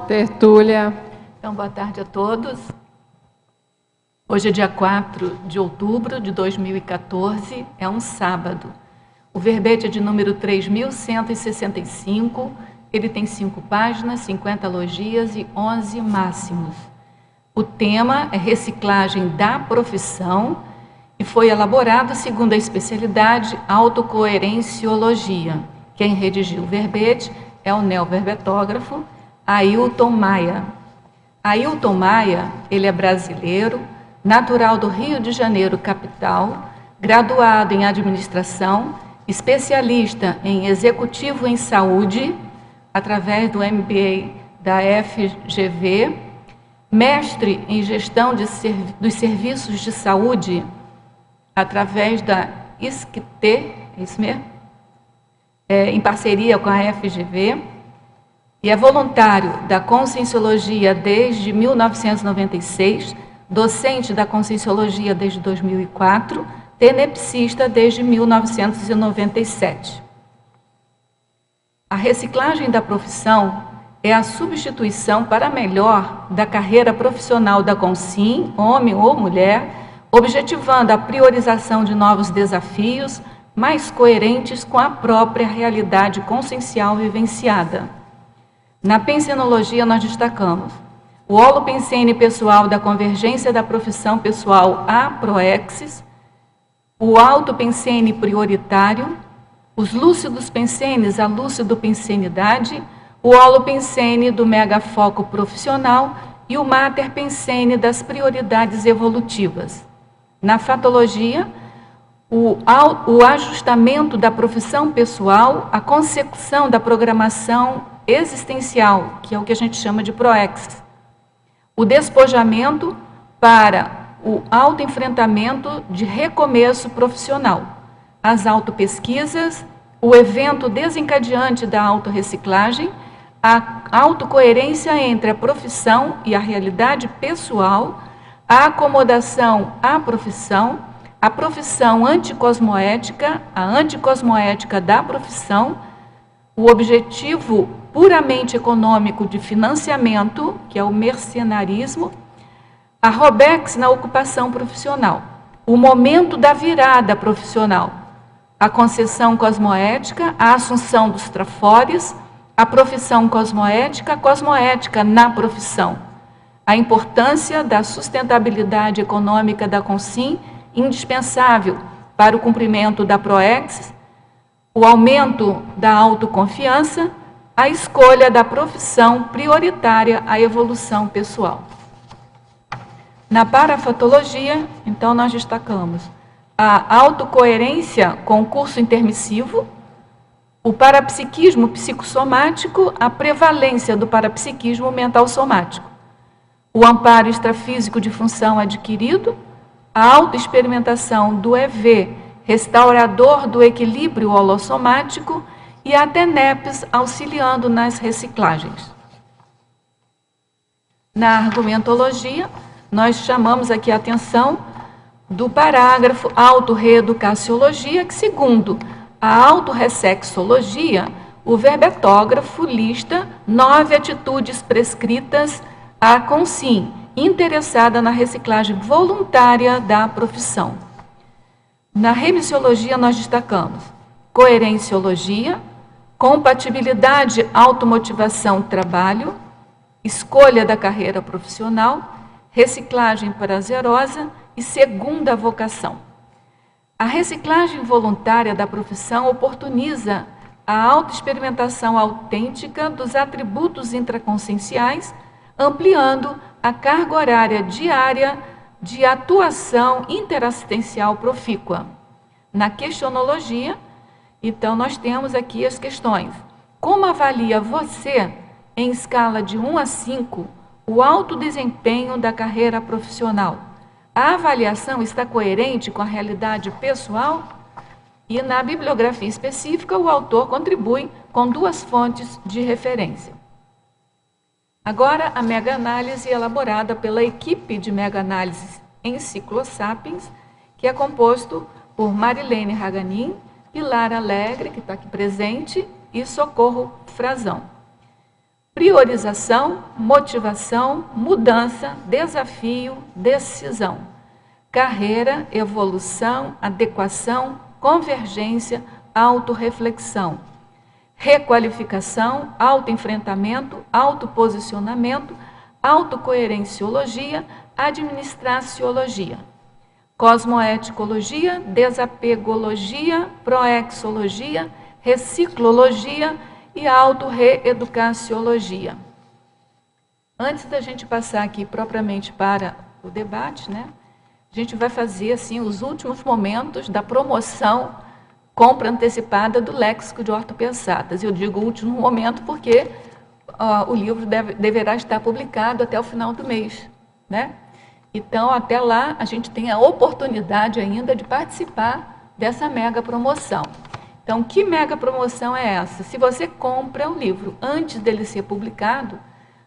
Tertúlia. Então, boa tarde a todos. Hoje é dia 4 de outubro de 2014, é um sábado. O verbete é de número 3.165, ele tem 5 páginas, 50 logias e 11 máximos. O tema é reciclagem da profissão e foi elaborado segundo a especialidade autocoerenciologia. Quem redigiu o verbete é o neoverbetógrafo Ailton Maia. Ailton Maia, ele é brasileiro, natural do Rio de Janeiro, capital, graduado em administração, especialista em executivo em saúde, através do MBA da FGV, mestre em gestão dos serviços de saúde, através da ISCTE, é isso mesmo? Em parceria com a FGV, e é voluntário da Conscienciologia desde 1996, docente da Conscienciologia desde 2004, tenepsista desde 1997. A reciclagem da profissão é a substituição para melhor da carreira profissional da Consciem, homem ou mulher, objetivando a priorização de novos desafios mais coerentes com a própria realidade consciencial vivenciada. Na pensenologia, nós destacamos o holopensene pessoal da convergência da profissão pessoal à proexis, o autopensene prioritário, os lúcidos pensenes, a lúcido-pensenidade, o holopensene do megafoco profissional e o mater-pensene das prioridades evolutivas. Na fatologia, o ajustamento da profissão pessoal, a consecução da programação existencial, que é o que a gente chama de proexis. O despojamento para o autoenfrentamento de recomeço profissional. As autopesquisas, o evento desencadeante da autorreciclagem, a autocoerência entre a profissão e a realidade pessoal, a acomodação à profissão, a profissão anticosmoética, a anticosmoética da profissão, o objetivo puramente econômico de financiamento, que é o mercenarismo, a Robex na ocupação profissional, o momento da virada profissional, a concessão cosmoética, a assunção dos trafores, a profissão cosmoética, a cosmoética na profissão, a importância da sustentabilidade econômica da Consciem, indispensável para o cumprimento da proexis, o aumento da autoconfiança, a escolha da profissão prioritária à evolução pessoal. Na parafatologia, então, nós destacamos a autocoerência com o curso intermissivo, o parapsiquismo psicossomático, a prevalência do parapsiquismo mental somático, o amparo extrafísico de função adquirido, a autoexperimentação do EV, restaurador do equilíbrio holossomático, e a TENEPS auxiliando nas reciclagens. Na argumentologia, nós chamamos aqui a atenção do parágrafo autorreeducaciologia, que segundo a autorressexologia, o verbetógrafo lista 9 atitudes prescritas à Consciem, interessada na reciclagem voluntária da profissão. Na remissiologia, nós destacamos coerenciologia, compatibilidade, automotivação, trabalho, escolha da carreira profissional, reciclagem prazerosa e segunda vocação. A reciclagem voluntária da profissão oportuniza a autoexperimentação autêntica dos atributos intraconscienciais, ampliando a carga horária diária de atuação interassistencial profícua. Na questionologia, então, nós temos aqui as questões. Como avalia você, em escala de 1 a 5, o alto desempenho da carreira profissional? A avaliação está coerente com a realidade pessoal? E na bibliografia específica, o autor contribui com 2 fontes de referência. Agora, a mega-análise elaborada pela equipe de mega-análise Enciclosapiens, que é composto por Marilene Raganin, Pilar Alegre, que está aqui presente, e Socorro Frazão. priorização, motivação, mudança, desafio, decisão, carreira, evolução, adequação, convergência, autorreflexão, requalificação, autoenfrentamento, autoposicionamento, autocoerenciologia, administraciologia, cosmoeticologia, desapegologia, proexologia, reciclologia e autorreeducaciologia. Antes da gente passar aqui propriamente para o debate, né, a gente vai fazer assim os últimos momentos da promoção compra antecipada do Léxico de Ortopensadas. Eu digo último momento porque o livro deverá estar publicado até o final do mês, né? Então, até lá, a gente tem a oportunidade ainda de participar dessa mega promoção. Então, que mega promoção é essa? Se você compra o livro antes dele ser publicado,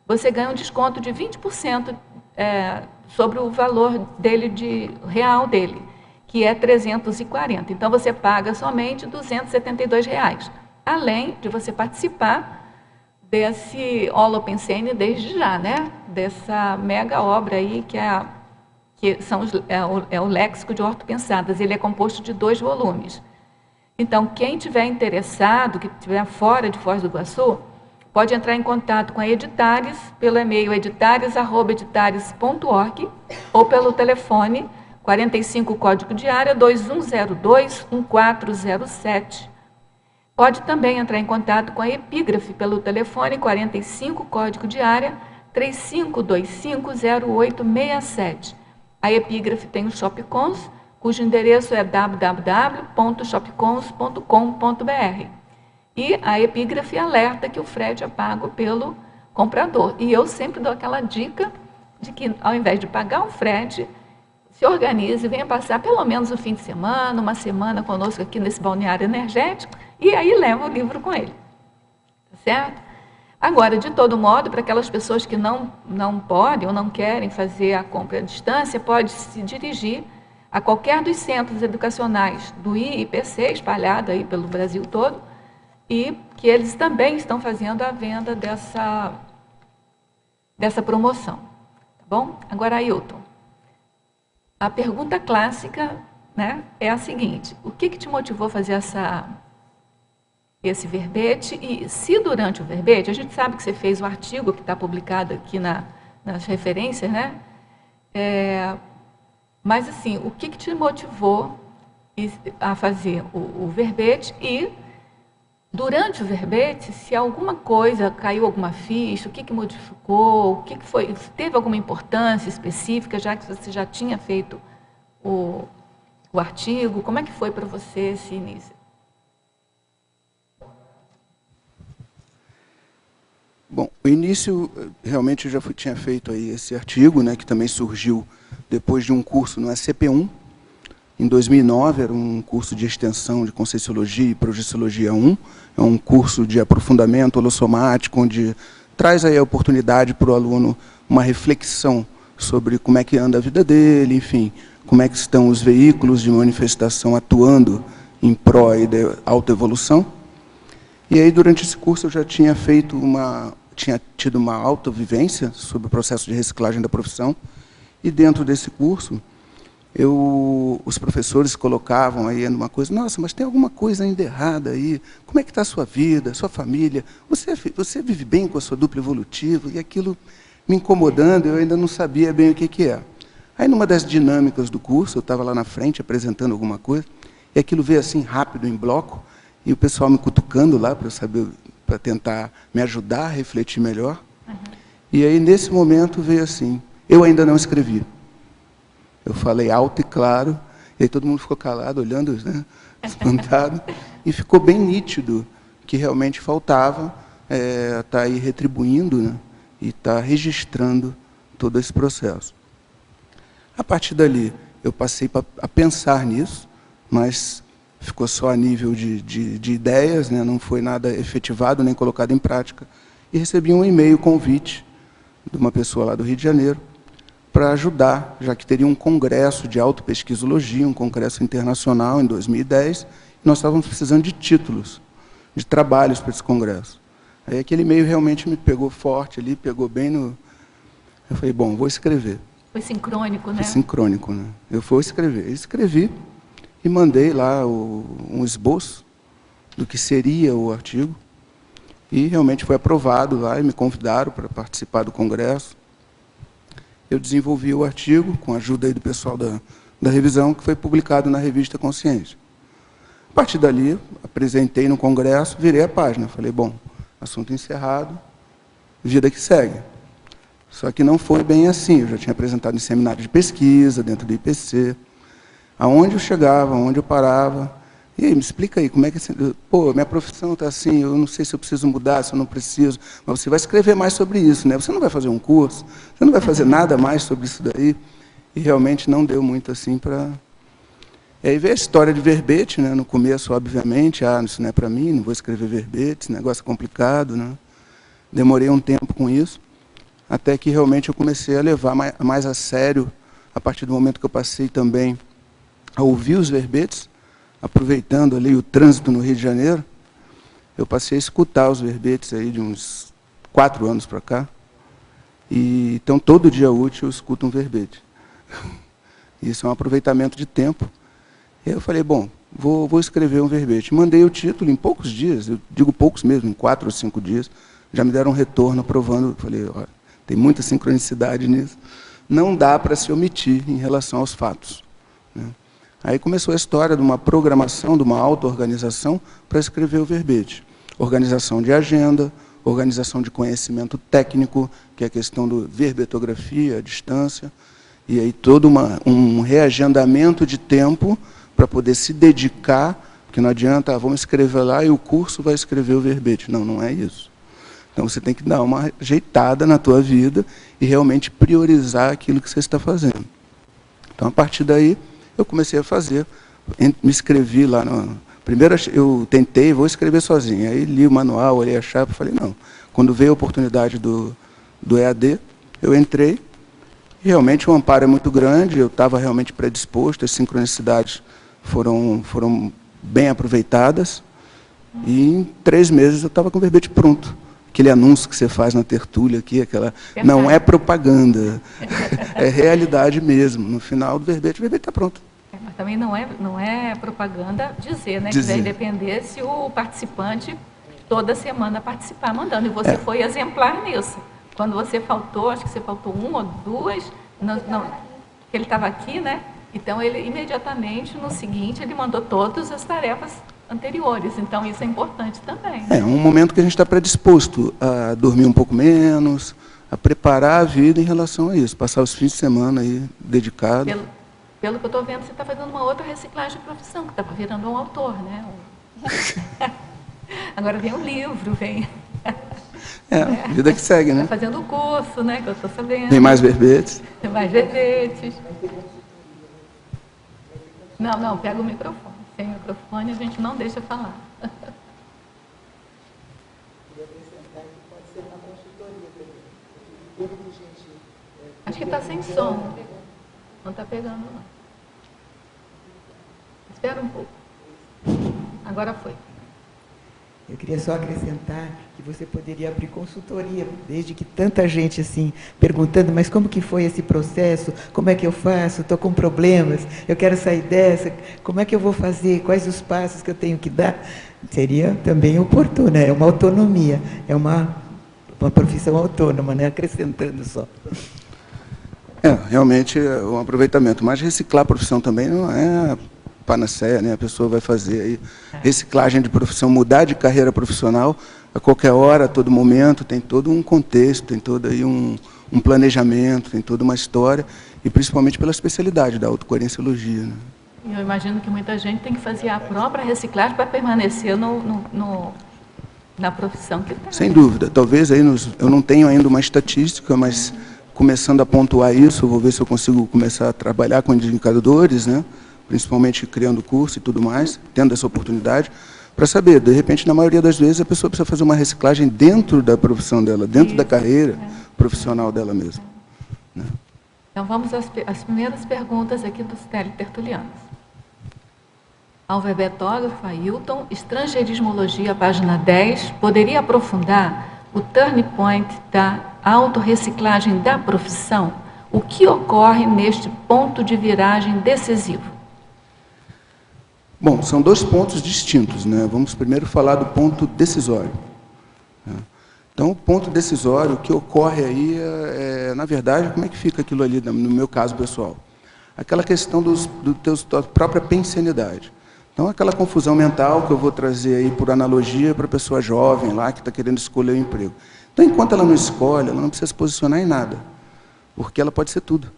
você ganha um desconto de 20% sobre o valor dele real dele, que é 340. Então, você paga somente R$ 272, além de você participar desse Holopensene desde já, né? Dessa mega obra aí é o Léxico de Ortopensadas. Ele é composto de 2 volumes. Então, quem tiver interessado, que estiver fora de Foz do Iguaçu, pode entrar em contato com a Editares pelo e-mail editares@editares.org ou pelo telefone 45 código de área 2102-1407. Pode também entrar em contato com a Epígrafe pelo telefone 45 código de área 35250867. A Epígrafe tem o Shopcons, cujo endereço é www.shopcons.com.br. E a Epígrafe alerta que o frete é pago pelo comprador. E eu sempre dou aquela dica de que, ao invés de pagar um frete, se organize, venha passar pelo menos um fim de semana, uma semana conosco aqui nesse balneário energético, e aí leva o livro com ele. Tá certo? Agora, de todo modo, para aquelas pessoas que não podem ou não querem fazer a compra à distância, pode se dirigir a qualquer dos centros educacionais do IIPC, espalhado aí pelo Brasil todo, e que eles também estão fazendo a venda dessa promoção. Tá bom? Agora, Ailton, a pergunta clássica, né, é a seguinte: o que te motivou a fazer esse verbete? E se durante o verbete, a gente sabe que você fez o artigo que está publicado aqui nas referências, né? Mas, assim, o que te motivou a fazer o verbete? E, durante o verbete, se alguma coisa, caiu alguma ficha, o que modificou, o que foi, teve alguma importância específica, já que você já tinha feito o artigo, como é que foi para você esse início? Bom, o início, realmente, eu já tinha feito aí esse artigo, né, que também surgiu depois de um curso no SCP-1, em 2009, era um curso de extensão de Conscienciologia e Projeciologia 1, é um curso de aprofundamento holossomático, onde traz aí a oportunidade para o aluno uma reflexão sobre como é que anda a vida dele, enfim, como é que estão os veículos de manifestação atuando em pró da autoevolução. E aí, durante esse curso, eu já tinha tinha tido uma autovivência sobre o processo de reciclagem da profissão, e dentro desse curso, os professores colocavam aí uma coisa: nossa, mas tem alguma coisa ainda errada aí, como é que está a sua vida, a sua família, você vive bem com a sua dupla evolutiva? E aquilo me incomodando, eu ainda não sabia bem o que é. Aí, numa das dinâmicas do curso, eu estava lá na frente apresentando alguma coisa, e aquilo veio assim rápido, em bloco, e o pessoal me cutucando lá para eu saber, para tentar me ajudar a refletir melhor. Uhum. E aí, nesse momento, veio assim: eu ainda não escrevi. Eu falei alto e claro, e aí todo mundo ficou calado, olhando, né, espantado, e ficou bem nítido que realmente faltava estar aí retribuindo, né, e estar registrando todo esse processo. A partir dali, eu passei a pensar nisso, mas ficou só a nível de ideias, né, não foi nada efetivado nem colocado em prática, e recebi um e-mail convite de uma pessoa lá do Rio de Janeiro, para ajudar, já que teria um congresso de autopesquisologia, um congresso internacional em 2010, e nós estávamos precisando de títulos, de trabalhos para esse congresso. Aí aquele e-mail realmente me pegou forte ali, pegou bem no... Eu falei, bom, vou escrever. Foi sincrônico, né? Foi sincrônico, né? Eu vou escrever. Escrevi e mandei lá um esboço do que seria o artigo. E realmente foi aprovado lá e me convidaram para participar do congresso. Eu desenvolvi o artigo com a ajuda aí do pessoal da revisão, que foi publicado na revista Consciência. A partir dali, apresentei no congresso, virei a página. Falei, bom, assunto encerrado, vida que segue. Só que não foi bem assim. Eu já tinha apresentado em seminário de pesquisa, dentro do IPC, aonde eu chegava, aonde eu parava. E aí, me explica aí, como é que... Pô, minha profissão está assim, eu não sei se eu preciso mudar, se eu não preciso, mas você vai escrever mais sobre isso, né? Você não vai fazer um curso, você não vai fazer nada mais sobre isso daí. E realmente não deu muito assim para... E aí veio a história de verbete, né? No começo, obviamente, isso não é para mim, não vou escrever verbete, esse negócio é complicado, né? Demorei um tempo com isso, até que realmente eu comecei a levar mais a sério, a partir do momento que eu passei também a ouvir os verbetes, aproveitando ali o trânsito no Rio de Janeiro, eu passei a escutar os verbetes aí de uns 4 anos para cá, e então todo dia útil eu escuto um verbete. Isso é um aproveitamento de tempo. E aí eu falei, bom, vou escrever um verbete. Mandei o título em poucos dias, eu digo poucos mesmo, em 4 ou 5 dias, já me deram um retorno aprovando. Falei, olha, tem muita sincronicidade nisso. Não dá para se omitir em relação aos fatos, né? Aí começou a história de uma programação, de uma auto-organização para escrever o verbete. Organização de agenda, organização de conhecimento técnico, que é a questão do verbetografia, a distância, e aí todo um reagendamento de tempo para poder se dedicar, porque não adianta, vamos escrever lá e o curso vai escrever o verbete. Não, não é isso. Então você tem que dar uma ajeitada na tua vida e realmente priorizar aquilo que você está fazendo. Então, a partir daí, eu comecei a fazer, me inscrevi lá primeiro eu tentei, vou escrever sozinho, aí li o manual, olhei a chapa, falei, não. Quando veio a oportunidade do EAD, eu entrei, e realmente o amparo é muito grande, eu estava realmente predisposto, as sincronicidades foram bem aproveitadas, e em 3 meses eu estava com o verbete pronto. Aquele anúncio que você faz na tertúlia aqui, não é propaganda, é realidade mesmo. No final do verbete, o verbete está pronto. Mas também não é propaganda dizer, né? Que vai depender se o participante toda semana participar mandando. E você foi exemplar nisso. Quando você faltou, acho que você faltou 1 ou 2, ele estava aqui, né? Então, ele imediatamente, no seguinte, ele mandou todas as tarefas anteriores. Então, isso é importante também. É um momento que a gente está predisposto a dormir um pouco menos, a preparar a vida em relação a isso. Passar os fins de semana aí dedicado. Pelo que eu estou vendo, você está fazendo uma outra reciclagem de profissão, que está virando um autor, né? Agora vem um livro, vem... Vida que segue, né? Está fazendo o curso, né? Que eu estou sabendo. Tem mais verbetes? Tem mais verbetes. Não, pega o microfone. Sem microfone a gente não deixa falar. Acho que está sem som. Não está pegando, não. Espera um pouco. Agora foi. Eu queria só acrescentar que você poderia abrir consultoria, desde que tanta gente assim perguntando, mas como que foi esse processo? Como é que eu faço? Estou com problemas, eu quero sair dessa, como é que eu vou fazer? Quais os passos que eu tenho que dar? Seria também oportuno, é uma autonomia, é uma profissão autônoma, né? Acrescentando só. Realmente é um aproveitamento, mas reciclar a profissão também não é panaceia, né? A pessoa vai fazer aí reciclagem de profissão, mudar de carreira profissional a qualquer hora, a todo momento, tem todo um contexto, tem todo aí um planejamento, tem toda uma história, e principalmente pela especialidade da autocoerenciologia, né? Eu imagino que muita gente tem que fazer a própria reciclagem para permanecer na profissão que está. Sem dúvida. Talvez aí eu não tenho ainda uma estatística, mas começando a pontuar isso, eu vou ver se eu consigo começar a trabalhar com indicadores, né? Principalmente criando curso e tudo mais, tendo essa oportunidade, para saber, de repente, na maioria das vezes, a pessoa precisa fazer uma reciclagem dentro da profissão dela, dentro da carreira profissional dela mesma, né? Então, vamos às primeiras perguntas aqui dos teletertulianos. Alfabetógrafo Ailton, Estrangeirismologia, página 10. Poderia aprofundar o turning point da autorreciclagem da profissão? O que ocorre neste ponto de viragem decisivo? Bom, são dois pontos distintos, né? Vamos primeiro falar do ponto decisório. Então, o ponto decisório, o que ocorre aí na verdade, como é que fica aquilo ali, no meu caso pessoal? Aquela questão da própria pensenidade. Então, aquela confusão mental que eu vou trazer aí por analogia para a pessoa jovem lá que está querendo escolher o emprego. Então, enquanto ela não escolhe, ela não precisa se posicionar em nada, porque ela pode ser tudo.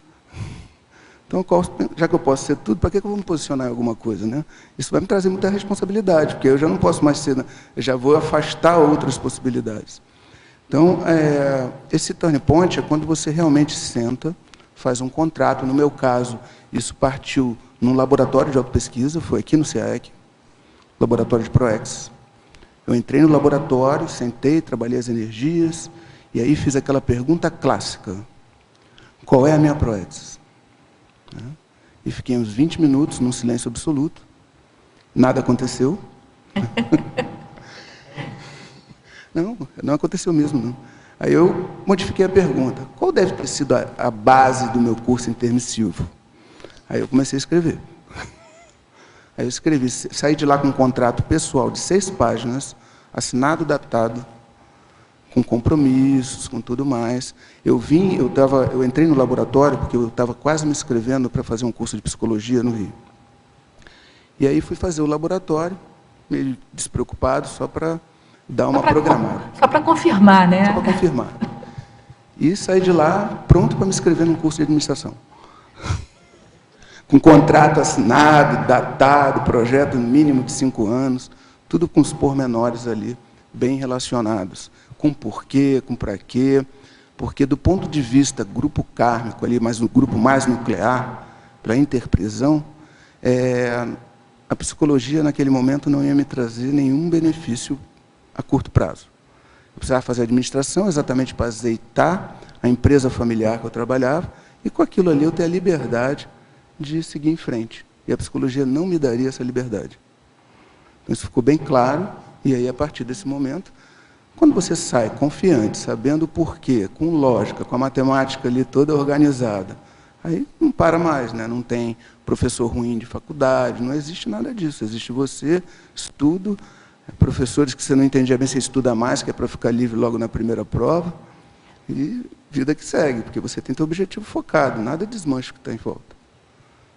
Então, já que eu posso ser tudo, para que eu vou me posicionar em alguma coisa, né? Isso vai me trazer muita responsabilidade, porque eu já não posso mais ser, eu já vou afastar outras possibilidades. Então, esse turning point é quando você realmente senta, faz um contrato. No meu caso, isso partiu num laboratório de autopesquisa, foi aqui no CIAEC, laboratório de ProEx. Eu entrei no laboratório, sentei, trabalhei as energias, e aí fiz aquela pergunta clássica: qual é a minha ProEx? E fiquei uns 20 minutos num silêncio absoluto, nada aconteceu. Não aconteceu mesmo, não. Aí eu modifiquei a pergunta: qual deve ter sido a base do meu curso intermissivo? Aí eu comecei a escrever. Aí eu escrevi, saí de lá com um contrato pessoal de 6 páginas, assinado, datado, com compromissos, com tudo mais. Eu entrei no laboratório, porque eu estava quase me inscrevendo para fazer um curso de psicologia no Rio. E aí fui fazer o laboratório, meio despreocupado, só para dar uma programada. Só para confirmar, né? Só para confirmar. E saí de lá pronto para me inscrever num curso de administração. Com contrato assinado, datado, projeto mínimo de 5 anos, tudo com os pormenores ali, bem relacionados. Com porquê, com para quê. Porque, do ponto de vista grupo kármico, ali, mas um grupo mais nuclear, para a interprisão, a psicologia, naquele momento, não ia me trazer nenhum benefício a curto prazo. Eu precisava fazer administração exatamente para azeitar a empresa familiar que eu trabalhava, e com aquilo ali eu ter a liberdade de seguir em frente. E a psicologia não me daria essa liberdade. Então, isso ficou bem claro, e aí, a partir desse momento, quando você sai confiante, sabendo o porquê, com lógica, com a matemática ali toda organizada, aí não para mais, né? Não tem professor ruim de faculdade, não existe nada disso. Existe você, estudo, professores que você não entendia bem, você estuda mais, que é para ficar livre logo na primeira prova, e vida que segue, porque você tem seu objetivo focado, nada desmancha o que está em volta.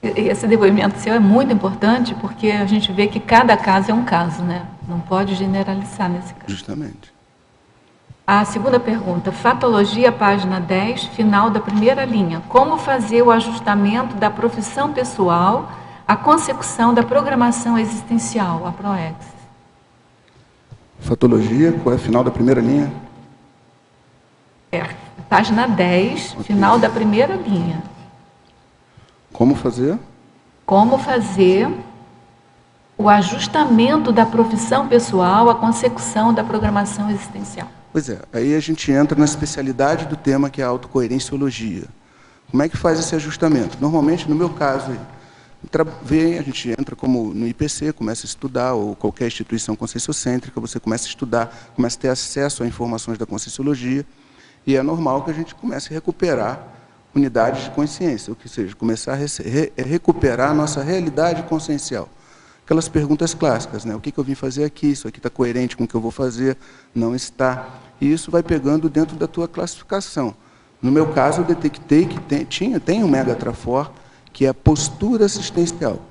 Esse depoimento seu é muito importante, porque a gente vê que cada caso é um caso, né? Não pode generalizar nesse caso. Justamente. A segunda pergunta, Fatologia, página 10, final da primeira linha. Como fazer o ajustamento da profissão pessoal à consecução da programação existencial, a ProEx? Fatologia, qual é o final da primeira linha? Página 10, okay. Final da primeira linha. Como fazer? Como fazer o ajustamento da profissão pessoal à consecução da programação existencial. Pois é, aí a gente entra na especialidade do tema, que é a autocoerenciologia. Como é que faz esse ajustamento? Normalmente, no meu caso, a gente entra como no IPC, começa a estudar, ou qualquer instituição conscienciocêntrica, você começa a estudar, começa a ter acesso a informações da conscienciologia, e é normal que a gente comece a recuperar unidades de consciência, ou seja, começar a recuperar a nossa realidade consciencial. Aquelas perguntas clássicas, né? O que eu vim fazer aqui? Isso aqui está coerente com o que eu vou fazer? Não está. E isso vai pegando dentro da tua classificação. No meu caso, eu detectei que tem um Megatrafor, que é a postura assistencial.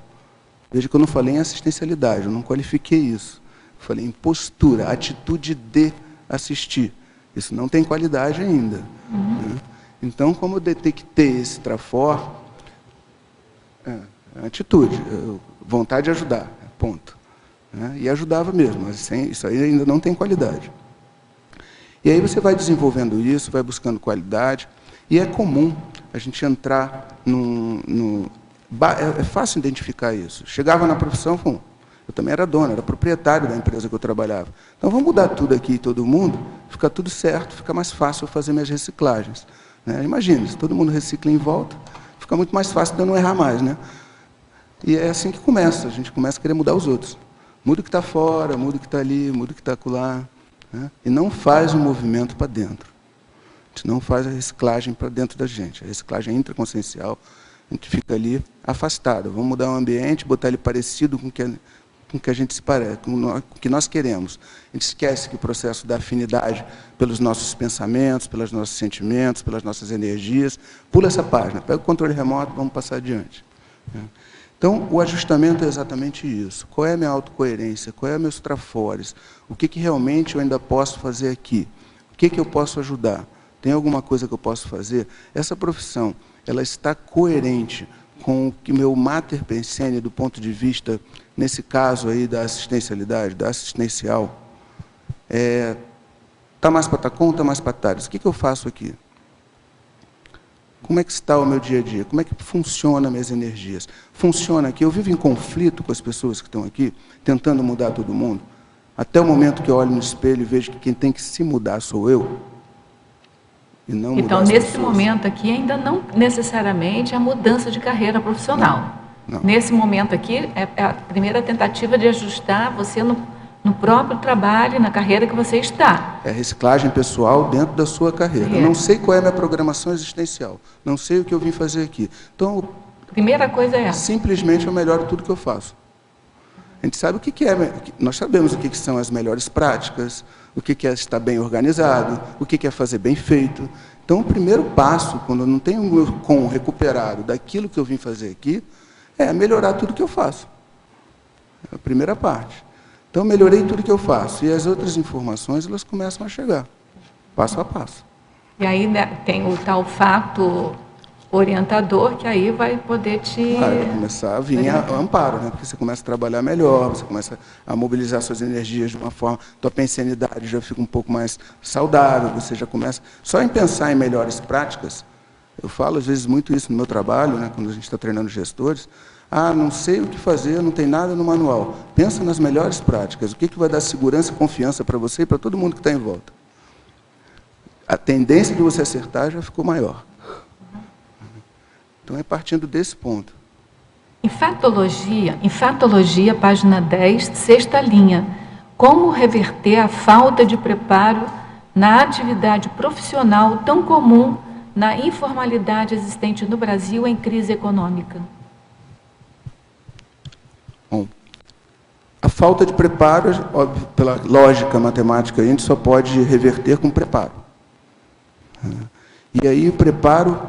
Veja que eu não falei em assistencialidade, eu não qualifiquei isso. Eu falei em postura, atitude de assistir. Isso não tem qualidade ainda. Né? Então, como eu detectei esse trafor, atitude, vontade de ajudar, ponto. Né? E ajudava mesmo, mas isso aí ainda não tem qualidade. E aí você vai desenvolvendo isso, vai buscando qualidade, e é comum a gente entrar é fácil identificar isso. Chegava na profissão, eu também era dono, era proprietário da empresa que eu trabalhava. Então, vamos mudar tudo aqui, todo mundo, fica tudo certo, fica mais fácil eu fazer minhas reciclagens. Né? Imagina, se todo mundo recicla em volta, fica muito mais fácil de eu não errar mais. Né? E é assim que começa, a gente começa a querer mudar os outros. Muda o que está fora, muda o que está ali, muda o que está acolá, né? E não faz o movimento para dentro. A gente não faz a reciclagem para dentro da gente. A reciclagem é intraconsciencial, a gente fica ali afastado. Vamos mudar o ambiente, botar ele parecido com o que a gente se parece, com o que nós queremos. A gente esquece que o processo da afinidade pelos nossos pensamentos, pelos nossos sentimentos, pelas nossas energias, pula essa página, pega o controle remoto, vamos passar adiante. Então, o ajustamento é exatamente isso. Qual é a minha autocoerência? Qual é meus trafores? O que realmente eu ainda posso fazer aqui? O que eu posso ajudar? Tem alguma coisa que eu posso fazer? Essa profissão, ela está coerente com o que meu mater pensene, do ponto de vista, nesse caso aí da assistencialidade, da assistencial, está mais para Tacom, está mais para Tales. O que eu faço aqui? Como é que está o meu dia a dia? Como é que funciona minhas energias? Funciona aqui? Eu vivo em conflito com as pessoas que estão aqui, tentando mudar todo mundo? Até o momento que eu olho no espelho e vejo que quem tem que se mudar sou eu? E não mudar então, as nesse pessoas. momento aqui, ainda não necessariamente a mudança de carreira profissional. Não. Nesse momento aqui, é a primeira tentativa de ajustar você no próprio trabalho, na carreira que você está. É reciclagem pessoal dentro da sua carreira. Eu não sei qual é a minha programação existencial. Não sei o que eu vim fazer aqui. Então, Primeira coisa é essa. simplesmente eu melhoro tudo que eu faço. A gente sabe o que é. Nós sabemos o que são as melhores práticas, o que é estar bem organizado, o que é fazer bem feito. Então, o primeiro passo, quando eu não tenho o meu com recuperado daquilo que eu vim fazer aqui, é melhorar tudo que eu faço. É a primeira parte. Então, melhorei tudo que eu faço. E as outras informações, elas começam a chegar, passo a passo. E aí, né, tem o tal fato orientador, que aí vai poder te... Vai começar a vir amparo, né? Porque você começa a trabalhar melhor, você começa a mobilizar suas energias de uma forma... Tua pensanidade já fica um pouco mais saudável, você já começa... Só em pensar em melhores práticas, eu falo às vezes muito isso no meu trabalho, né, quando a gente está treinando gestores, não sei o que fazer, não tem nada no manual. Pensa nas melhores práticas, o que vai dar segurança e confiança para você e para todo mundo que está em volta. A tendência de você acertar já ficou maior. Então, é partindo desse ponto. Em fatologia, página 10, sexta linha. Como reverter a falta de preparo na atividade profissional tão comum na informalidade existente no Brasil em crise econômica? Bom, a falta de preparo, óbvio, pela lógica matemática, a gente só pode reverter com preparo. E aí o preparo,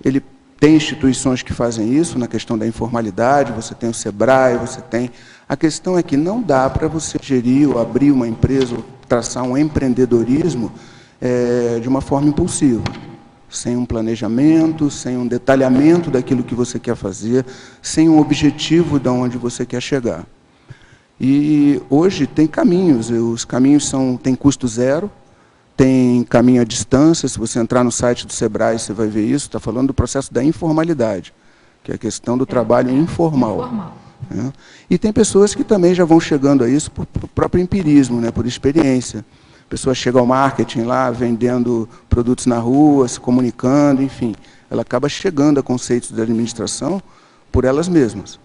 ele tem instituições que fazem isso, na questão da informalidade, você tem o SEBRAE, você tem... A questão é que não dá para você gerir ou abrir uma empresa, ou traçar um empreendedorismo de uma forma impulsiva, sem um planejamento, sem um detalhamento daquilo que você quer fazer, sem um objetivo de onde você quer chegar. E hoje tem caminhos, os caminhos têm custo zero, tem caminho à distância. Se você entrar no site do SEBRAE, você vai ver isso, está falando do processo da informalidade, que é a questão do trabalho informal. Né? E tem pessoas que também já vão chegando a isso por próprio empirismo, né, por experiência. A pessoa chega ao marketing lá, vendendo produtos na rua, se comunicando, enfim. Ela acaba chegando a conceitos de administração por elas mesmas.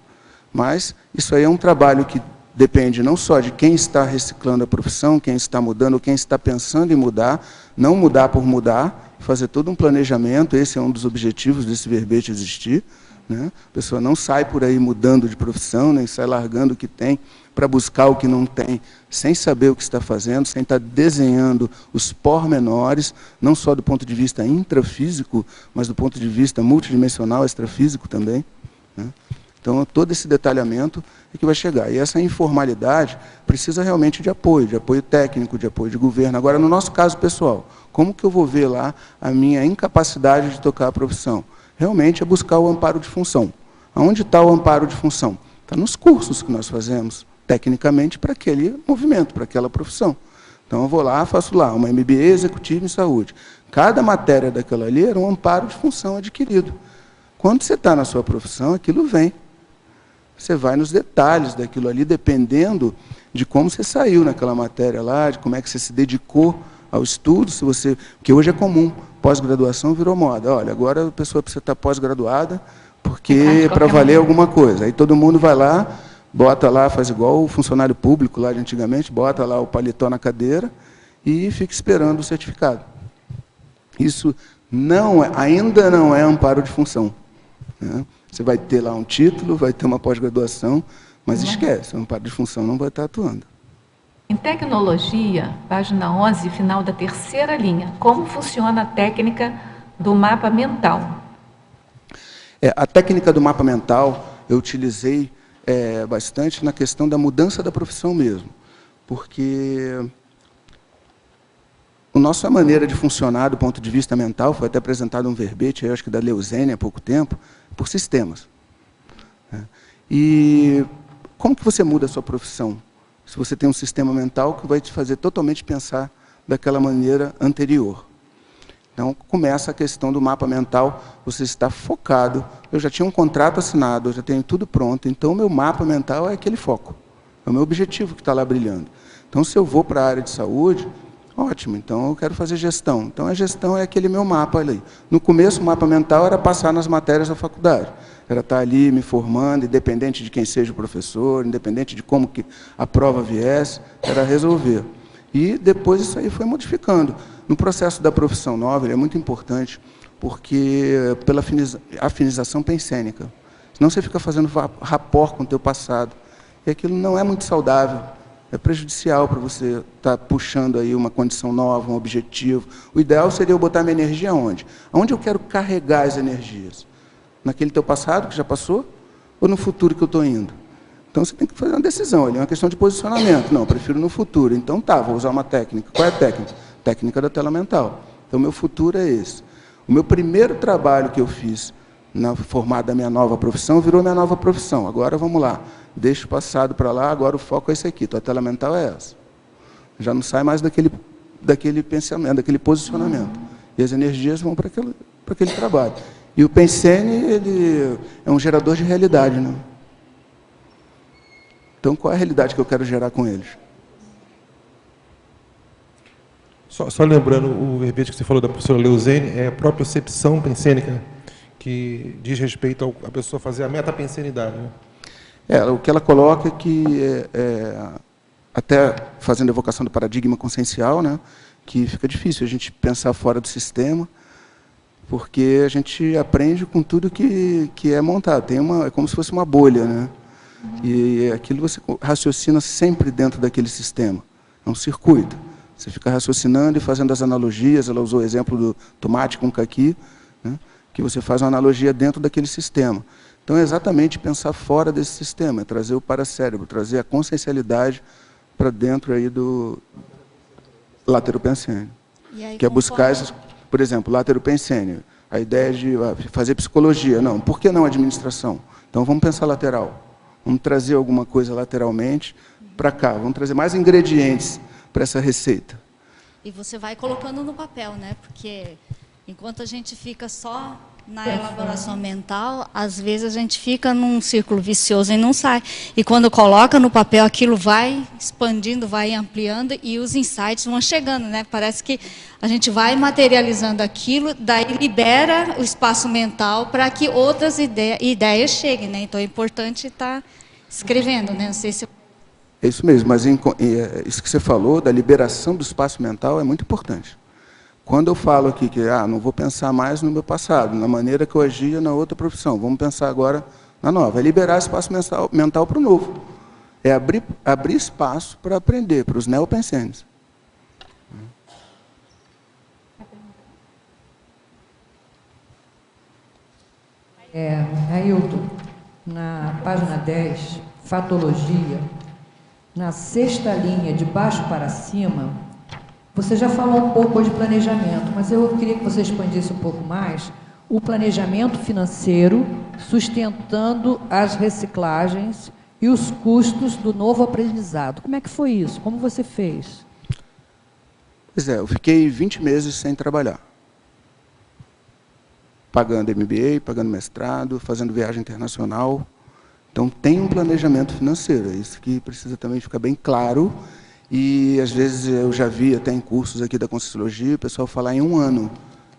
Mas isso aí é um trabalho que depende não só de quem está reciclando a profissão, quem está mudando, quem está pensando em mudar, não mudar por mudar, fazer todo um planejamento. Esse é um dos objetivos desse verbete existir. Né? A pessoa não sai por aí mudando de profissão, nem sai largando o que tem para buscar o que não tem, sem saber o que está fazendo, sem estar desenhando os pormenores, não só do ponto de vista intrafísico, mas do ponto de vista multidimensional, extrafísico também. Né? Então, todo esse detalhamento é que vai chegar. E essa informalidade precisa realmente de apoio técnico, de apoio de governo. Agora, no nosso caso pessoal, como que eu vou ver lá a minha incapacidade de tocar a profissão? Realmente é buscar o amparo de função. Aonde está o amparo de função? Está nos cursos que nós fazemos, tecnicamente, para aquele movimento, para aquela profissão. Então, eu vou lá, faço lá uma MBA executiva em saúde. Cada matéria daquela ali era um amparo de função adquirido. Quando você está na sua profissão, aquilo vem. Você vai nos detalhes daquilo ali, dependendo de como você saiu naquela matéria lá, de como é que você se dedicou ao estudo, porque hoje é comum, pós-graduação virou moda. Olha, agora a pessoa precisa estar pós-graduada, porque para valer alguma coisa. Aí todo mundo vai lá, bota lá, faz igual o funcionário público lá de antigamente, bota lá o paletó na cadeira e fica esperando o certificado. Isso ainda não é amparo de função, né? Você vai ter lá um título, vai ter uma pós-graduação, mas esquece, o amparo de função não vai estar atuando. Em tecnologia, página 11, final da terceira linha, como funciona a técnica do mapa mental? A técnica do mapa mental eu utilizei bastante na questão da mudança da profissão mesmo, porque a nossa maneira de funcionar do ponto de vista mental, foi até apresentado um verbete, eu acho que da Leuzene há pouco tempo, por sistemas. E como que você muda a sua profissão? Se você tem um sistema mental que vai te fazer totalmente pensar daquela maneira anterior. Então, começa a questão do mapa mental, você está focado, eu já tinha um contrato assinado, eu já tenho tudo pronto, então o meu mapa mental é aquele foco, é o meu objetivo que está lá brilhando. Então, se eu vou para a área de saúde, ótimo, então eu quero fazer gestão. Então, a gestão é aquele meu mapa ali. No começo, o mapa mental era passar nas matérias da faculdade, era estar ali me formando, independente de quem seja o professor, independente de como que a prova viesse, era resolver. E depois isso aí foi modificando. No processo da profissão nova, ele é muito importante, porque pela afinização pensênica. Senão você fica fazendo rapport com o teu passado. E aquilo não é muito saudável, é prejudicial para você estar puxando aí uma condição nova, um objetivo. O ideal seria eu botar minha energia onde? Onde eu quero carregar as energias? Naquele teu passado que já passou? Ou no futuro que eu estou indo? Então, você tem que fazer uma decisão, é uma questão de posicionamento. Não, prefiro no futuro. Então, tá, vou usar uma técnica. Qual é a técnica? Técnica da tela mental. Então, o meu futuro é esse. O meu primeiro trabalho que eu fiz na formada da minha nova profissão, virou minha nova profissão. Agora, vamos lá. Deixa o passado para lá, agora o foco é esse aqui. Tua tela mental é essa. Já não sai mais daquele pensamento, daquele posicionamento. E as energias vão para aquele trabalho. E o Pensene, ele é um gerador de realidade, né? Então, qual é a realidade que eu quero gerar com eles? Só lembrando, o verbete que você falou da professora Leuzene é a própria percepção pensênica, que diz respeito à pessoa fazer a metapensenidade, né? O que ela coloca é que, até fazendo a evocação do paradigma consciencial, né, que fica difícil a gente pensar fora do sistema, porque a gente aprende com tudo que é montado. É como se fosse uma bolha, né? E aquilo você raciocina sempre dentro daquele sistema. É um circuito. Você fica raciocinando e fazendo as analogias. Ela usou o exemplo do tomate com caqui, né, que você faz uma analogia dentro daquele sistema. Então, é exatamente pensar fora desse sistema, é trazer o paracérebro, trazer a consciencialidade para dentro aí do lateropensênio. Que é buscar, por exemplo, lateropensênio. A ideia de fazer psicologia. Não, por que não administração? Então, vamos pensar lateral. Vamos trazer alguma coisa lateralmente para cá. Vamos trazer mais ingredientes para essa receita. E você vai colocando no papel, né? Porque enquanto a gente fica só na elaboração mental, às vezes a gente fica num círculo vicioso e não sai. E quando coloca no papel, aquilo vai expandindo, vai ampliando e os insights vão chegando, né? Parece que a gente vai materializando aquilo, daí libera o espaço mental para que outras ideias cheguem, né? Então é importante estar escrevendo, né? Não sei se... É isso mesmo, mas isso que você falou, da liberação do espaço mental, é muito importante. Quando eu falo aqui que não vou pensar mais no meu passado, na maneira que eu agia na outra profissão, vamos pensar agora na nova. É liberar espaço mental para o novo. É abrir espaço para aprender, para os neopensênios. Ailton, na página 10, fatologia, na sexta linha, de baixo para cima, você já falou um pouco de planejamento, mas eu queria que você expandisse um pouco mais o planejamento financeiro, sustentando as reciclagens e os custos do novo aprendizado. Como é que foi isso? Como você fez? Pois é, eu fiquei 20 meses sem trabalhar. Pagando MBA, pagando mestrado, fazendo viagem internacional. Então, tem um planejamento financeiro, é isso que precisa também ficar bem claro. E, às vezes, eu já vi até em cursos aqui da Conscienciologia, o pessoal falar em 1 ano.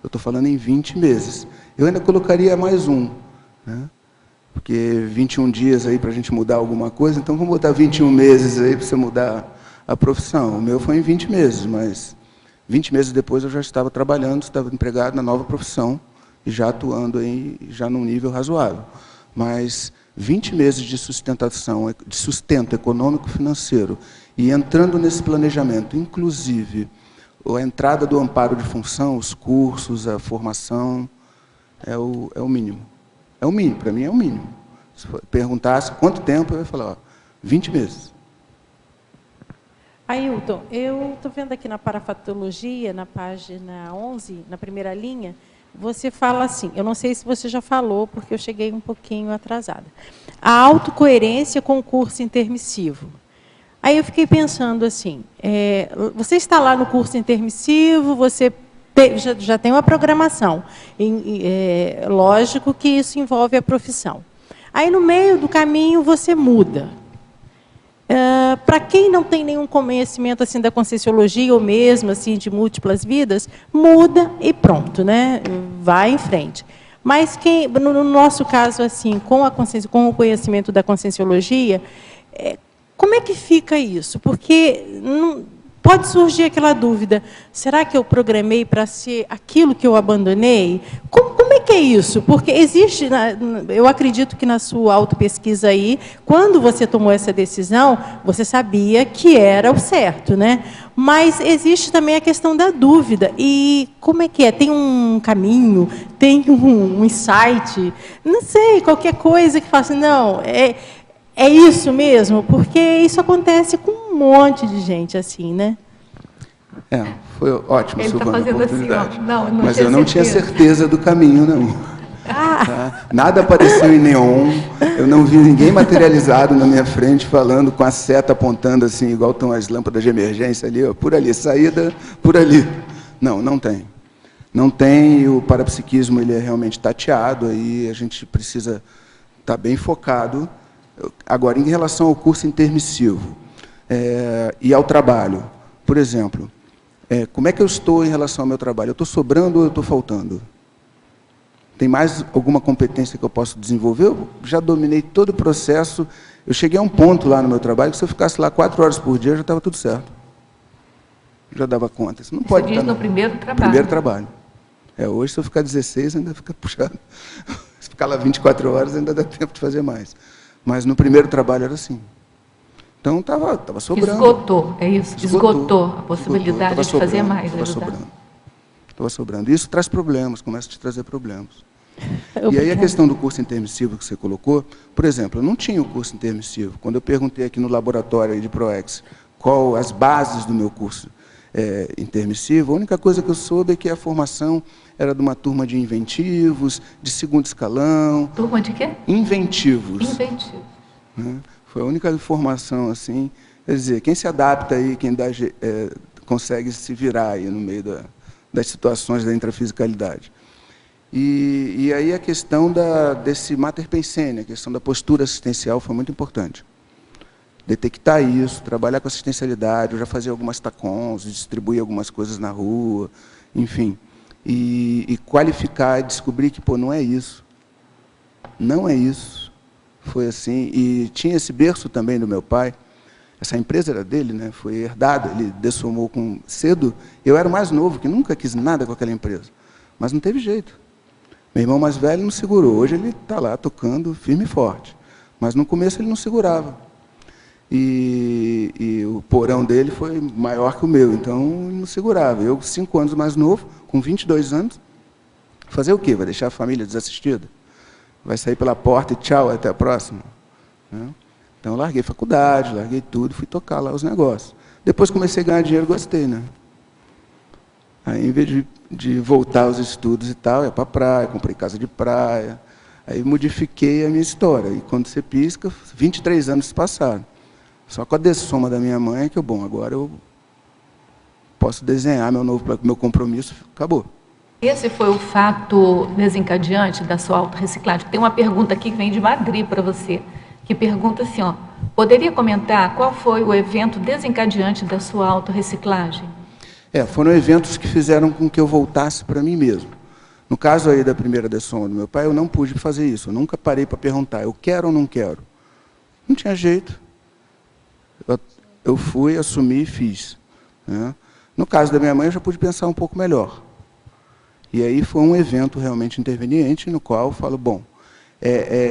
Eu estou falando em 20 meses. Eu ainda colocaria mais um, né? porque 21 dias aí para a gente mudar alguma coisa, então vamos botar 21 meses aí para você mudar a profissão. O meu foi em 20 meses, mas 20 meses depois eu já estava trabalhando, estava empregado na nova profissão e já atuando aí, já num nível razoável. Mas 20 meses de sustentação, de sustento econômico-financeiro, e entrando nesse planejamento, inclusive a entrada do amparo de função, os cursos, a formação, é o mínimo. É o mínimo, para mim é o mínimo. Se perguntasse quanto tempo, eu ia falar, 20 meses. Ailton, eu estou vendo aqui na parafatologia, na página 11, na primeira linha, você fala assim, eu não sei se você já falou, porque eu cheguei um pouquinho atrasada. A autocoerência com o curso intermissivo. Aí eu fiquei pensando assim, você está lá no curso intermissivo, você já tem uma programação. Lógico que isso envolve a profissão. Aí, no meio do caminho, você muda. Para quem não tem nenhum conhecimento assim da Conscienciologia, ou mesmo assim de múltiplas vidas, muda e pronto, né? Vai em frente. Mas quem, no nosso caso, assim, com o conhecimento da Conscienciologia, como é que fica isso? Porque pode surgir aquela dúvida, será que eu programei para ser aquilo que eu abandonei? Como é que é isso? Porque existe, eu acredito que na sua autopesquisa aí, quando você tomou essa decisão, você sabia que era o certo, né? Mas existe também a questão da dúvida. E como é que é? Tem um caminho? Tem um insight? Não sei, qualquer coisa que faça, não, é isso mesmo? Porque isso acontece com um monte de gente assim, né? Foi ótimo, Ele está fazendo assim, ó. Não mas eu não tinha certeza do caminho, não. Tá? Nada apareceu em neon, eu não vi ninguém materializado na minha frente falando com a seta apontando assim, igual estão as lâmpadas de emergência ali, ó, por ali, saída por ali. Não tem. Não tem, o parapsiquismo ele é realmente tateado, aí a gente precisa estar bem focado. Agora, em relação ao curso intermissivo e ao trabalho, por exemplo, como é que eu estou em relação ao meu trabalho? Eu estou sobrando ou eu estou faltando? Tem mais alguma competência que eu posso desenvolver? Eu já dominei todo o processo. Eu cheguei a um ponto lá no meu trabalho que se eu ficasse lá 4 horas por dia, já estava tudo certo. Já dava conta. Isso não pode diz no primeiro trabalho. Primeiro trabalho. Hoje, se eu ficar 16, ainda fica puxado. Se ficar lá 24 horas, ainda dá tempo de fazer mais. Mas no primeiro trabalho era assim. Então, estava sobrando. Esgotou, é isso? Esgotou a possibilidade de fazer mais. Estava sobrando. Isso traz problemas, começa a te trazer problemas. E aí a questão do curso intermissivo que você colocou, por exemplo, eu não tinha o curso intermissivo. Quando eu perguntei aqui no laboratório de ProEx qual as bases do meu curso intermissivo, a única coisa que eu soube é que a formação era de uma turma de inventivos, de segundo escalão. Turma de quê? Inventivos. Inventivos. Foi a única informação, assim. Quer dizer, quem se adapta aí, quem consegue se virar aí no meio das situações da intrafisicalidade. E aí a questão desse mater pensene, a questão da postura assistencial foi muito importante. Detectar isso, trabalhar com assistencialidade, eu já fazia algumas TACONs, distribuir algumas coisas na rua, enfim. E qualificar e descobrir que, não é isso. Não é isso. Foi assim. E tinha esse berço também do meu pai. Essa empresa era dele, né? Foi herdada, ele dessomou cedo. Eu era o mais novo, que nunca quis nada com aquela empresa. Mas não teve jeito. Meu irmão mais velho não segurou. Hoje ele está lá tocando firme e forte. Mas no começo ele não segurava. E o porão dele foi maior que o meu, então ele não segurava. Eu, 5 anos mais novo, com 22 anos, fazer o quê? Vai deixar a família desassistida? Vai sair pela porta e tchau, até a próxima? Então, eu larguei faculdade, larguei tudo, fui tocar lá os negócios. Depois comecei a ganhar dinheiro, gostei, né? Aí, em vez de voltar aos estudos e tal, ia para a praia, comprei casa de praia. Aí modifiquei a minha história. E quando você pisca, 23 anos se passaram. Só com a dessoma da minha mãe, que agora eu posso desenhar meu compromisso, acabou. Esse foi o fato desencadeante da sua autorreciclagem. Tem uma pergunta aqui que vem de Madrid para você, que pergunta assim, poderia comentar qual foi o evento desencadeante da sua autorreciclagem? Foram eventos que fizeram com que eu voltasse para mim mesmo. No caso aí da primeira dessoma do meu pai, eu não pude fazer isso. Eu nunca parei para perguntar, eu quero ou não quero? Não tinha jeito. Eu fui, assumi e fiz, né? No caso da minha mãe, eu já pude pensar um pouco melhor. E aí foi um evento realmente interveniente, no qual eu falo, bom,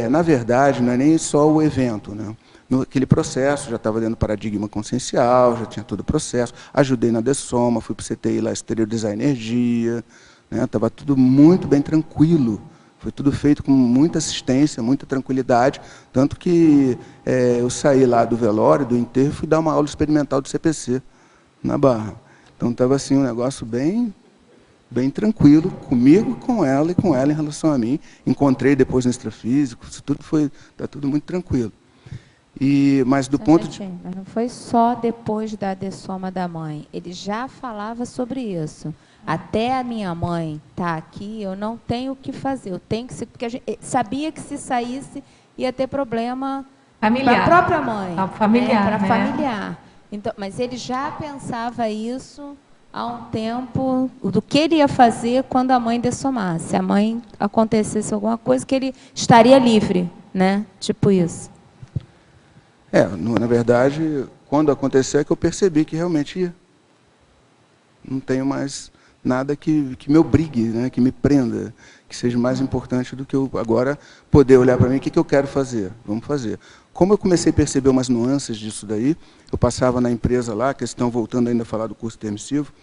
na verdade, não é nem só o evento, né? Aquele processo, já estava dentro do paradigma consciencial, já tinha todo o processo, ajudei na dessoma, fui para o CTI lá, exteriorizar energia, né? Estava tudo muito bem tranquilo, foi tudo feito com muita assistência, muita tranquilidade, tanto que eu saí lá do velório, do enterro, e fui dar uma aula experimental do CPC, na Barra. Então estava assim, um negócio bem tranquilo, comigo, com ela e com ela em relação a mim. Encontrei depois no extrafísico, isso tudo está tudo muito tranquilo. Mas do ponto de... Mas não foi só depois da dessoma da mãe, ele já falava sobre isso. Até a minha mãe estar aqui, eu não tenho o que fazer, eu tenho que... Porque a gente sabia que se saísse ia ter problema familiar. Para a própria mãe. Familiar, para né? Familiar. Então, mas ele já pensava isso há um tempo, do que ele ia fazer quando a mãe dessomasse. Se a mãe acontecesse alguma coisa, que ele estaria livre, né? Tipo isso. Na verdade, quando aconteceu é que eu percebi que realmente não tenho mais nada que me obrigue, né? Que me prenda, que seja mais importante do que eu agora poder olhar para mim, o que eu quero fazer? Vamos fazer. Como eu comecei a perceber umas nuances disso daí, eu passava na empresa lá, que estão voltando ainda a falar do curso intermissivo,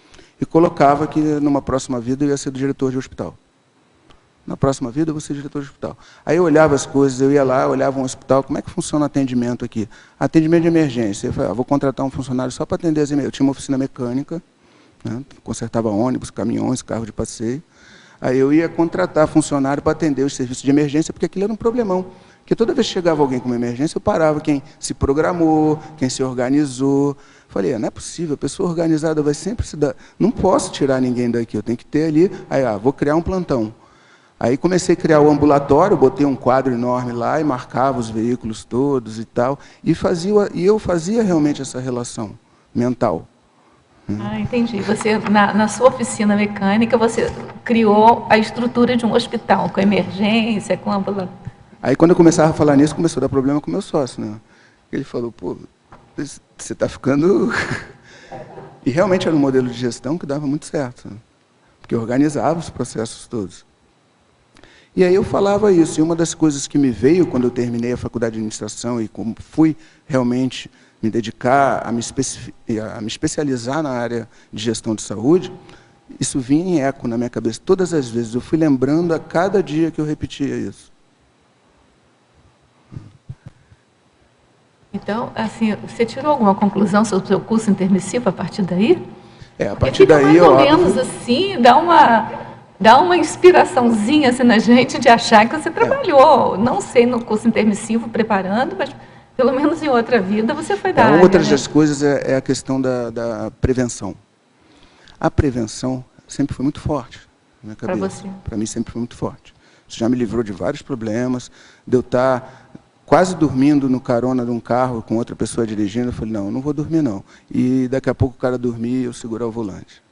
e colocava que numa próxima vida eu ia ser diretor de hospital. Na próxima vida eu vou ser diretor de hospital. Aí eu olhava as coisas, eu ia lá, olhava um hospital, como é que funciona o atendimento aqui? Atendimento de emergência. Eu falei, vou contratar um funcionário só para atender as emergências. Eu tinha uma oficina mecânica, né, consertava ônibus, caminhões, carro de passeio. Aí eu ia contratar funcionário para atender os serviços de emergência, porque aquilo era um problemão. Porque toda vez que chegava alguém com uma emergência, eu parava quem se programou, quem se organizou. Falei, não é possível, a pessoa organizada vai sempre se dar... Não posso tirar ninguém daqui, eu tenho que ter ali... Aí, vou criar um plantão. Aí comecei a criar o ambulatório, botei um quadro enorme lá e marcava os veículos todos e tal. E eu fazia realmente essa relação mental. Entendi. Você, na sua oficina mecânica, você criou a estrutura de um hospital, com emergência, com ambulatório. Aí, quando eu começava a falar nisso, começou a dar problema com o meu sócio, né? Ele falou, pô, você está ficando... E realmente era um modelo de gestão que dava muito certo, né? Porque organizava os processos todos. E aí eu falava isso, e uma das coisas que me veio quando eu terminei a faculdade de administração e como fui realmente me dedicar a me especializar na área de gestão de saúde, isso vinha em eco na minha cabeça todas as vezes. Eu fui lembrando a cada dia que eu repetia isso. Então, assim, você tirou alguma conclusão sobre o seu curso intermissivo a partir daí? A partir daí mais ou menos assim, dá uma inspiraçãozinha assim, na gente de achar que você trabalhou, não sei no curso intermissivo preparando, mas pelo menos em outra vida você foi da área, Outras né? das coisas é a questão da prevenção. A prevenção sempre foi muito forte na minha cabeça. Para você? Para mim sempre foi muito forte. Isso já me livrou de vários problemas, de eu estar quase dormindo no carona de um carro com outra pessoa dirigindo. Eu falei, não vou dormir não. E daqui a pouco o cara dormir e eu segurar o volante.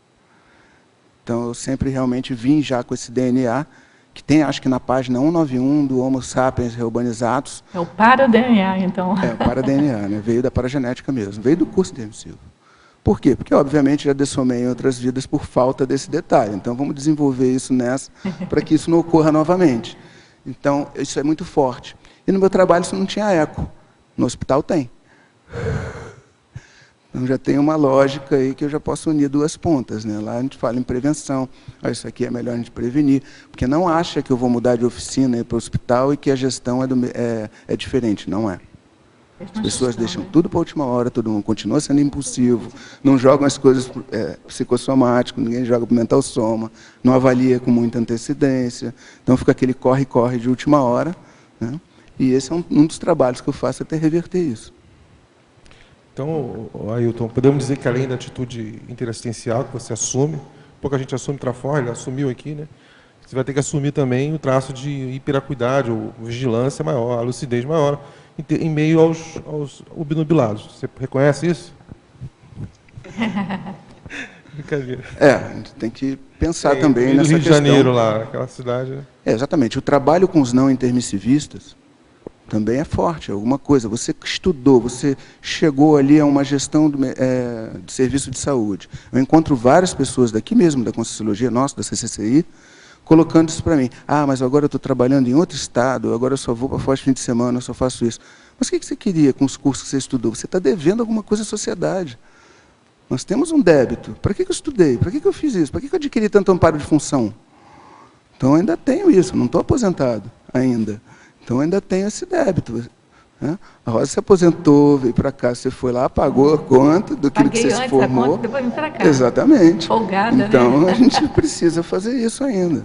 Então, eu sempre realmente vim já com esse DNA, que tem, acho que na página 191 do Homo sapiens reurbanizados. É o para-DNA, então. O para-DNA, né? Veio da paragenética mesmo, veio do curso intermissivo. Por quê? Porque, obviamente, já dessomei em outras vidas por falta desse detalhe. Então, vamos desenvolver isso nessa, para que isso não ocorra novamente. Então, isso é muito forte. E no meu trabalho isso não tinha eco. No hospital tem. Então já tem uma lógica aí que eu já posso unir duas pontas, né? Lá a gente fala em prevenção. Isso aqui é melhor a gente prevenir. Porque não acha que eu vou mudar de oficina para o hospital e que a gestão é diferente. Não é. As pessoas deixam tudo para a última hora, todo mundo continua sendo impulsivo, não jogam as coisas psicossomáticas, ninguém joga para o mental soma, não avalia com muita antecedência. Então fica aquele corre-corre de última hora, né? E esse é um dos trabalhos que eu faço até reverter isso. Então, Ailton, podemos dizer que além da atitude interassistencial que você assume, pouca gente assume para fora, ele assumiu aqui, né? Você vai ter que assumir também o traço de hiperacuidade, ou vigilância maior, a lucidez maior, em meio aos obnubilados. Você reconhece isso? Brincadeira. A gente tem que pensar também no nessa Rio de questão. Janeiro, lá, aquela cidade. Né? Exatamente. O trabalho com os não intermissivistas também é forte, é alguma coisa. Você estudou, você chegou ali a uma gestão de serviço de saúde. Eu encontro várias pessoas daqui mesmo, da Conscienciologia nossa, da CCCI, colocando isso para mim. Mas agora eu estou trabalhando em outro estado, agora eu só vou para Foz fim de semana, eu só faço isso. Mas o que você queria com os cursos que você estudou? Você está devendo alguma coisa à sociedade. Nós temos um débito. Para que eu estudei? Para que eu fiz isso? Para que eu adquiri tanto amparo de função? Então, eu ainda tenho isso, não estou aposentado ainda. Então, eu ainda tenho esse débito. Né? A Rosa se aposentou, veio para cá, você foi lá, pagou a conta do que você se formou. Paguei antes a conta, depois vim para cá. Exatamente. Folgada, então, né? A gente precisa fazer isso ainda.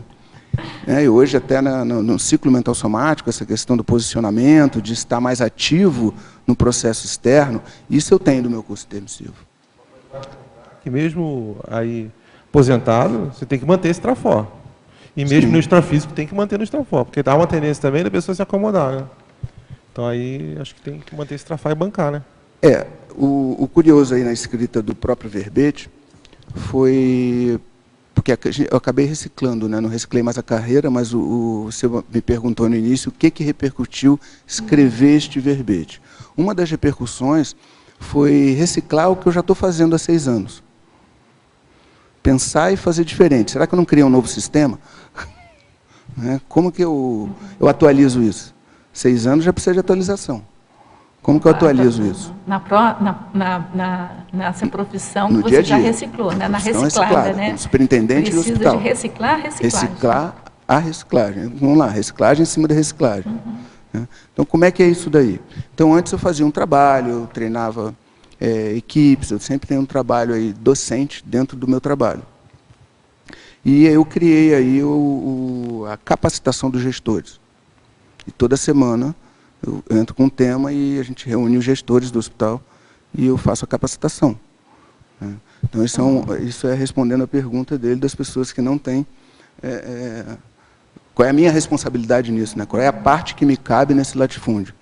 E hoje, até no ciclo mental somático, essa questão do posicionamento, de estar mais ativo no processo externo, isso eu tenho do meu curso intermissivo. Que mesmo aí aposentado, você tem que manter esse trafor. E mesmo no extrafísico tem que manter no extrafor, porque dá uma tendência também da pessoa se acomodar, né? Então aí acho que tem que manter esse trafor e bancar, né? O curioso aí na escrita do próprio verbete foi porque eu acabei reciclando, né? Não reciclei mais a carreira, mas você me perguntou no início o que repercutiu escrever este verbete. Uma das repercussões foi reciclar o que eu já estou fazendo há 6 anos. Pensar e fazer diferente. Será que eu não criei um novo sistema? Como que eu atualizo isso? 6 anos já precisa de atualização. Como que eu atualizo isso? Nessa profissão no que dia você já dia. reciclou, né? Na Profissão reciclada, né? Como superintendente do hospital. Precisa de reciclar a reciclagem. Reciclar a reciclagem. Vamos lá, reciclagem em cima da reciclagem. Então, como é que é isso daí? Então, antes eu fazia um trabalho, eu treinava equipes, eu sempre tenho um trabalho aí docente dentro do meu trabalho. E eu criei aí a capacitação dos gestores. E toda semana eu entro com um tema e a gente reúne os gestores do hospital e eu faço a capacitação. Então, isso é respondendo a pergunta dele das pessoas que não têm... qual é a minha responsabilidade nisso? Né? Qual é a parte que me cabe nesse latifúndio?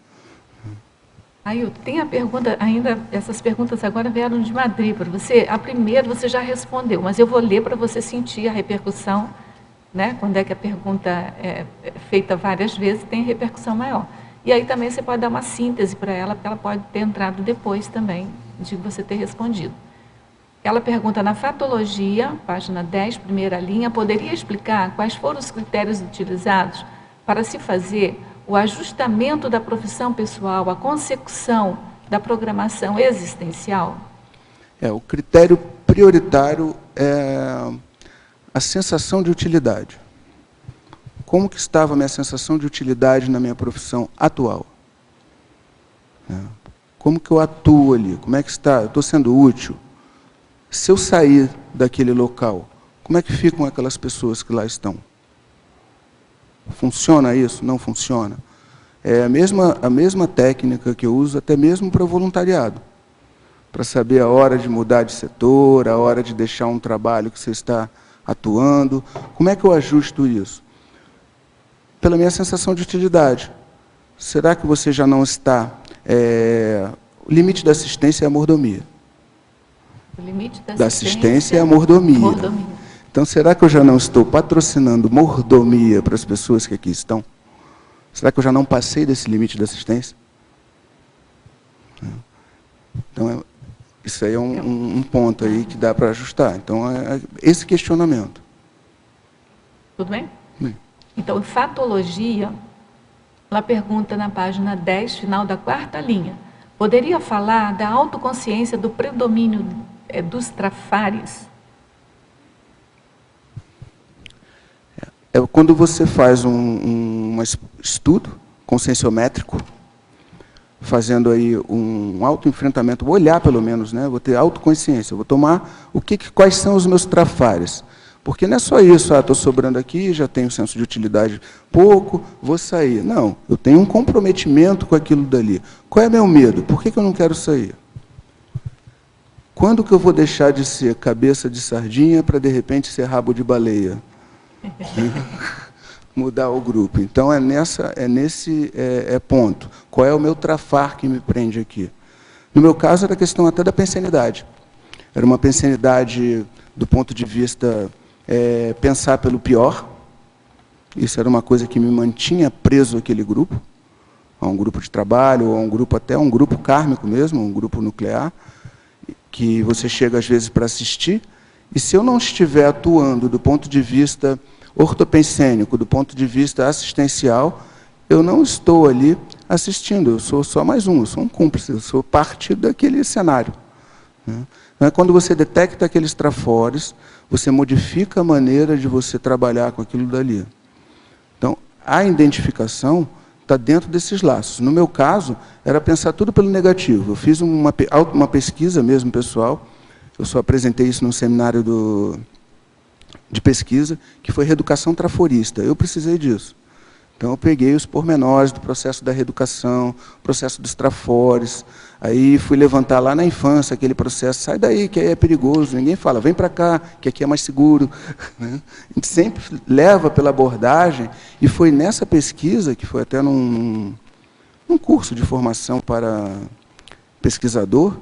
Ailton, tem a pergunta, ainda essas perguntas agora vieram de Madrid para você. A primeira você já respondeu, mas eu vou ler para você sentir a repercussão, né? Quando é que a pergunta é feita várias vezes, tem repercussão maior. E aí também você pode dar uma síntese para ela, porque ela pode ter entrado depois também de você ter respondido. Ela pergunta, na fatologia, página 10, primeira linha, poderia explicar quais foram os critérios utilizados para se fazer o ajustamento da profissão pessoal, a consecução da programação existencial? O critério prioritário é a sensação de utilidade. Como que estava a minha sensação de utilidade na minha profissão atual? Como que eu atuo ali? Como é que está? Eu estou sendo útil? Se eu sair daquele local, como é que ficam aquelas pessoas que lá estão? Funciona isso? Não funciona? É a mesma técnica que eu uso até mesmo para voluntariado, para saber a hora de mudar de setor, a hora de deixar um trabalho que você está atuando. Como é que eu ajusto isso? Pela minha sensação de utilidade. Será que você já não está... o limite da assistência é a mordomia. O limite da assistência é a mordomia. Então, será que eu já não estou patrocinando mordomia para as pessoas que aqui estão? Será que eu já não passei desse limite da assistência? Então, isso aí é um ponto aí que dá para ajustar. Então, esse questionamento. Tudo bem? Bem. Então, fatologia, ela pergunta na página 10, final da 4ª linha. Poderia falar da autoconsciência do predomínio dos trafares? Quando você faz um estudo conscienciométrico, fazendo aí um autoenfrentamento, vou olhar pelo menos, né? Vou ter autoconsciência, vou tomar quais são os meus trafares. Porque não é só isso, estou sobrando aqui, já tenho senso de utilidade pouco, vou sair. Não, eu tenho um comprometimento com aquilo dali. Qual é meu medo? Por que eu não quero sair? Quando que eu vou deixar de ser cabeça de sardinha para, de repente, ser rabo de baleia? Mudar o grupo. Então, é nesse ponto. Qual é o meu trafar que me prende aqui? No meu caso, era a questão até da pensenidade. Era uma pensenidade do ponto de vista pensar pelo pior. Isso era uma coisa que me mantinha preso àquele grupo, a um grupo de trabalho, ou a um grupo, até um grupo kármico mesmo, um grupo nuclear, que você chega às vezes para assistir, e se eu não estiver atuando do ponto de vista ortopensênico, do ponto de vista assistencial, eu não estou ali assistindo, eu sou só mais um, eu sou um cúmplice, eu sou parte daquele cenário. Né? Quando você detecta aqueles trafores, você modifica a maneira de você trabalhar com aquilo dali. Então, a identificação está dentro desses laços. No meu caso, era pensar tudo pelo negativo. Eu fiz uma pesquisa mesmo, pessoal, eu só apresentei isso num seminário de pesquisa, que foi reeducação traforista. Eu precisei disso. Então, eu peguei os pormenores do processo da reeducação, processo dos trafores, aí fui levantar lá na infância aquele processo, sai daí, que aí é perigoso, ninguém fala, vem para cá, que aqui é mais seguro. A gente sempre leva pela abordagem, e foi nessa pesquisa, que foi até num curso de formação para pesquisador,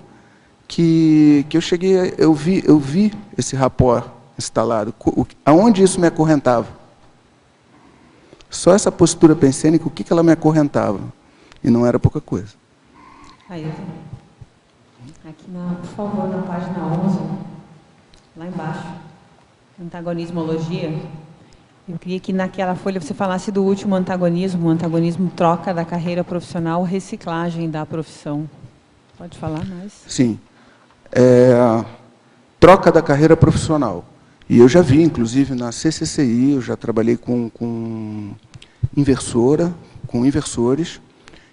que eu cheguei, eu vi esse rapport instalado, aonde isso me acorrentava. Só essa postura pensênica, o que ela me acorrentava? E não era pouca coisa. Aí, aqui, por favor, na página 11, lá embaixo, antagonismologia, eu queria que naquela folha você falasse do último antagonismo, o antagonismo troca da carreira profissional, reciclagem da profissão. Pode falar mais? Sim. Troca da carreira profissional. E eu já vi, inclusive, na CCCI, eu já trabalhei com inversora, com inversores,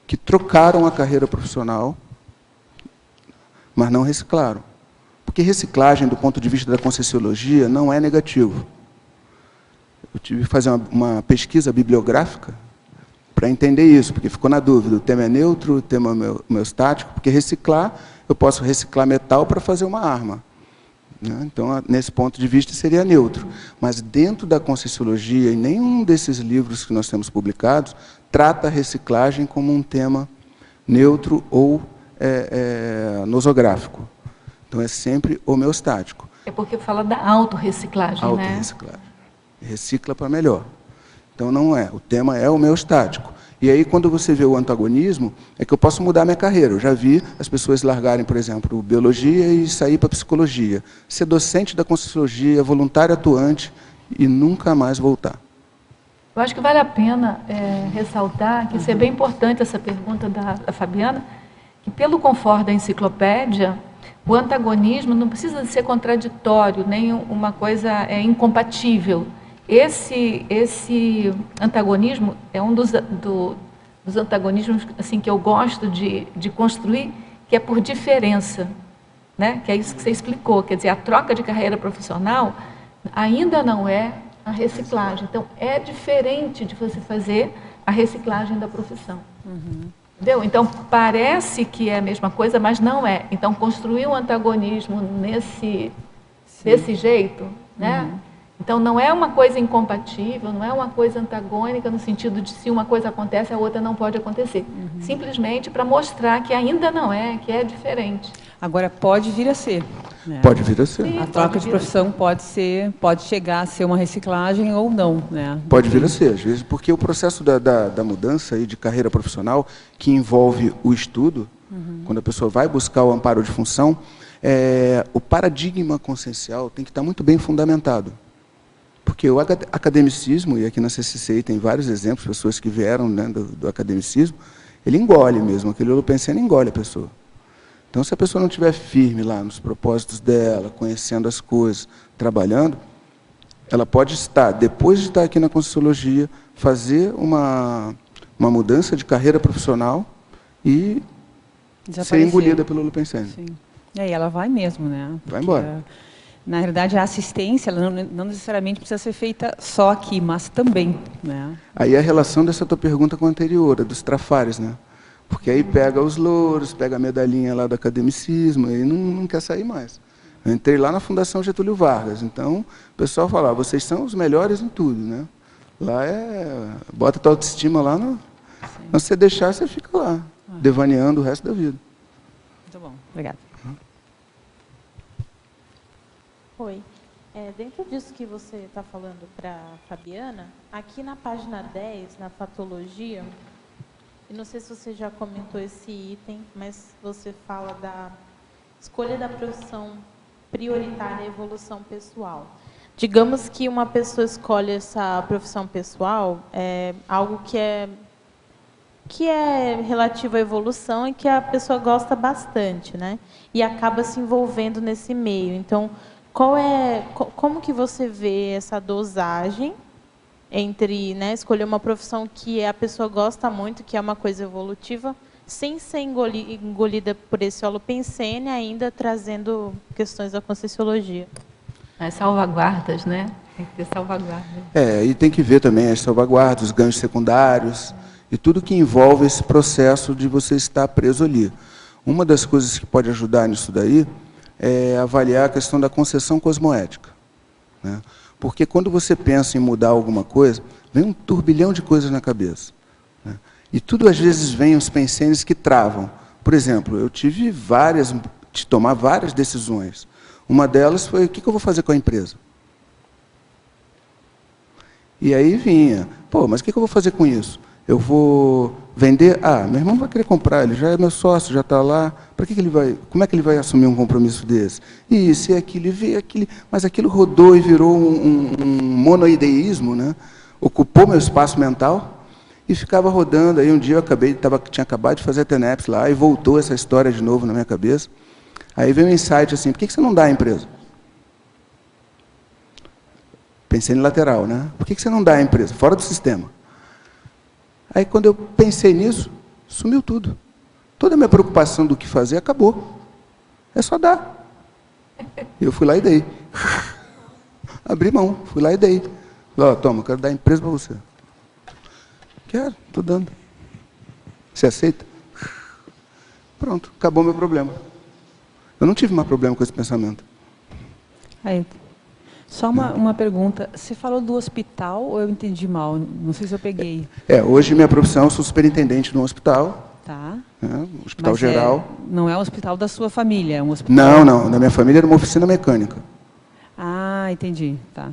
que trocaram a carreira profissional, mas não reciclaram. Porque reciclagem, do ponto de vista da Conscienciologia, não é negativo. Eu tive que fazer uma pesquisa bibliográfica para entender isso, porque ficou na dúvida, o tema é neutro, o tema é homeostático, porque reciclar, eu posso reciclar metal para fazer uma arma. Então, nesse ponto de vista, seria neutro. Mas dentro da Conscienciologia, em nenhum desses livros que nós temos publicados, trata a reciclagem como um tema neutro ou nosográfico. Então, é sempre homeostático. É porque fala da autorreciclagem, né? Autorreciclagem. Recicla para melhor. Então, não é. O tema é homeostático. E aí, quando você vê o antagonismo, é que eu posso mudar minha carreira. Eu já vi as pessoas largarem, por exemplo, biologia e sair para psicologia. Ser docente da Conscienciologia, voluntário atuante e nunca mais voltar. Eu acho que vale a pena ressaltar que isso é bem importante, essa pergunta da Fabiana, que pelo conforto da enciclopédia, o antagonismo não precisa ser contraditório, nem uma coisa incompatível. Esse antagonismo é um dos antagonismos assim, que eu gosto de construir, que é por diferença, né? Que é isso que você explicou, quer dizer, a troca de carreira profissional ainda não é a reciclagem. Então, é diferente de você fazer a reciclagem da profissão. Entendeu? Então, parece que é a mesma coisa, mas não é. Então, construir um antagonismo desse jeito, né? Então, não é uma coisa incompatível, não é uma coisa antagônica, no sentido de se uma coisa acontece, a outra não pode acontecer. Simplesmente para mostrar que ainda não é, que é diferente. Agora, pode vir a ser. Né? Pode vir a ser. Sim, A troca de profissão pode chegar a ser uma reciclagem ou não. Né? Pode vir a ser, às vezes, porque o processo da mudança aí de carreira profissional, que envolve o estudo, quando a pessoa vai buscar o amparo de função, o paradigma consciencial tem que estar muito bem fundamentado. Porque o academicismo, e aqui na CCCI tem vários exemplos, pessoas que vieram, né, do academicismo, ele engole mesmo, aquele holopensene engole a pessoa. Então, se a pessoa não estiver firme lá nos propósitos dela, conhecendo as coisas, trabalhando, ela pode estar, depois de estar aqui na Conscienciologia, fazer uma mudança de carreira profissional e ser engolida pelo holopensene. Sim. E aí ela vai mesmo, né? Porque, vai embora. Na realidade, a assistência ela não necessariamente precisa ser feita só aqui, mas também. Né? Aí a relação dessa tua pergunta com a anterior, a dos trafares, né? Porque aí pega os louros, pega a medalhinha lá do academicismo, e não quer sair mais. Eu entrei lá na Fundação Getúlio Vargas, então o pessoal fala, vocês são os melhores em tudo, né? Lá bota a tua autoestima lá, se você deixar, você fica lá, devaneando o resto da vida. Muito bom, obrigada. Oi. Dentro disso que você está falando para a Fabiana, aqui na página 10, na patologia, e não sei se você já comentou esse item, mas você fala da escolha da profissão prioritária e evolução pessoal. Digamos que uma pessoa escolhe essa profissão pessoal, algo que é relativo à evolução e que a pessoa gosta bastante, né? E acaba se envolvendo nesse meio. Então, como que você vê essa dosagem entre, né, escolher uma profissão que a pessoa gosta muito, que é uma coisa evolutiva, sem ser engolida por esse holopensene, ainda trazendo questões da Conscienciologia? As salvaguardas, né? Tem que ter salvaguardas. E tem que ver também as salvaguardas, os ganhos secundários e tudo que envolve esse processo de você estar preso ali. Uma das coisas que pode ajudar nisso daí é avaliar a questão da concessão cosmoética, né? Porque quando você pensa em mudar alguma coisa, vem um turbilhão de coisas na cabeça, né? E tudo às vezes vem os pensenes que travam. Por exemplo, eu tive de tomar várias decisões. Uma delas foi, o que eu vou fazer com a empresa? E aí vinha, mas o que eu vou fazer com isso? Eu vou vender? Meu irmão vai querer comprar, ele já é meu sócio, já está lá. Para que ele vai? Como é que ele vai assumir um compromisso desse? Isso e aquilo, e vê aquilo. Mas aquilo rodou e virou um monoideísmo, né? Ocupou meu espaço mental e ficava rodando. Aí um dia tinha acabado de fazer a TENEPS lá e voltou essa história de novo na minha cabeça. Aí veio um insight assim, por que você não dá a empresa? Pensei no lateral, né? Por que você não dá a empresa? Fora do sistema. Aí, quando eu pensei nisso, sumiu tudo. Toda a minha preocupação do que fazer acabou. É só dar. Eu fui lá e dei. Abri mão, fui lá e dei. Toma, eu quero dar a empresa para você. Quero, estou dando. Você aceita? Pronto, acabou meu problema. Eu não tive mais problema com esse pensamento. Aí, só uma pergunta. Você falou do hospital ou eu entendi mal? Não sei se eu peguei. Hoje minha profissão, eu sou superintendente de um hospital. Tá. Hospital geral. Não é o hospital da sua família, é um hospital... Não. Na minha família era uma oficina mecânica. Entendi. Tá.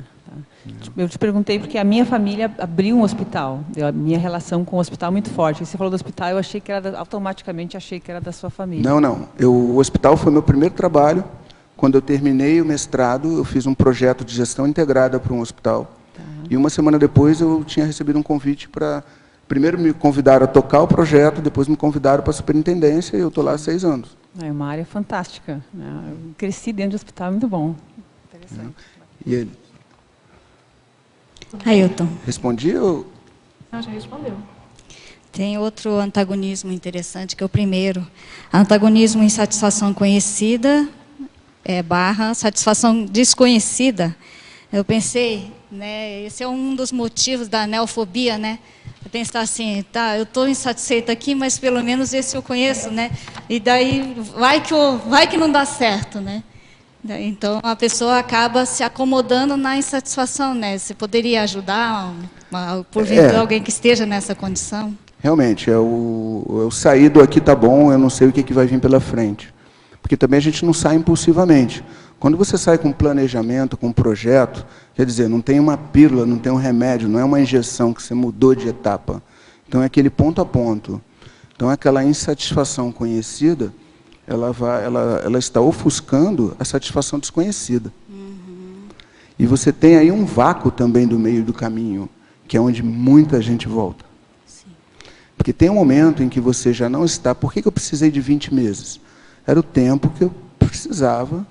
Eu te perguntei porque a minha família abriu um hospital. A minha relação com o hospital é muito forte. Você falou do hospital, eu achei que era automaticamente achei que era da sua família. Não. O hospital foi meu primeiro trabalho. Quando eu terminei o mestrado, eu fiz um projeto de gestão integrada para um hospital. Tá. E uma semana depois eu tinha recebido um convite para... Primeiro me convidaram a tocar o projeto, depois me convidaram para a superintendência e eu estou lá há 6 anos. É uma área fantástica, né? Eu cresci dentro do hospital, é muito bom. Interessante. E ele? Ailton. Respondi ou... Não, já respondeu. Tem outro antagonismo interessante, que é o primeiro. Antagonismo insatisfação conhecida, / satisfação desconhecida. Eu pensei, né, esse é um dos motivos da neofobia, né? Eu pensar assim, eu estou insatisfeita aqui, mas pelo menos esse eu conheço, né? E daí vai que não dá certo, né? Então a pessoa acaba se acomodando na insatisfação, né? Você poderia ajudar, porventura, alguém que esteja nessa condição? Realmente, eu saí do aqui tá bom, eu não sei o que vai vir pela frente. Porque também a gente não sai impulsivamente. Quando você sai com um planejamento, com um projeto, quer dizer, não tem uma pílula, não tem um remédio, não é uma injeção que você mudou de etapa. Então, é aquele ponto a ponto. Então, aquela insatisfação conhecida, ela está ofuscando a satisfação desconhecida. Uhum. E você tem aí um vácuo também do meio do caminho, que é onde muita gente volta. Sim. Porque tem um momento em que você já não está... Por que eu precisei de 20 meses? Era o tempo que eu precisava...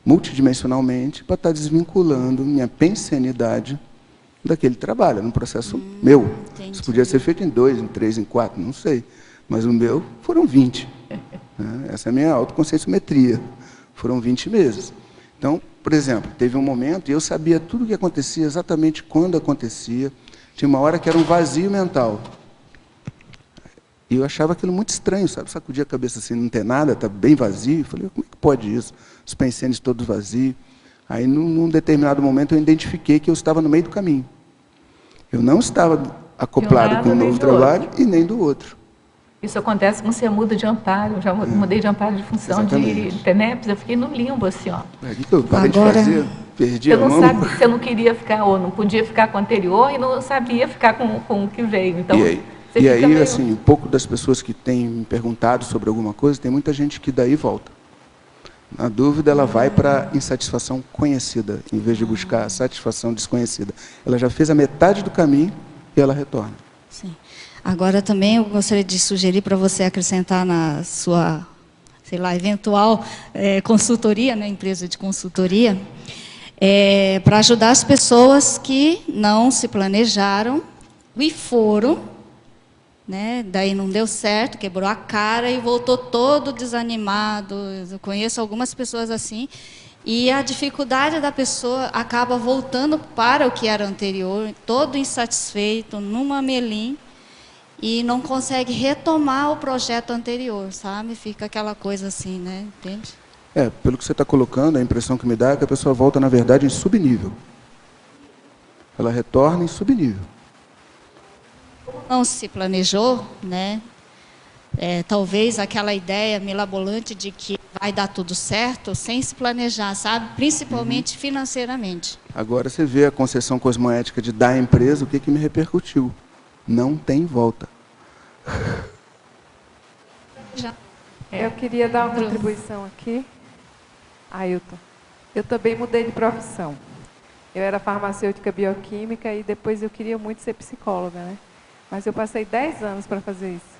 multidimensionalmente, para estar desvinculando minha pensenidade daquele trabalho. Era um processo meu. Entendi. Isso podia ser feito em 2, em 3, em 4, não sei. Mas o meu foram 20. Essa é a minha autoconscienciometria. Foram 20 meses. Então, por exemplo, teve um momento, e eu sabia tudo o que acontecia, exatamente quando acontecia. Tinha uma hora que era um vazio mental. E eu achava aquilo muito estranho, sabe? Sacudia a cabeça assim, não tem nada, está bem vazio. Eu falei, como é que pode isso? Os pensenes todos vazios. Aí, num determinado momento, eu identifiquei que eu estava no meio do caminho. Eu não estava acoplado com um novo trabalho e nem do outro. Isso acontece quando você muda de amparo. Eu já mudei de amparo de função. Exatamente. De TENEPS, eu fiquei no limbo, assim, ó. Eu parei de fazer. Perdi Você a não mão. sabe, você não queria ficar, ou não podia ficar com o anterior e não sabia ficar com o que veio. Então, E aí, assim, um pouco das pessoas que têm me perguntado sobre alguma coisa, tem muita gente que daí volta. Na dúvida, ela vai para insatisfação conhecida, em vez de buscar a satisfação desconhecida. Ela já fez a metade do caminho e ela retorna. Sim. Agora também eu gostaria de sugerir para você acrescentar na sua, sei lá, eventual consultoria, né, empresa de consultoria, para ajudar as pessoas que não se planejaram e foram, né, daí não deu certo, quebrou a cara e voltou todo desanimado. Eu conheço algumas pessoas assim, e a dificuldade da pessoa acaba voltando para o que era anterior, todo insatisfeito, numa melim, e não consegue retomar o projeto anterior, sabe? Fica aquela coisa assim, né? Entende? Pelo que você está colocando, a impressão que me dá é que a pessoa volta, na verdade, em subnível. Ela retorna em subnível. Não se planejou, né? Talvez aquela ideia mirabolante de que vai dar tudo certo, sem se planejar, sabe? Principalmente financeiramente. Agora você vê a concessão cosmoética de dar à empresa, o que me repercutiu? Não tem volta. Eu queria dar uma contribuição aqui. Ailton, eu também mudei de profissão. Eu era farmacêutica bioquímica e depois eu queria muito ser psicóloga, né? Mas eu passei 10 anos para fazer isso.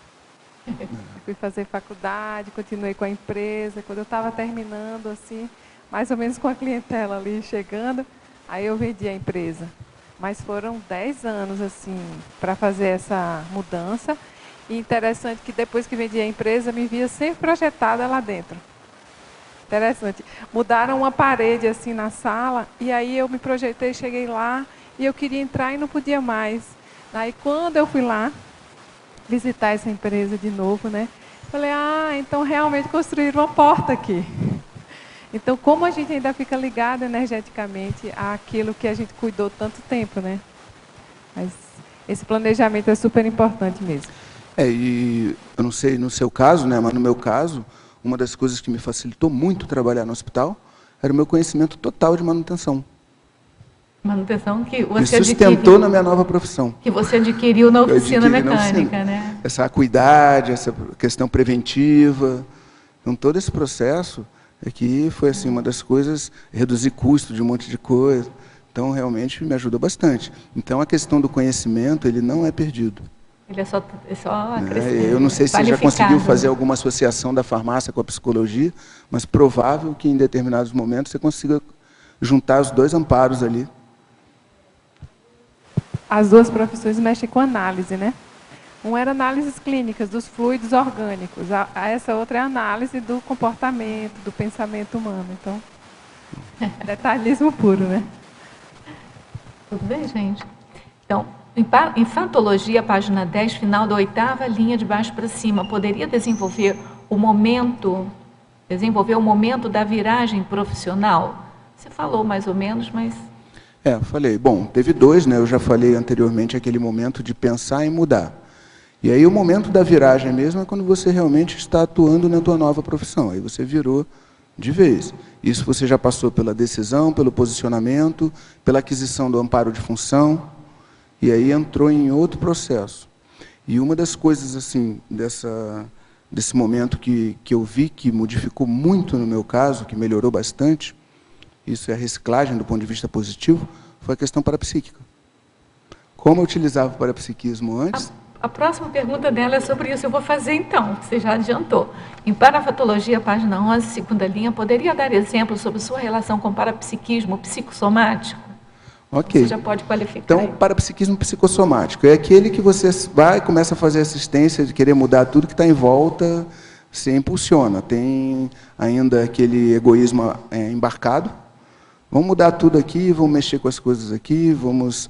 Eu fui fazer faculdade, continuei com a empresa. Quando eu estava terminando, assim, mais ou menos com a clientela ali chegando, aí eu vendi a empresa. Mas foram 10 anos, assim, para fazer essa mudança. E interessante que depois que vendi a empresa, me via sempre projetada lá dentro. Interessante. Mudaram uma parede, assim, na sala, e aí eu me projetei, cheguei lá, e eu queria entrar e não podia mais. Aí, quando eu fui lá visitar essa empresa de novo, né? Falei, então realmente construíram uma porta aqui. Então, como a gente ainda fica ligado energeticamente àquilo que a gente cuidou tanto tempo, né? Mas esse planejamento é super importante mesmo. E eu não sei no seu caso, né? Mas no meu caso, uma das coisas que me facilitou muito trabalhar no hospital era o meu conhecimento total de manutenção. Manutenção que você me sustentou na minha nova profissão. Que você adquiriu na oficina mecânica, né? Essa acuidade, essa questão preventiva. Então, todo esse processo aqui foi assim, uma das coisas, reduzir custo de um monte de coisa. Então, realmente, me ajudou bastante. Então, a questão do conhecimento, ele não é perdido. Ele é só acrescentado. Eu não sei se você já conseguiu fazer alguma associação da farmácia com a psicologia, mas provável que, em determinados momentos, você consiga juntar os dois amparos ali. As duas profissões mexem com análise, né? Uma era análises clínicas dos fluidos orgânicos, essa outra é a análise do comportamento, do pensamento humano. Então, detalhismo puro, né? Tudo bem, gente? Então, em fatologia, página 10, final da 8ª linha de baixo para cima, poderia desenvolver o momento da viragem profissional? Você falou mais ou menos, mas... Falei. Bom, teve dois, né? Eu já falei anteriormente, aquele momento de pensar em mudar. E aí o momento da viragem mesmo é quando você realmente está atuando na tua nova profissão. Aí você virou de vez. Isso você já passou pela decisão, pelo posicionamento, pela aquisição do amparo de função, e aí entrou em outro processo. E uma das coisas, assim, desse momento que eu vi que modificou muito no meu caso, que melhorou bastante, isso é a reciclagem do ponto de vista positivo, foi a questão parapsíquica. Como eu utilizava o parapsiquismo antes... A próxima pergunta dela é sobre isso, eu vou fazer então, você já adiantou. Em Parafatologia, página 11, segunda linha, poderia dar exemplos sobre sua relação com parapsiquismo psicossomático? Ok. Você já pode qualificar. Então, parapsiquismo psicossomático é aquele que você vai e começa a fazer assistência, de querer mudar tudo que está em volta, se impulsiona. Tem ainda aquele egoísmo embarcado. Vamos mudar tudo aqui, vamos mexer com as coisas aqui, vamos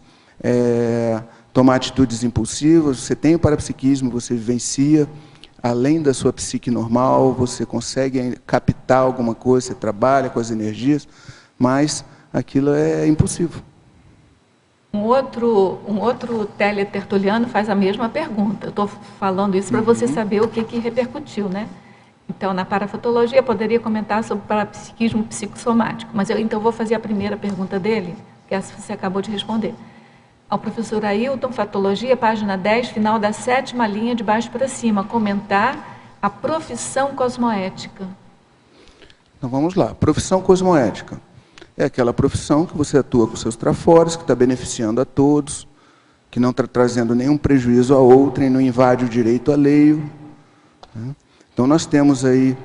tomar atitudes impulsivas. Você tem o parapsiquismo, você vivencia além da sua psique normal, você consegue captar alguma coisa, você trabalha com as energias, mas aquilo é impulsivo. Um outro teletertuliano faz a mesma pergunta. Eu estou falando isso para você saber o que repercutiu, né? Então, na parafatologia, poderia comentar sobre parapsiquismo psicossomático, mas eu então vou fazer a primeira pergunta dele, que essa você acabou de responder. Ao professor Ailton, Fatologia, página 10, final da 7ª linha de baixo para cima, comentar a profissão cosmoética. Então, vamos lá. Profissão cosmoética. É aquela profissão que você atua com seus trafores, que está beneficiando a todos, que não está trazendo nenhum prejuízo a outrem, não invade o direito alheio, né? Então, nós temos aí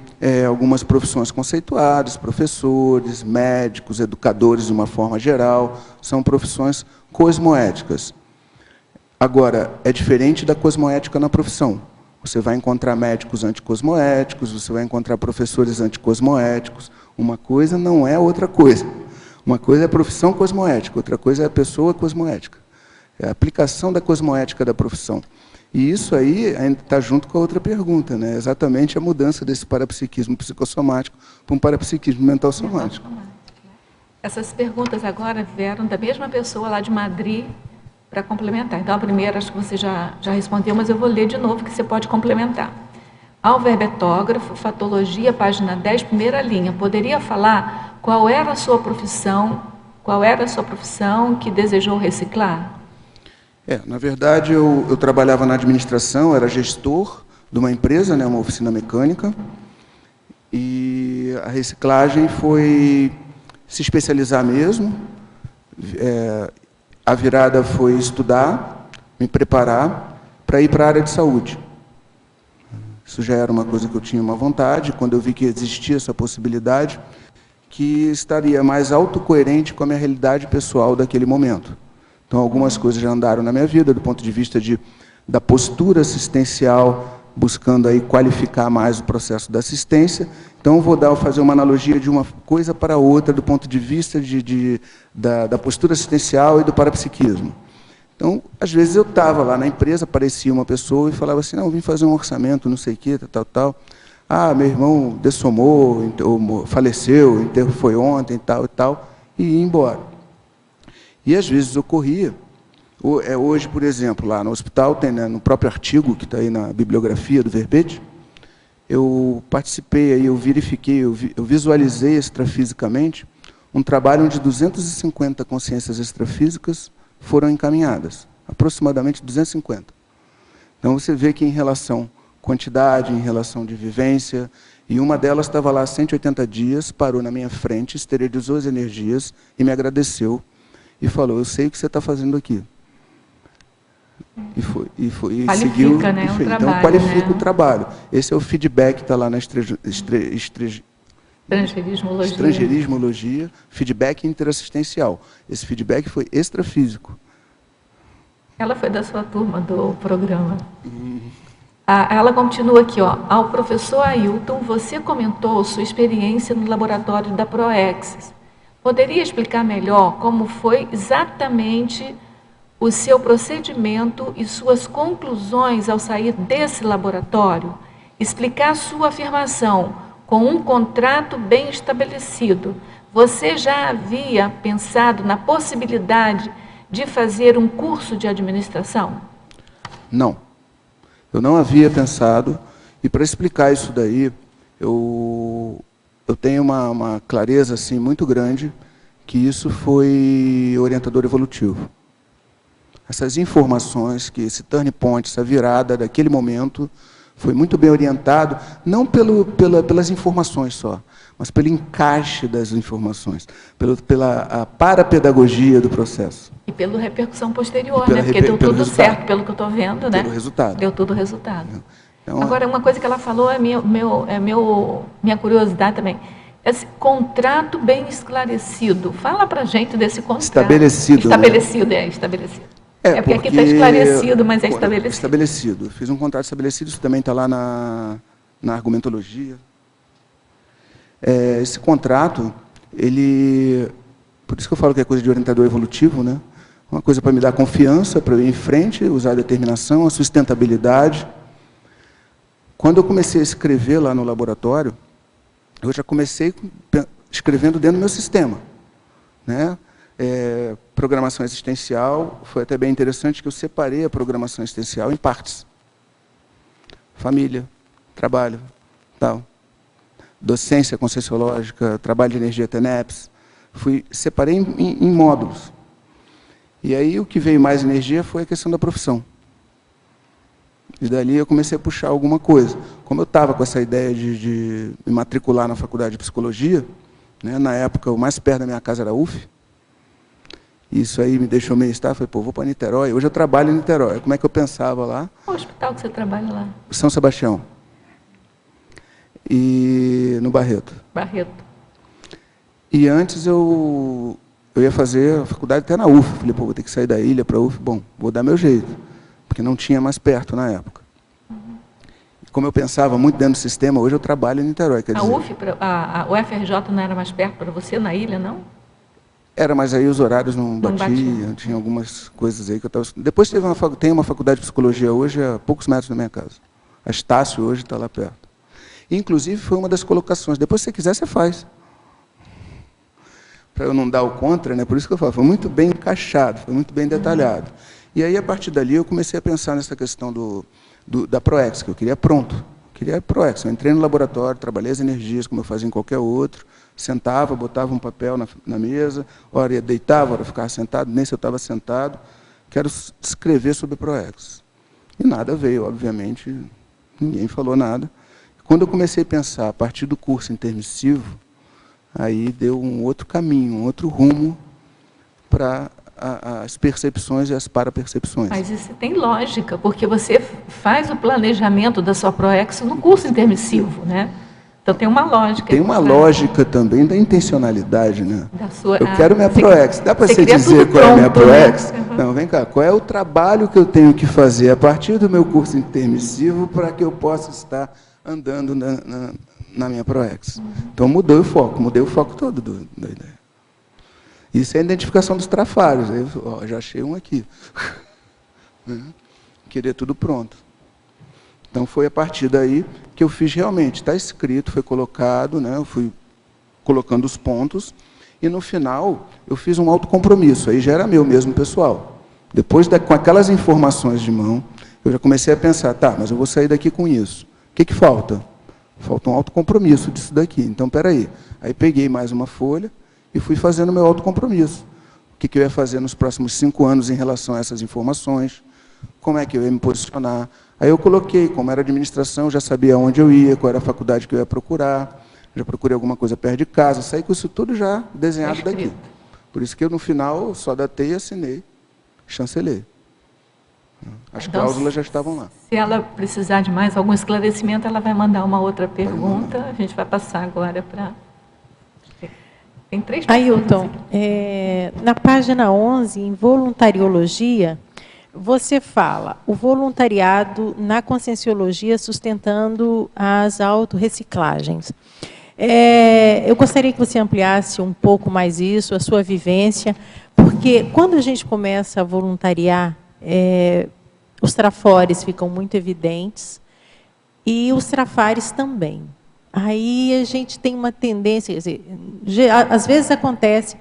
algumas profissões conceituadas, professores, médicos, educadores de uma forma geral, são profissões cosmoéticas. Agora, é diferente da cosmoética na profissão. Você vai encontrar médicos anticosmoéticos, você vai encontrar professores anticosmoéticos. Uma coisa não é outra coisa. Uma coisa é a profissão cosmoética, outra coisa é a pessoa cosmoética. É a aplicação da cosmoética da profissão. E isso aí ainda está junto com a outra pergunta, né? Exatamente a mudança desse parapsiquismo psicossomático para um parapsiquismo mental somático. Essas perguntas agora vieram da mesma pessoa lá de Madrid para complementar. Então, a primeira acho que você já respondeu, mas eu vou ler de novo, que você pode complementar. Ao verbetógrafo, Fatologia, página 10, primeira linha, poderia falar qual era a sua profissão que desejou reciclar? Na verdade, eu trabalhava na administração, era gestor de uma empresa, né, uma oficina mecânica, e a reciclagem foi se especializar mesmo. A virada foi estudar, me preparar para ir para a área de saúde. Isso já era uma coisa que eu tinha uma vontade, quando eu vi que existia essa possibilidade, que estaria mais autocoerente com a minha realidade pessoal daquele momento. Então, algumas coisas já andaram na minha vida, do ponto de vista da postura assistencial, buscando aí qualificar mais o processo da assistência. Então, vou fazer uma analogia de uma coisa para outra, do ponto de vista da postura assistencial e do parapsiquismo. Então, às vezes eu estava lá na empresa, aparecia uma pessoa e falava assim, não, vim fazer um orçamento, não sei o quê, tal. Ah, meu irmão dessomou, faleceu, o enterro foi ontem, tal e tal, e ia embora. E às vezes ocorria, hoje, por exemplo, lá no hospital, tem, né, no próprio artigo que está aí na bibliografia do verbete, eu participei, aí, eu verifiquei, eu visualizei extrafisicamente um trabalho onde 250 consciências extrafísicas foram encaminhadas, aproximadamente 250. Então, você vê que em relação quantidade, em relação de vivência, e uma delas estava lá há 180 dias, parou na minha frente, esterilizou as energias e me agradeceu, e falou, eu sei o que você está fazendo aqui. E qualifica, seguiu, né, e fez. trabalho, então, qualifica, né, o né? trabalho. Esse é o feedback que está lá na Estrangerismologia, feedback interassistencial. Esse feedback foi extrafísico. Ela foi da sua turma do programa. Ela continua aqui, ó. Ao professor Ailton, você comentou sua experiência no laboratório da Proexis. Poderia explicar melhor como foi exatamente o seu procedimento e suas conclusões ao sair desse laboratório? Explicar sua afirmação com um contrato bem estabelecido. Você já havia pensado na possibilidade de fazer um curso de administração? Não. Eu não havia pensado, e para explicar isso daí, eu tenho uma clareza assim, muito grande, que isso foi orientador evolutivo. Essas informações, que esse turning point, essa virada daquele momento, foi muito bem orientado, não pelas informações só, mas pelo encaixe das informações, pela parapedagogia do processo. E pela repercussão posterior, né? Porque deu tudo certo, pelo que eu estou vendo, né? Pelo resultado. Deu tudo resultado. Então, agora, uma coisa que ela falou é minha curiosidade também. Esse contrato bem esclarecido. Fala para a gente desse contrato. Estabelecido. Estabelecido, né? Estabelecido. Porque aqui está esclarecido, mas é estabelecido. Estabelecido. Fiz um contrato estabelecido, isso também está lá na argumentologia. Esse contrato, por isso que eu falo que é coisa de orientador evolutivo, né? Uma coisa para me dar confiança, para eu ir em frente, usar a determinação, a sustentabilidade. Quando eu comecei a escrever lá no laboratório, eu já comecei escrevendo dentro do meu sistema, né? Programação existencial, foi até bem interessante que eu separei a programação existencial em partes. Família, trabalho, tal. docência conscienciológica, trabalho de energia TENEPS, separei em módulos. E aí o que veio mais energia foi a questão da profissão. E dali eu comecei a puxar alguma coisa. Como eu estava com essa ideia de me matricular na faculdade de psicologia, né, na época o mais perto da minha casa era a UF, isso aí me deixou meio estável, falei, pô, vou para Niterói. Hoje eu trabalho em Niterói. Como é que eu pensava lá? Qual hospital que você trabalha lá? São Sebastião. E no Barreto. Barreto. E antes eu ia fazer a faculdade até na UF. Falei, pô, vou ter que sair da ilha para a UF. Bom, vou dar meu jeito, porque não tinha mais perto na época. Como eu pensava muito dentro do sistema, hoje eu trabalho em Niterói. Quer dizer, A UFRJ não era mais perto para você, na ilha, não? Era, mas aí os horários não batiam, tinha algumas coisas aí que eu estava... Depois tem uma faculdade de psicologia hoje a poucos metros da minha casa. A Estácio hoje está lá perto. Inclusive foi uma das colocações. Depois, se você quiser, você faz. Para eu não dar o contra, né? Por isso que eu falo, foi muito bem encaixado, foi muito bem detalhado. E aí, a partir dali, eu comecei a pensar nessa questão da ProEx, que eu queria pronto. Eu queria ProEx. Eu entrei no laboratório, trabalhei as energias, como eu fazia em qualquer outro, sentava, botava um papel na mesa, hora ia deitava, hora ficava sentado, nem se eu estava sentado, quero escrever sobre ProEx. E nada veio, obviamente, ninguém falou nada. Quando eu comecei a pensar, a partir do curso intermissivo, aí deu um outro caminho, um outro rumo para as percepções e as parapercepções. Mas isso tem lógica, porque você faz o planejamento da sua ProEx no curso intermissivo, né? Então tem uma lógica. Tem uma lógica também da intencionalidade, né? Eu quero minha ProEx. Dá para você dizer qual é a minha ProEx? Né? Não, vem cá. Qual é o trabalho que eu tenho que fazer a partir do meu curso intermissivo para que eu possa estar andando na minha ProEx? Então mudei o foco todo da ideia. Isso é a identificação dos trafários. Aí, ó, já achei um aqui. Queria tudo pronto. Então foi a partir daí que eu fiz realmente, está escrito, foi colocado, né, eu fui colocando os pontos, e no final eu fiz um autocompromisso, aí já era meu mesmo, pessoal. Depois, com aquelas informações de mão, eu já comecei a pensar, tá, mas eu vou sair daqui com isso. O que falta? Falta um autocompromisso disso daqui. Então, peraí. Aí peguei mais uma folha e fui fazendo o meu autocompromisso. O que eu ia fazer nos próximos 5 anos em relação a essas informações, como é que eu ia me posicionar. Aí eu coloquei, como era administração, já sabia onde eu ia, qual era a faculdade que eu ia procurar, já procurei alguma coisa perto de casa, saí com isso tudo já desenhado daqui. Por isso que eu, no final, só datei, assinei, chancelei. As cláusulas já estavam lá. Se ela precisar de mais algum esclarecimento, ela vai mandar uma outra pergunta, a gente vai passar agora para... Tem 3 perguntas. Ailton, na página 11, em voluntariologia, você fala o voluntariado na conscienciologia sustentando as autorreciclagens. Eu gostaria que você ampliasse um pouco mais isso, a sua vivência, porque quando a gente começa a voluntariar, os trafores ficam muito evidentes e os trafares também. Aí a gente tem uma tendência, quer dizer, às vezes acontece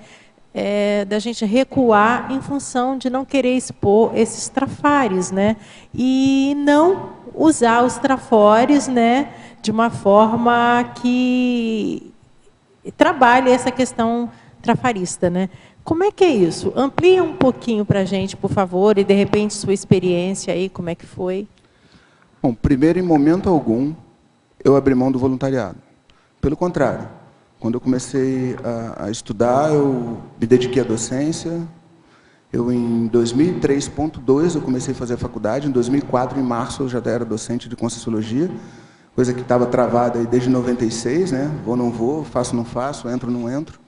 da gente recuar em função de não querer expor esses trafares, né? E não usar os trafores, né, de uma forma que trabalhe essa questão trafarista, né? Como é que é isso? Amplia um pouquinho para a gente, por favor, e de repente sua experiência aí, como é que foi? Bom, primeiro, em momento algum, eu abri mão do voluntariado. Pelo contrário, quando eu comecei a estudar, eu me dediquei à docência. Eu, em 2003.2, eu comecei a fazer a faculdade. Em 2004, em março, eu já era docente de Conscienciologia, coisa que estava travada aí desde 96, né? Vou, não vou, faço, não faço, entro, não entro.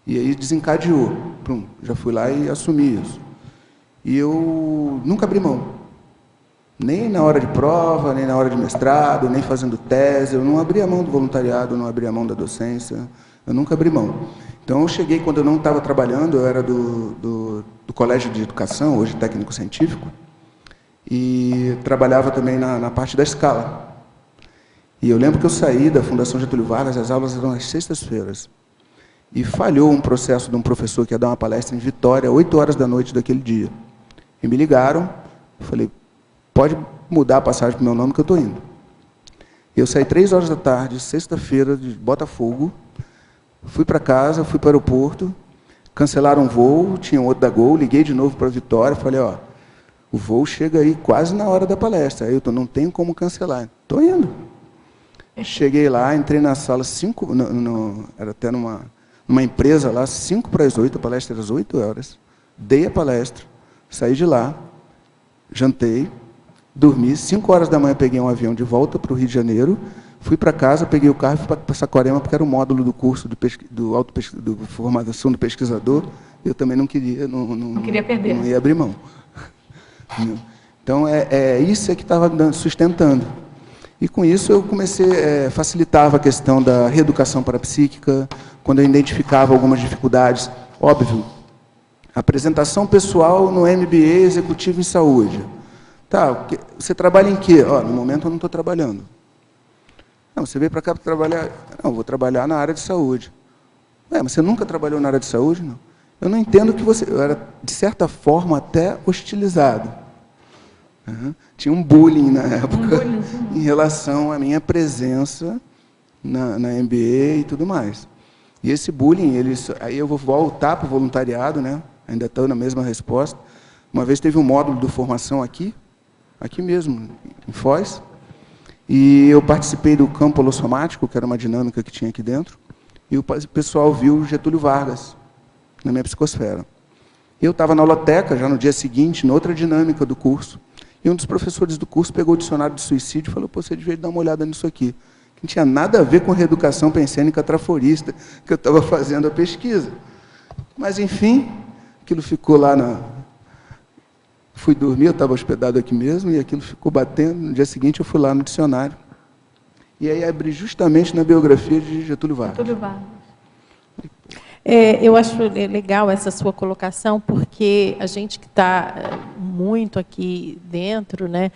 E aí desencadeou. Prum, já fui lá e assumi isso. E eu nunca abri mão. Nem na hora de prova, nem na hora de mestrado, nem fazendo tese. Eu não abri a mão do voluntariado, não abri a mão da docência. Eu nunca abri mão. Então, eu cheguei, quando eu não estava trabalhando, eu era do Colégio de Educação, hoje técnico-científico, e trabalhava também na parte da escala. E eu lembro que eu saí da Fundação Getúlio Vargas, as aulas eram às sextas-feiras. E falhou um processo de um professor que ia dar uma palestra em Vitória, 8 horas da noite daquele dia. E me ligaram, eu falei, pode mudar a passagem para o meu nome que eu estou indo. Eu saí 3 horas da tarde, sexta-feira, de Botafogo, fui para casa, fui para o aeroporto, cancelaram um voo, tinha outro da Gol, liguei de novo para a Vitória, falei, ó, o voo chega aí quase na hora da palestra. Aí eu não tenho como cancelar. Estou indo. Cheguei lá, entrei na sala, era até numa empresa lá, 7:55, a palestra era às 8 horas. Dei a palestra, saí de lá, jantei, dormi. 5 horas da manhã peguei um avião de volta para o Rio de Janeiro, fui para casa, peguei o carro e fui para Saquarema, porque era o módulo do curso do formação do pesquisador. Eu também não queria, não queria perder. Não ia abrir mão. Então, isso que estava sustentando. E, com isso, eu comecei, facilitava a questão da reeducação parapsíquica, quando eu identificava algumas dificuldades. Óbvio, apresentação pessoal no MBA Executivo em Saúde. Tá, você trabalha em quê? No momento eu não estou trabalhando. Não, você veio para cá para trabalhar... Não, vou trabalhar na área de saúde. Mas você nunca trabalhou na área de saúde? Não. Eu não entendo que você... Eu era, de certa forma, até hostilizado. Tinha um bullying na época em relação à minha presença na MBA e tudo mais. E esse bullying, aí eu vou voltar para o voluntariado, né? Ainda estou na mesma resposta. Uma vez teve um módulo de formação aqui mesmo, em Foz, e eu participei do campo holossomático, que era uma dinâmica que tinha aqui dentro, e o pessoal viu Getúlio Vargas na minha psicosfera. Eu estava na holoteca, já no dia seguinte, noutra dinâmica do curso, e um dos professores do curso pegou o dicionário de suicídio e falou, pô, você devia dar uma olhada nisso aqui. Que não tinha nada a ver com reeducação pensênica traforista, que eu estava fazendo a pesquisa. Mas, enfim, aquilo ficou lá na... Fui dormir, eu estava hospedado aqui mesmo, e aquilo ficou batendo. No dia seguinte, eu fui lá no dicionário. E aí abri justamente na biografia de Getúlio Vargas. Getúlio Vargas. Eu acho legal essa sua colocação, porque a gente que está muito aqui dentro, né,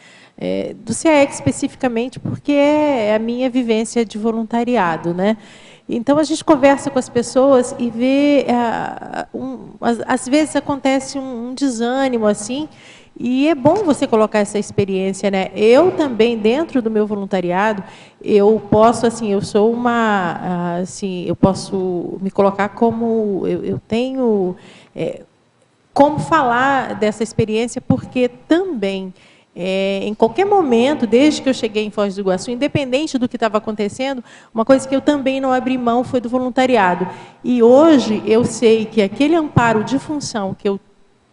do CAEC especificamente, porque é a minha vivência de voluntariado, né? Então, a gente conversa com as pessoas e vê, às vezes acontece um desânimo, assim, e é bom você colocar essa experiência, né? Eu também, dentro do meu voluntariado, eu posso, assim, eu sou uma, assim, eu posso me colocar como, eu tenho como falar dessa experiência, porque também, em qualquer momento, desde que eu cheguei em Foz do Iguaçu, independente do que estava acontecendo, uma coisa que eu também não abri mão foi do voluntariado. E hoje eu sei que aquele amparo de função que eu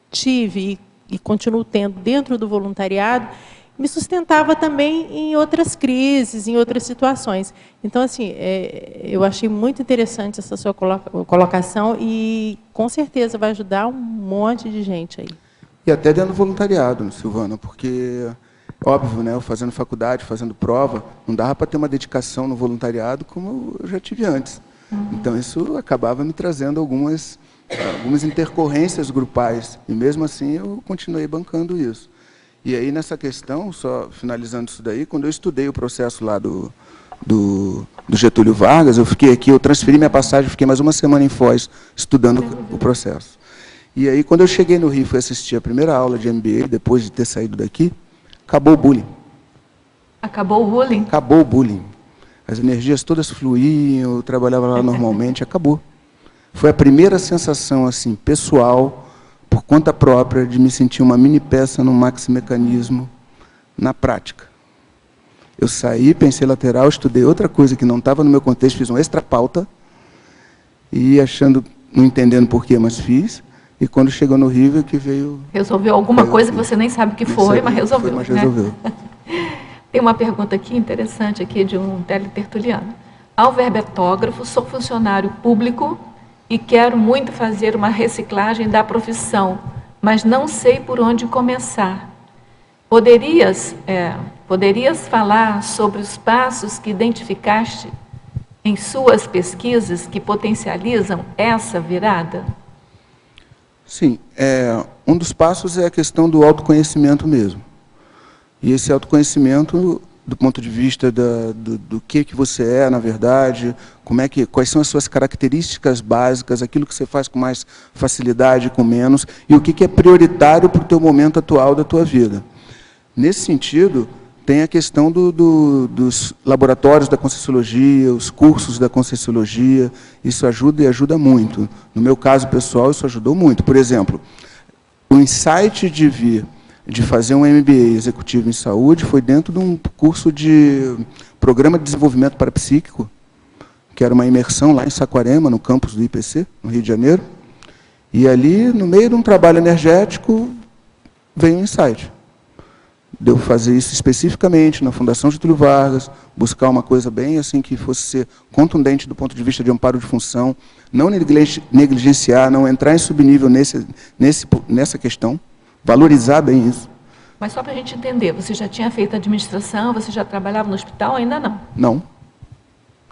tive e continuo tendo dentro do voluntariado, me sustentava também em outras crises, em outras situações. Então, assim, eu achei muito interessante essa sua colocação e, com certeza, vai ajudar um monte de gente aí. E até dentro do voluntariado, Silvana, porque, óbvio, né, eu fazendo faculdade, fazendo prova, não dava para ter uma dedicação no voluntariado como eu já tive antes. Então, isso acabava me trazendo algumas intercorrências grupais. E, mesmo assim, eu continuei bancando isso. E aí, nessa questão, só finalizando isso daí, quando eu estudei o processo lá do Getúlio Vargas, eu fiquei aqui, eu transferi minha passagem, fiquei mais uma semana em Foz estudando o processo. E aí, quando eu cheguei no Rio, fui assistir a primeira aula de MBA, depois de ter saído daqui, acabou o bullying. Acabou o bullying? Acabou o bullying. As energias todas fluíam, eu trabalhava lá normalmente, acabou. Foi a primeira sensação, assim, pessoal, por conta própria, de me sentir uma mini peça num maximecanismo na prática. Eu saí, pensei lateral, estudei outra coisa que não estava no meu contexto, fiz uma extra pauta, e achando, não entendendo por quê, mas fiz. E quando chegou no Rio, que veio... Resolveu alguma coisa que você nem sabe o que foi, mas resolveu. Mas resolveu. Tem uma pergunta aqui, interessante, aqui de um teletertuliano. Alverbetógrafo, sou funcionário público e quero muito fazer uma reciclagem da profissão, mas não sei por onde começar. Poderias falar sobre os passos que identificaste em suas pesquisas que potencializam essa virada? Sim, um dos passos é a questão do autoconhecimento mesmo. E esse autoconhecimento, do ponto de vista do que você é, na verdade, quais são as suas características básicas, aquilo que você faz com mais facilidade, com menos, e o que é prioritário para o teu momento atual da tua vida. Nesse sentido, tem a questão dos laboratórios da Conscienciologia, os cursos da Conscienciologia, isso ajuda e ajuda muito. No meu caso pessoal, isso ajudou muito. Por exemplo, o insight de fazer um MBA executivo em saúde foi dentro de um curso de Programa de Desenvolvimento Parapsíquico, que era uma imersão lá em Saquarema, no campus do IPC, no Rio de Janeiro. E ali, no meio de um trabalho energético, veio um insight. Deu fazer isso especificamente na Fundação Getúlio Vargas, buscar uma coisa bem assim que fosse ser contundente do ponto de vista de amparo de função, não negligenciar, não entrar em subnível nessa questão, valorizar bem isso. Mas só para a gente entender, você já tinha feito administração, você já trabalhava no hospital? Ainda não?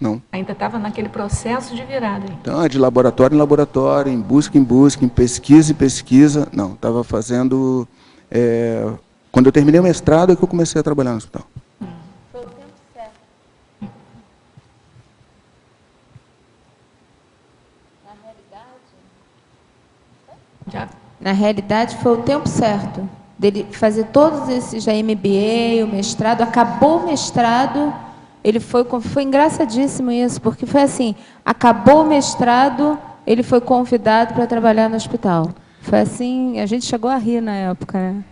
Não. Ainda estava naquele processo de virada. Então, é de laboratório em laboratório, em busca, em pesquisa em pesquisa. Não, estava fazendo... quando eu terminei o mestrado é que eu comecei a trabalhar no hospital. Foi o tempo certo. Na realidade, foi o tempo certo dele fazer todos esses, já MBA, o mestrado, acabou o mestrado, ele foi engraçadíssimo isso, porque foi assim, acabou o mestrado, ele foi convidado para trabalhar no hospital. Foi assim, a gente chegou a rir na época, né?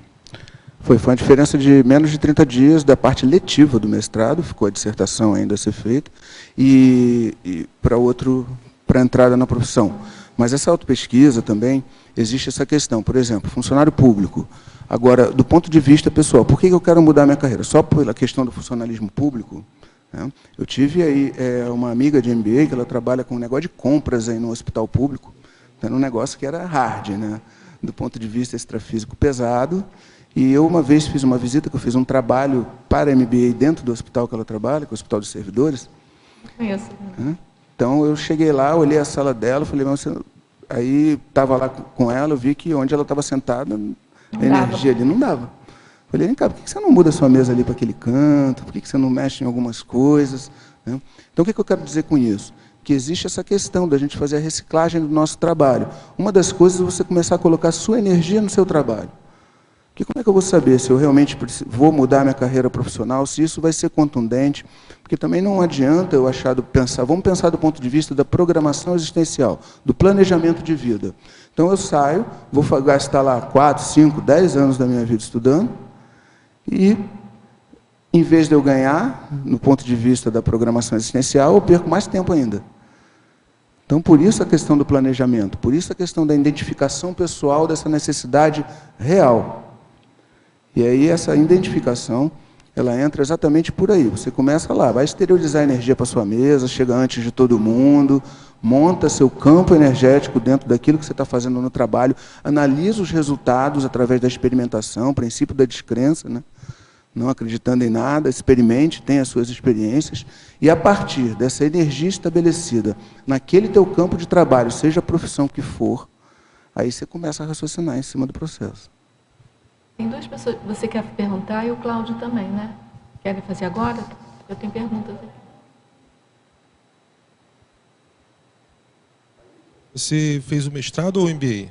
Foi uma diferença de menos de 30 dias da parte letiva do mestrado, ficou a dissertação ainda a ser feita, e para a entrada na profissão. Mas essa autopesquisa também, existe essa questão, por exemplo, funcionário público. Agora, do ponto de vista pessoal, por que eu quero mudar minha carreira? Só pela questão do funcionalismo público? Né? Eu tive aí uma amiga de MBA, que ela trabalha com um negócio de compras aí no hospital público, era um negócio que era hard, né? Do ponto de vista extrafísico pesado. E eu, uma vez, fiz uma visita, que eu fiz um trabalho para a MBA dentro do hospital que ela trabalha, que é o Hospital dos Servidores. Conheço. Então, eu cheguei lá, olhei a sala dela, falei, mas você... Aí, estava lá com ela, eu vi que onde ela estava sentada, a energia ali não dava. Falei, vem cá, por que você não muda a sua mesa ali para aquele canto? Por que você não mexe em algumas coisas? Né? Então, o que eu quero dizer com isso? Que existe essa questão da gente fazer a reciclagem do nosso trabalho. Uma das coisas é você começar a colocar a sua energia no seu trabalho. Porque como é que eu vou saber se eu realmente vou mudar minha carreira profissional, se isso vai ser contundente? Porque também não adianta eu vamos pensar do ponto de vista da programação existencial, do planejamento de vida. Então eu saio, vou gastar lá 4, 5, 10 anos da minha vida estudando, e em vez de eu ganhar, no ponto de vista da programação existencial, eu perco mais tempo ainda. Então, por isso a questão do planejamento, por isso a questão da identificação pessoal dessa necessidade real. E aí essa identificação, ela entra exatamente por aí. Você começa lá, vai exteriorizar energia para sua mesa, chega antes de todo mundo, monta seu campo energético dentro daquilo que você está fazendo no trabalho, analisa os resultados através da experimentação, princípio da descrença, né? Não acreditando em nada, experimente, tenha as suas experiências, e a partir dessa energia estabelecida naquele teu campo de trabalho, seja a profissão que for, aí você começa a raciocinar em cima do processo. Tem duas pessoas que você quer perguntar e o Cláudio também, né? Querem fazer agora? Eu tenho perguntas aqui. Você fez o mestrado ou o MBA?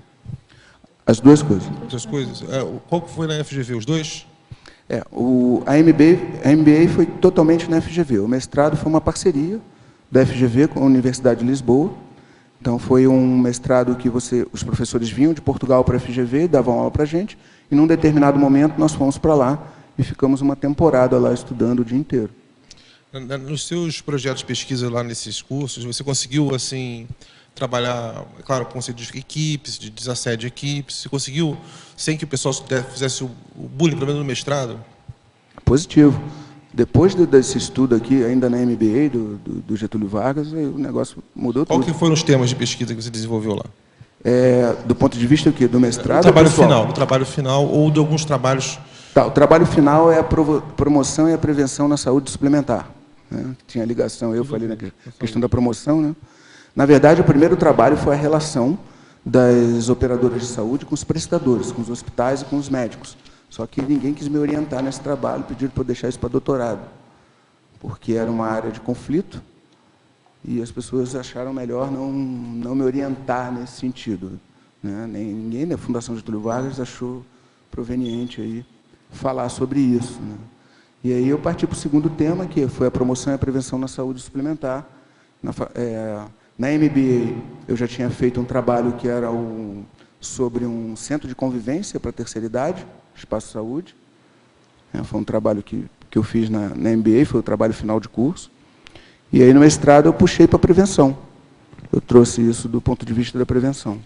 As duas coisas. As duas coisas. Qual que foi na FGV? Os dois? A MBA foi totalmente na FGV. O mestrado foi uma parceria da FGV com a Universidade de Lisboa. Então, foi um mestrado que os professores vinham de Portugal para a FGV, davam aula para a gente, e num determinado momento nós fomos para lá e ficamos uma temporada lá estudando o dia inteiro. Nos seus projetos de pesquisa lá nesses cursos, você conseguiu, assim, trabalhar, claro, com conceito de equipes, de desassédio de equipes, você conseguiu, sem que o pessoal fizesse o bullying, pelo menos no mestrado? Positivo. Depois desse estudo aqui, ainda na MBA do Getúlio Vargas, o negócio mudou tudo. Qual que foram os temas de pesquisa que você desenvolveu lá? Do ponto de vista do mestrado? Do trabalho final ou de alguns trabalhos... Tá, o trabalho final é a promoção e a prevenção na saúde suplementar. Né? Tinha ligação, eu falei na questão da promoção. Né? Na verdade, o primeiro trabalho foi a relação das operadoras de saúde com os prestadores, com os hospitais e com os médicos. Só que ninguém quis me orientar nesse trabalho, pediram para eu deixar isso para doutorado, porque era uma área de conflito e as pessoas acharam melhor não me orientar nesse sentido. Né? Ninguém da Fundação Getúlio Vargas achou proveniente aí falar sobre isso. Né? E aí eu parti para o segundo tema, que foi a promoção e a prevenção na saúde suplementar. Na MBA, eu já tinha feito um trabalho que era sobre um centro de convivência para a terceira idade, Espaço Saúde. Foi um trabalho que eu fiz na MBA, foi o trabalho final de curso. E aí, no mestrado, eu puxei para a prevenção. Eu trouxe isso do ponto de vista da prevenção.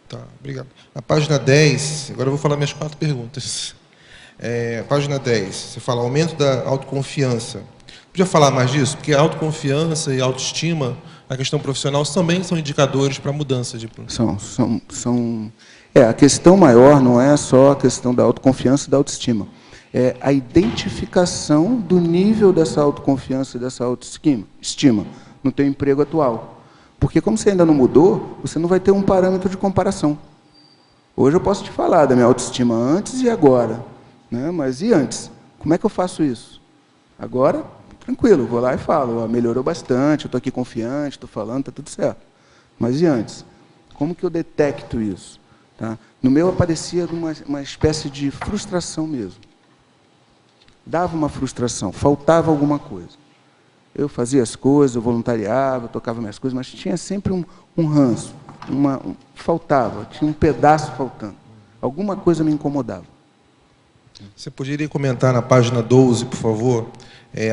Tá, obrigado. Na página 10, agora eu vou falar minhas 4 perguntas. Página 10, você fala aumento da autoconfiança. Podia falar mais disso? Porque a autoconfiança e a autoestima, a questão profissional, também são indicadores para a mudança de... A questão maior não é só a questão da autoconfiança e da autoestima. É a identificação do nível dessa autoconfiança e dessa autoestima no teu emprego atual. Porque como você ainda não mudou, você não vai ter um parâmetro de comparação. Hoje eu posso te falar da minha autoestima antes e agora, né? Mas e antes? Como é que eu faço isso? Agora, tranquilo, vou lá e falo, melhorou bastante, eu estou aqui confiante, estou falando, está tudo certo. Mas e antes? Como que eu detecto isso? Tá? No meu aparecia uma espécie de frustração mesmo. Dava uma frustração, faltava alguma coisa. Eu fazia as coisas, eu voluntariava, eu tocava minhas coisas, mas tinha sempre um ranço, faltava, tinha um pedaço faltando. Alguma coisa me incomodava. Você poderia comentar na página 12, por favor,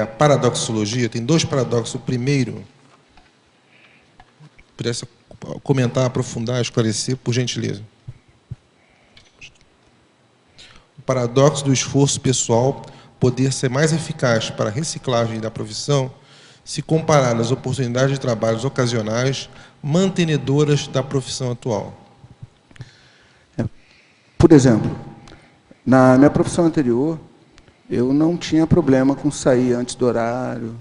a paradoxologia? Tem 2 paradoxos. O primeiro, pudesse comentar, aprofundar, esclarecer, por gentileza. O paradoxo do esforço pessoal poder ser mais eficaz para a reciclagem da profissão se comparar as oportunidades de trabalhos ocasionais mantenedoras da profissão atual. Por exemplo, na minha profissão anterior, eu não tinha problema com sair antes do horário.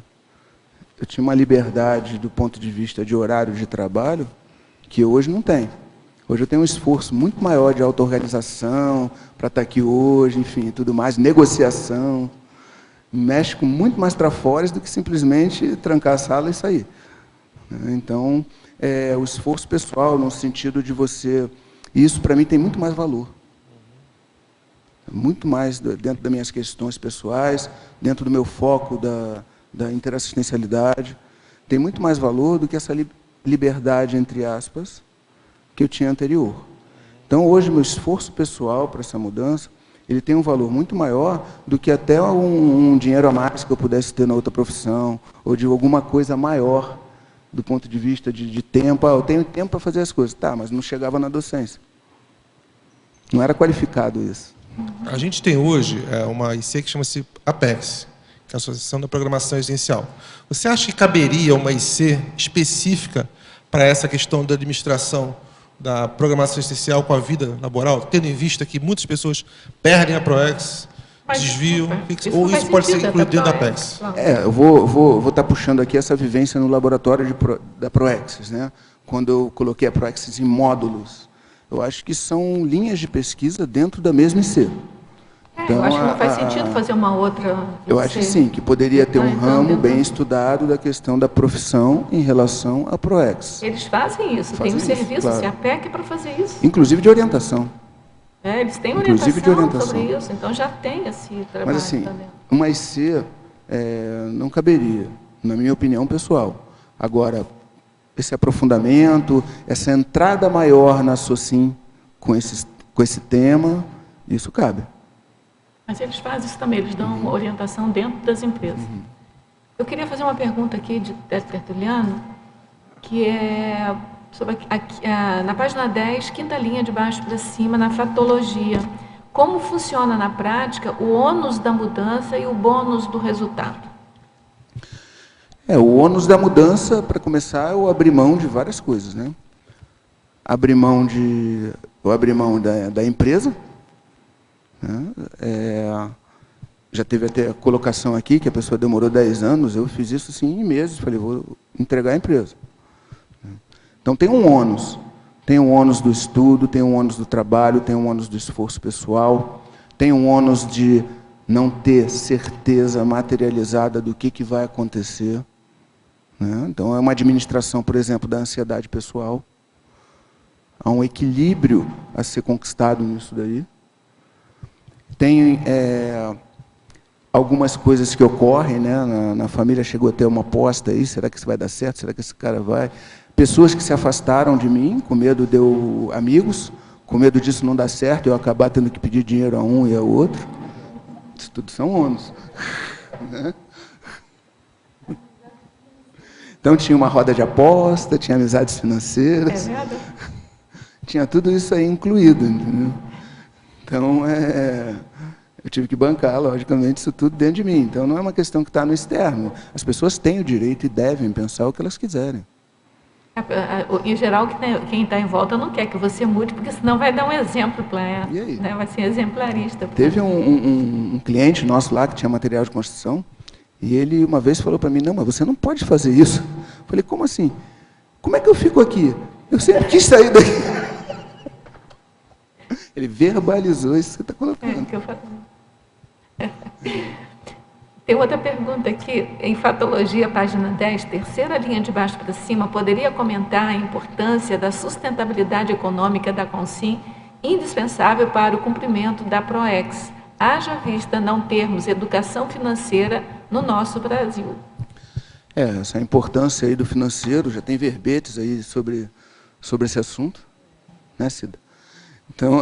Eu tinha uma liberdade do ponto de vista de horário de trabalho que hoje não tenho. Hoje eu tenho um esforço muito maior de auto-organização para estar aqui hoje, enfim, tudo mais, negociação. Mexe com muito mais trafores do que simplesmente trancar a sala e sair. Então, o esforço pessoal, no sentido de você... Isso, para mim, tem muito mais valor. Muito mais dentro das minhas questões pessoais, dentro do meu foco da interassistencialidade. Tem muito mais valor do que essa liberdade, entre aspas, que eu tinha anterior. Então, hoje, meu esforço pessoal para essa mudança, ele tem um valor muito maior do que até um dinheiro a mais que eu pudesse ter na outra profissão, ou de alguma coisa maior, do ponto de vista de tempo. Eu tenho tempo para fazer as coisas. Tá, mas não chegava na docência. Não era qualificado isso. A gente tem hoje uma IC que chama-se APEX, que é a Associação da Programação Essencial. Você acha que caberia uma IC específica para essa questão da administração da programação essencial com a vida laboral, tendo em vista que muitas pessoas perdem a ProEx, desviam, ou isso pode ser incluído dentro da APEX? Eu vou estar puxando aqui essa vivência no laboratório da ProEx, né? Quando eu coloquei a ProEx em módulos. Eu acho que são linhas de pesquisa dentro da mesma IC. Então, eu acho que não faz sentido fazer uma outra... Eu acho que sim, que poderia ter um ramo bem estudado da questão da profissão em relação à ProEx. Eles fazem isso, tem um serviço, claro. A PEC para fazer isso. Inclusive de orientação. Eles têm orientação sobre isso, então já tem esse trabalho. Mas assim, uma IC não caberia, na minha opinião pessoal. Agora, esse aprofundamento, essa entrada maior na SOCIM com esse tema, isso cabe. Mas eles fazem isso também, eles dão orientação dentro das empresas. Eu queria fazer uma pergunta aqui de Tertuliano, que é sobre na página 10, quinta linha de baixo para cima, na fratologia. Como funciona na prática o ônus da mudança e o bônus do resultado? O ônus da mudança, para começar, é o abrir mão de várias coisas, né? Abrir mão da empresa. Já teve até a colocação aqui, que a pessoa demorou 10 anos, eu fiz isso assim, em meses, falei, vou entregar a empresa. Então tem um ônus do estudo, tem um ônus do trabalho, tem um ônus do esforço pessoal, tem um ônus de não ter certeza materializada do que vai acontecer. Então é uma administração, por exemplo, da ansiedade pessoal. Há um equilíbrio a ser conquistado nisso daí. algumas coisas que ocorrem, né? Na família chegou a ter uma aposta aí, será que isso vai dar certo? Será que esse cara vai? Pessoas que se afastaram de mim, com medo de eu... Amigos, com medo disso não dar certo, eu acabar tendo que pedir dinheiro a um e a outro. Isso tudo são ônus. Né? Então tinha uma roda de aposta, tinha amizades financeiras. É verdade? Tinha tudo isso aí incluído, entendeu? Então, eu tive que bancar, logicamente, isso tudo dentro de mim. Então, não é uma questão que está no externo. As pessoas têm o direito e devem pensar o que elas quiserem. Em geral, quem está em volta não quer que você mude, porque senão vai dar um exemplo para ela. E aí? Né? Vai ser exemplarista. Teve um cliente nosso lá que tinha material de construção, e ele uma vez falou para mim, não, mas você não pode fazer isso. Eu falei, como assim? Como é que eu fico aqui? Eu sempre quis sair daqui. Ele verbalizou isso que você está colocando. Que eu falei. Tem outra pergunta aqui, em Fatologia, página 10, terceira linha de baixo para cima, poderia comentar a importância da sustentabilidade econômica da Consim, indispensável para o cumprimento da PROEX, haja vista não termos educação financeira no nosso Brasil. Essa importância aí do financeiro, já tem verbetes aí sobre esse assunto, né, Cida? Então,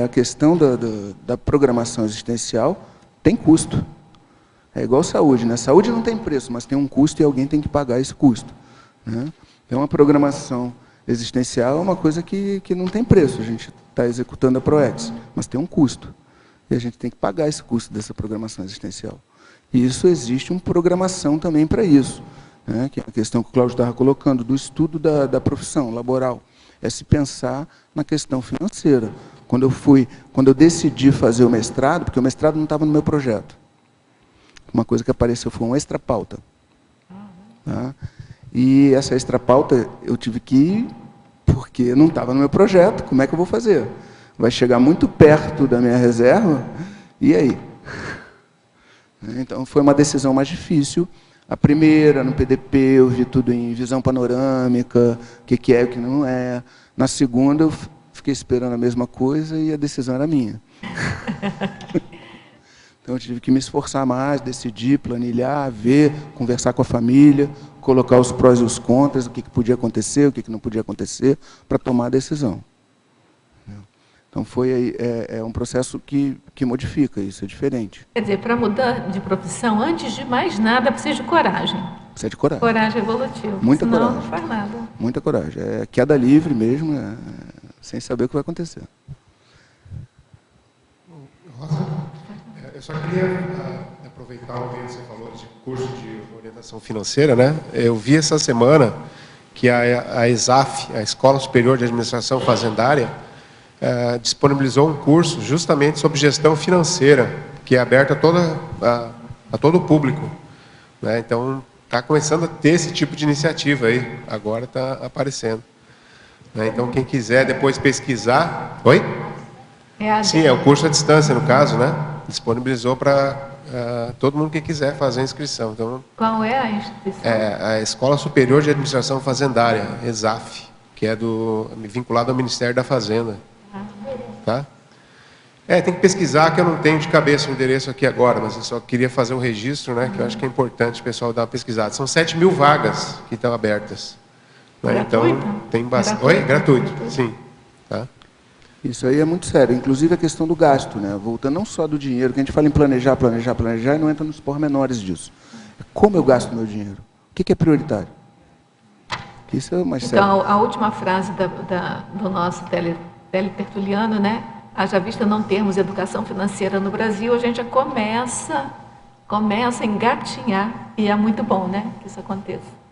a questão da programação existencial tem custo. É igual saúde, né? Saúde não tem preço, mas tem um custo e alguém tem que pagar esse custo. Né? Então, a programação existencial é uma coisa que não tem preço. A gente está executando a PROEX, mas tem um custo. E a gente tem que pagar esse custo dessa programação existencial. E isso existe uma programação também para isso. Né? Que é a questão que o Cláudio estava colocando, do estudo da profissão laboral. É se pensar na questão financeira. Quando eu decidi fazer o mestrado, porque o mestrado não estava no meu projeto. Uma coisa que apareceu foi uma extra pauta. Tá? E essa extra pauta eu tive que ir, porque não estava no meu projeto, como é que eu vou fazer? Vai chegar muito perto da minha reserva, e aí? Então foi uma decisão mais difícil. A primeira, no PDP, eu vi tudo em visão panorâmica, o que é e o que não é. Na segunda, eu fiquei esperando a mesma coisa e a decisão era minha. Então, eu tive que me esforçar mais, decidir, planilhar, ver, conversar com a família, colocar os prós e os contras, o que podia acontecer, o que não podia acontecer, para tomar a decisão. Então, é um processo que modifica, isso é diferente. Quer dizer, para mudar de profissão, antes de mais nada, precisa de coragem. Precisa de coragem. Coragem evolutiva. Muita senão coragem. Não faz nada. Muita coragem. É queda livre mesmo, sem saber o que vai acontecer. Rosa, eu só queria aproveitar o que você falou de curso de orientação financeira, né? Eu vi essa semana que a ESAF, a Escola Superior de Administração Fazendária, disponibilizou um curso justamente sobre gestão financeira, que é aberto a todo o público. Né? Então, está começando a ter esse tipo de iniciativa aí, agora está aparecendo. Né? Então, quem quiser depois pesquisar... Oi? Sim, é o curso à distância, no caso, né? Disponibilizou para todo mundo que quiser fazer a inscrição. Então, qual é a instituição? É a Escola Superior de Administração Fazendária, ESAF, que é vinculado ao Ministério da Fazenda. Tá? Tem que pesquisar, que eu não tenho de cabeça o endereço aqui agora, mas eu só queria fazer um registro, né, que eu acho que é importante o pessoal dar uma pesquisada. São 7.000 vagas que estão abertas. Né? Então, tem bastante... Oi? Gratuito, sim. Tá? Isso aí é muito sério, inclusive a questão do gasto, né? Voltando não só do dinheiro, que a gente fala em planejar, e não entra nos pormenores disso. É como eu gasto meu dinheiro, o que é prioritário. Isso é mais sério. Então, a última frase do nosso teletertuliano, né? Haja vista não termos educação financeira no Brasil, a gente já começa a engatinhar, e é muito bom, né, que isso aconteça.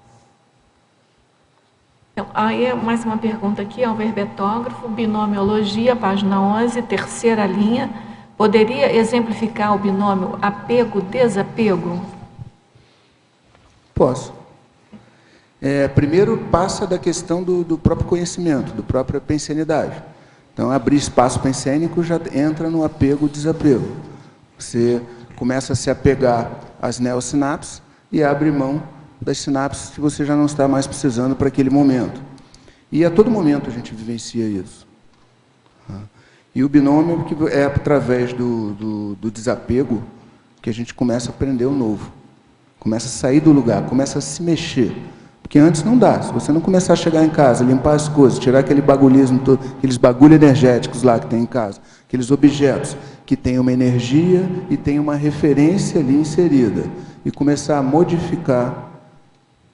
Então, aí mais uma pergunta aqui, ao verbetógrafo, binomiologia, página 11, terceira linha, poderia exemplificar o binômio apego-desapego? Posso. Primeiro passa da questão do próprio conhecimento, da própria pensenidade. Então, abrir espaço pensênico já entra no apego-desapego. Você começa a se apegar às neossinapses e abre mão das sinapses que você já não está mais precisando para aquele momento. E a todo momento a gente vivencia isso. E o binômio é através do desapego que a gente começa a aprender o novo. Começa a sair do lugar, começa a se mexer. Porque antes não dá. Se você não começar a chegar em casa, limpar as coisas, tirar aquele bagulhismo todo, aqueles bagulho energéticos lá que tem em casa, aqueles objetos que têm uma energia e tem uma referência ali inserida, e começar a modificar,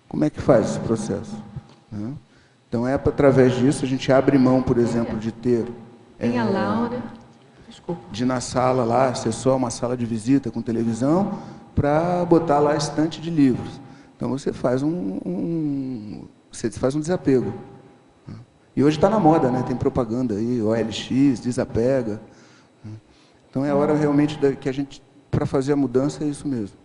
como é que faz esse processo? Né? Então, através disso, a gente abre mão, por exemplo, de ter... Tem a Laura... Desculpa. De ir na sala lá, ser só uma sala de visita com televisão, para botar lá estante de livros. Então, você faz você faz um desapego. E hoje está na moda, né? Tem propaganda aí, OLX, desapega. Então, é a hora realmente que a gente, para fazer a mudança, é isso mesmo.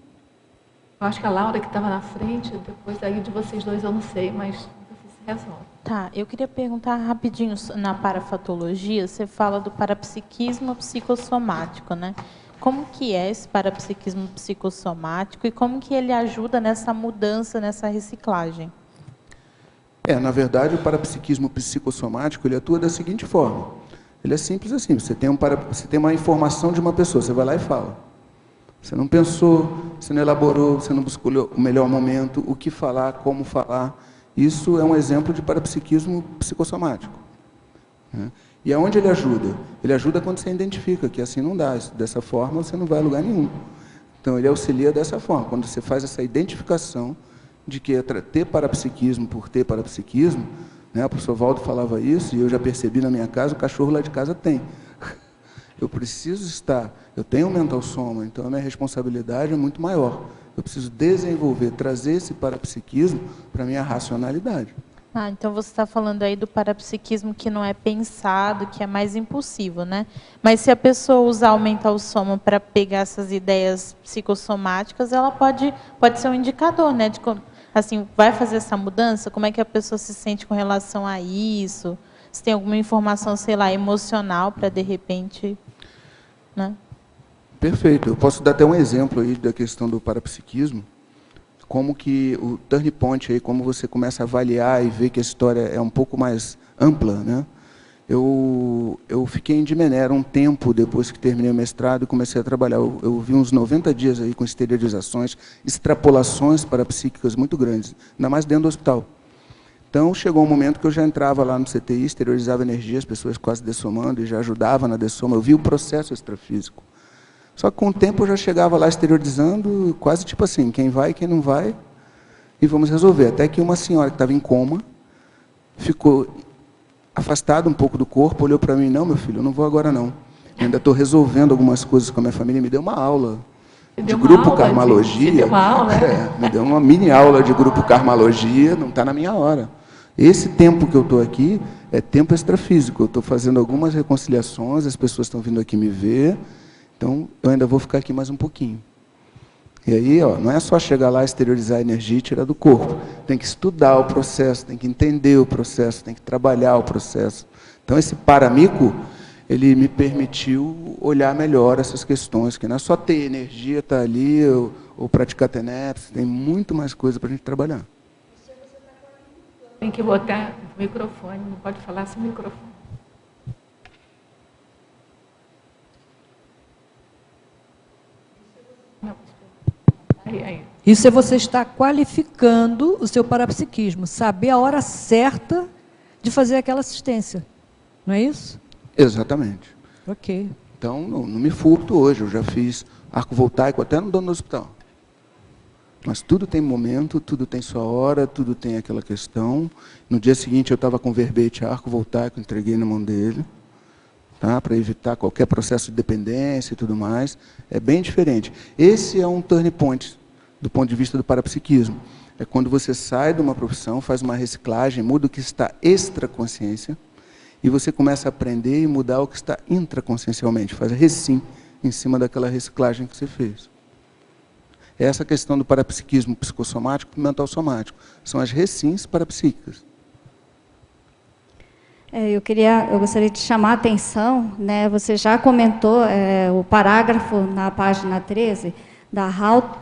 Eu acho que a Laura que estava na frente, depois aí de vocês dois eu não sei, mas você se resolve. Tá, eu queria perguntar rapidinho, na parafatologia, você fala do parapsiquismo psicossomático, né? Como que é esse parapsiquismo psicossomático e como que ele ajuda nessa mudança, nessa reciclagem? Na verdade, o parapsiquismo psicossomático, ele atua da seguinte forma. Ele é simples assim, você tem uma informação de uma pessoa, você vai lá e fala. Você não pensou, você não elaborou, você não buscou o melhor momento, o que falar, como falar. Isso é um exemplo de parapsiquismo psicossomático. E aonde ele ajuda? Ele ajuda quando você identifica que assim não dá, dessa forma você não vai a lugar nenhum. Então ele auxilia dessa forma, quando você faz essa identificação de que é ter parapsiquismo por ter parapsiquismo, né? O professor Valdo falava isso, e eu já percebi na minha casa, o cachorro lá de casa tem. Eu preciso eu tenho um mental soma, então a minha responsabilidade é muito maior. Eu preciso desenvolver, trazer esse parapsiquismo para a minha racionalidade. Então você está falando aí do parapsiquismo que não é pensado, que é mais impulsivo, né? Mas se a pessoa usar o mental soma para pegar essas ideias psicossomáticas, ela pode ser um indicador, né? De assim, vai fazer essa mudança? Como é que a pessoa se sente com relação a isso? Se tem alguma informação, sei lá, emocional para de repente, né? Perfeito. Eu posso dar até um exemplo aí da questão do parapsiquismo, como que o turning point aí, como você começa a avaliar e ver que a história é um pouco mais ampla, né? Eu fiquei em Dimenera um tempo depois que terminei o mestrado e comecei a trabalhar. Eu vi uns 90 dias aí com exteriorizações, extrapolações parapsíquicas muito grandes, ainda mais dentro do hospital. Então, chegou um momento que eu já entrava lá no CTI, exteriorizava energia, as pessoas quase dessomando, e já ajudava na dessoma. Eu vi o processo extrafísico. Só que com o tempo eu já chegava lá exteriorizando, quase tipo assim, quem vai, quem não vai, e vamos resolver. Até que uma senhora que estava em coma, ficou afastada um pouco do corpo, olhou para mim, não, meu filho, eu não vou agora não. Eu ainda estou resolvendo algumas coisas com a minha família, me deu uma aula de grupo Karmalogia. Me deu uma mini aula de grupo Karmalogia, não está na minha hora. Esse tempo que eu estou aqui é tempo extrafísico, eu estou fazendo algumas reconciliações, as pessoas estão vindo aqui me ver, então eu ainda vou ficar aqui mais um pouquinho. E aí, não é só chegar lá, exteriorizar a energia e tirar do corpo. Tem que estudar o processo, tem que entender o processo, tem que trabalhar o processo. Então, esse paramico, ele me permitiu olhar melhor essas questões, que não é só ter energia, estar ali, ou praticar TENEPS, tem muito mais coisa para a gente trabalhar. Tem que botar o microfone, não pode falar sem microfone. Isso é você estar qualificando o seu parapsiquismo, saber a hora certa de fazer aquela assistência. Não é isso? Exatamente. Ok. Então, não me furto hoje, eu já fiz arco voltaico até no dono do hospital. Mas tudo tem momento, tudo tem sua hora, tudo tem aquela questão. No dia seguinte eu estava com verbete arco voltaico, entreguei na mão dele, tá? Para evitar qualquer processo de dependência e tudo mais. É bem diferente. Esse é um turning point do ponto de vista do parapsiquismo. É quando você sai de uma profissão, faz uma reciclagem, muda o que está extraconsciência, e você começa a aprender e mudar o que está intraconsciencialmente, faz recim em cima daquela reciclagem que você fez. Essa questão do parapsiquismo psicossomático e mental somático. São as recins parapsíquicas. Eu gostaria de chamar a atenção, né, você já comentou o parágrafo na página 13, da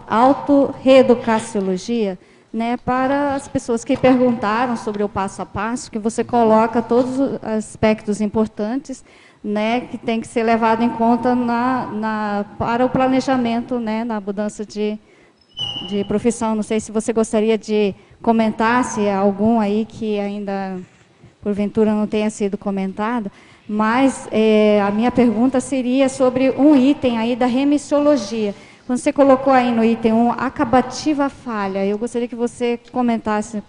autorreeducaciologia, né, para as pessoas que perguntaram sobre o passo a passo, que você coloca todos os aspectos importantes né, que tem que ser levado em conta para o planejamento, né, na mudança de profissão. Não sei se você gostaria de comentar, se há algum aí que ainda, porventura, não tenha sido comentado, mas a minha pergunta seria sobre um item aí da remissiologia. Quando você colocou aí no item 1, acabativa falha, eu gostaria que você comentasse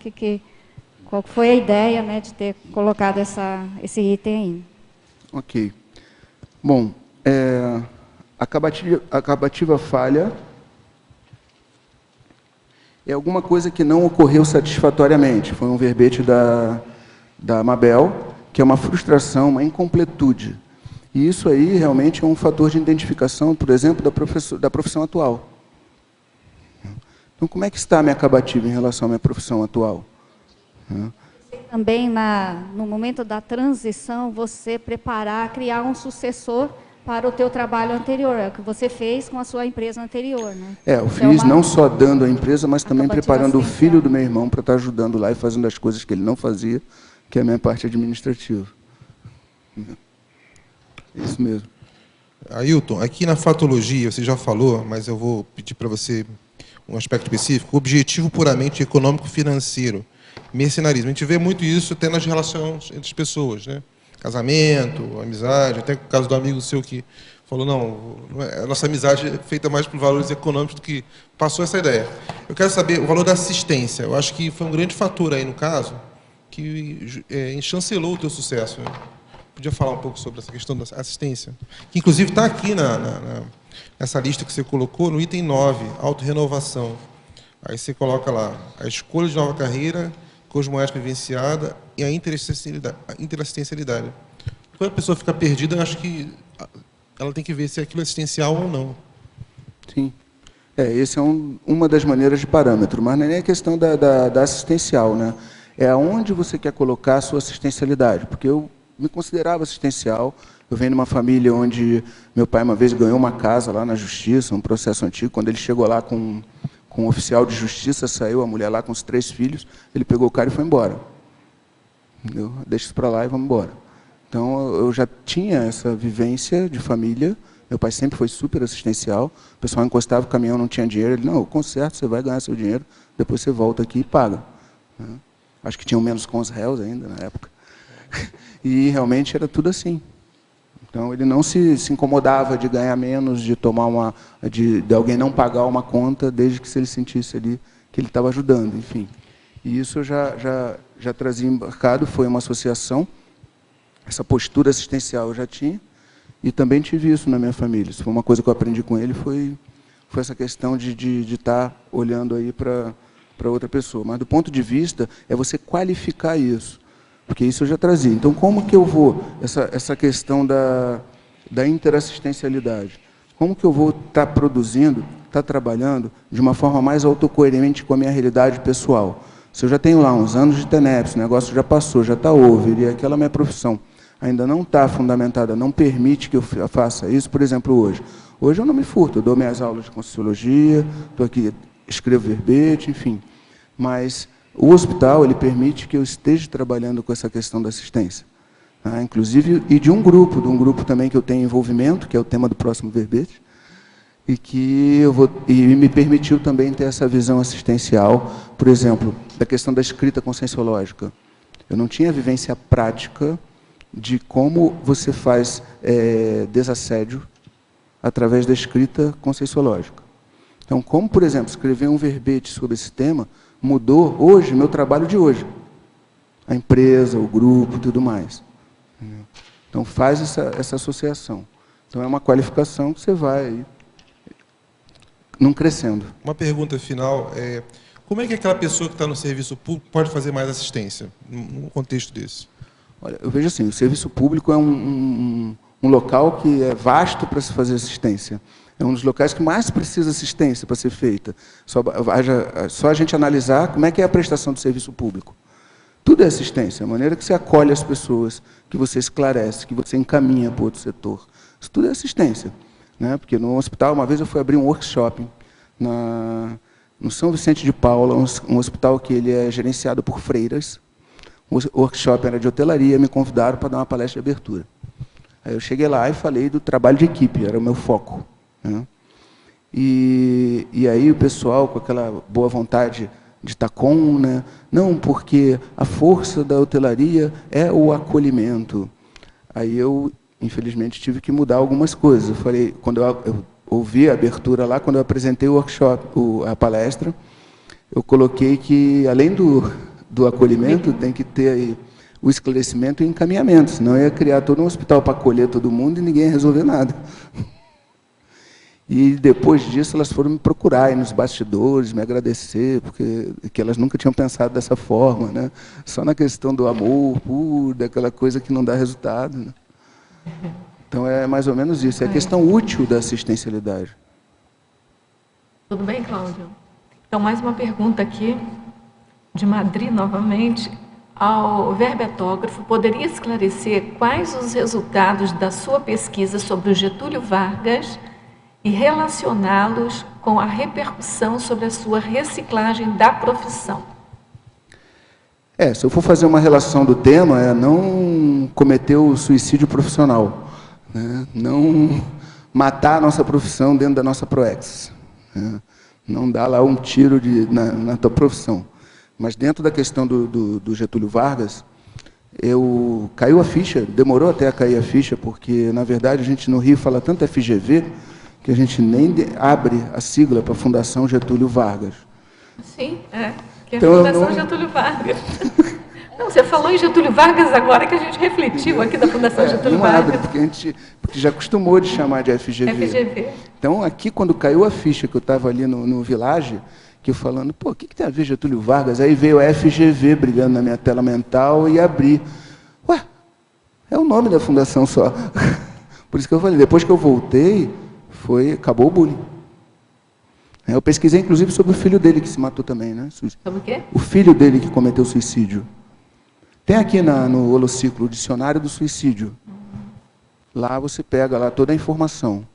qual foi a ideia, né, de ter colocado esse item aí. Ok. Bom, acabativa falha é alguma coisa que não ocorreu satisfatoriamente. Foi um verbete da Mabel, que é uma frustração, uma incompletude. E isso aí realmente é um fator de identificação, por exemplo, da profissão atual. Então, como é que está a minha acabativa em relação à minha profissão atual? Também, no momento da transição, você criar um sucessor para o teu trabalho anterior, é o que você fez com a sua empresa anterior, né? Eu fiz não só dando a empresa, mas também preparando o filho do meu irmão para estar ajudando lá e fazendo as coisas que ele não fazia, que é a minha parte administrativa. Isso mesmo. Ailton, aqui na fatologia, você já falou, mas eu vou pedir para você um aspecto específico, objetivo puramente econômico-financeiro, mercenarismo. A gente vê muito isso até nas relações entre as pessoas, né? Casamento, amizade, até o caso do amigo seu que falou, não, a nossa amizade é feita mais por valores econômicos do que... Passou essa ideia. Eu quero saber o valor da assistência. Eu acho que foi um grande fator aí no caso, que chancelou o teu sucesso. Né? Podia falar um pouco sobre essa questão da assistência? Que, inclusive, está aqui nessa lista que você colocou, no item 9, autorrenovação. Aí você coloca lá, a escolha de nova carreira, cosmoética vivenciada e a interassistencialidade. Quando a pessoa fica perdida, eu acho que ela tem que ver se aquilo é assistencial ou não. Sim. Essa é uma das maneiras de parâmetro, mas não é nem a questão da assistencial, né? É aonde você quer colocar a sua assistencialidade, porque eu me considerava assistencial. Eu venho de uma família onde meu pai uma vez ganhou uma casa lá na justiça, um processo antigo. Quando ele chegou lá com um oficial de justiça, saiu a mulher lá com os 3 filhos, ele pegou o cara e foi embora. Entendeu? Deixa isso para lá e vamos embora. Então, eu já tinha essa vivência de família. Meu pai sempre foi super assistencial. O pessoal encostava o caminhão, não tinha dinheiro. Ele, não, eu conserto, você vai ganhar seu dinheiro, depois você volta aqui e paga. Acho que tinham menos com os réus ainda na época. E realmente era tudo assim. Então, ele não se incomodava de ganhar menos, de tomar de alguém não pagar uma conta, desde que se ele sentisse ali que ele estava ajudando, enfim. E isso eu já trazia embarcado, foi uma associação, essa postura assistencial eu já tinha, e também tive isso na minha família. Isso foi uma coisa que eu aprendi com ele, foi essa questão de estar olhando aí para outra pessoa. Mas do ponto de vista, é você qualificar isso. Porque isso eu já trazia. Então, como que eu vou, essa questão da interassistencialidade, como que eu vou estar produzindo, estar trabalhando de uma forma mais autocoerente com a minha realidade pessoal? Se eu já tenho lá uns anos de TENEPS, o negócio já passou, já está over, e aquela minha profissão ainda não está fundamentada, não permite que eu faça isso, por exemplo, hoje. Hoje eu não me furto, eu dou minhas aulas de Conscienciologia, estou aqui, escrevo verbete, enfim. Mas o hospital, ele permite que eu esteja trabalhando com essa questão da assistência. Inclusive, e de um grupo também que eu tenho envolvimento, que é o tema do próximo verbete, e me permitiu também ter essa visão assistencial, por exemplo, da questão da escrita conscienciológica. Eu não tinha vivência prática de como você faz desassédio através da escrita conscienciológica. Então, como, por exemplo, escrever um verbete sobre esse tema, mudou hoje, meu trabalho de hoje. A empresa, o grupo, tudo mais. Então, faz essa associação. Então, é uma qualificação que você vai não crescendo. Uma pergunta final, como é que aquela pessoa que está no serviço público pode fazer mais assistência, num contexto desse? Olha, eu vejo assim, o serviço público é um local que é vasto para se fazer assistência. É um dos locais que mais precisa assistência para ser feita. Só a gente analisar como é que é a prestação do serviço público. Tudo é assistência, a maneira que você acolhe as pessoas, que você esclarece, que você encaminha para outro setor. Isso tudo é assistência. Né? Porque no hospital, uma vez eu fui abrir um workshop no São Vicente de Paula, um hospital que ele é gerenciado por freiras. O workshop era de hotelaria, me convidaram para dar uma palestra de abertura. Aí eu cheguei lá e falei do trabalho de equipe, era o meu foco, né? E aí o pessoal, com aquela boa vontade de Tacon, né? Não, porque a força da hotelaria é o acolhimento. Aí eu, infelizmente, tive que mudar algumas coisas. Eu falei, quando eu ouvi a abertura lá, quando eu apresentei o workshop, a palestra, eu coloquei que, além do acolhimento, tem que ter aí o esclarecimento e o encaminhamento, senão eu ia criar todo um hospital para acolher todo mundo e ninguém ia resolver nada. E depois disso elas foram me procurar aí nos bastidores, me agradecer, porque elas nunca tinham pensado dessa forma, né? Só na questão do amor puro, daquela coisa que não dá resultado, né? Então é mais ou menos isso, é a questão útil da assistencialidade. Tudo bem, Cláudio? Então, mais uma pergunta aqui, de Madrid novamente. Ao verbetógrafo, poderia esclarecer quais os resultados da sua pesquisa sobre o Getúlio Vargas e relacioná-los com a repercussão sobre a sua reciclagem da profissão? Se eu for fazer uma relação do tema, é não cometer o suicídio profissional, né? Não matar a nossa profissão dentro da nossa Proex, né? Não dar lá um tiro na tua profissão. Mas dentro da questão do Getúlio Vargas, caiu a ficha, demorou até a cair a ficha, porque, na verdade, a gente no Rio fala tanto FGV, que a gente nem abre a sigla para a Fundação Getúlio Vargas. Sim, que é a Fundação Getúlio Vargas. Não, você falou em Getúlio Vargas agora que a gente refletiu aqui da Fundação Getúlio Vargas. Porque já acostumou de chamar de FGV. Então, aqui, quando caiu a ficha, que eu estava ali no Village, que eu falando, pô, o que tem a ver Getúlio Vargas? Aí veio a FGV brilhando na minha tela mental e abri. Ué, é o nome da fundação só. Por isso que eu falei, depois que eu voltei, acabou o bullying. Eu pesquisei, inclusive, sobre o filho dele que se matou também, né? Sobre o quê? O filho dele que cometeu suicídio. Tem aqui no Holociclo o dicionário do suicídio. Lá você pega lá toda a informação.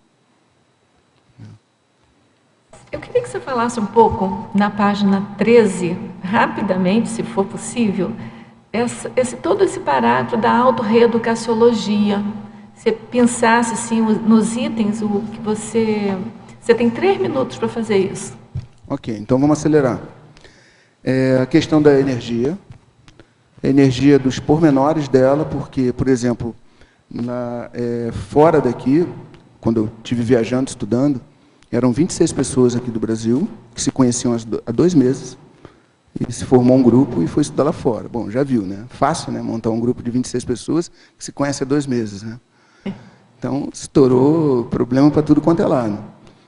Eu queria que você falasse um pouco, na página 13, rapidamente, se for possível, todo esse parágrafo da autorreeducaciologia. Você pensasse assim, nos itens, o que você tem 3 minutos para fazer isso. Ok, então vamos acelerar. A questão da energia, a energia dos pormenores dela, porque, por exemplo, fora daqui, quando eu estive viajando, estudando, eram 26 pessoas aqui do Brasil, que se conheciam há 2 meses, e se formou um grupo e foi estudar lá fora. Bom, já viu, né? Fácil, né? Montar um grupo de 26 pessoas que se conhecem há 2 meses, né? Então, estourou problema para tudo quanto é lado.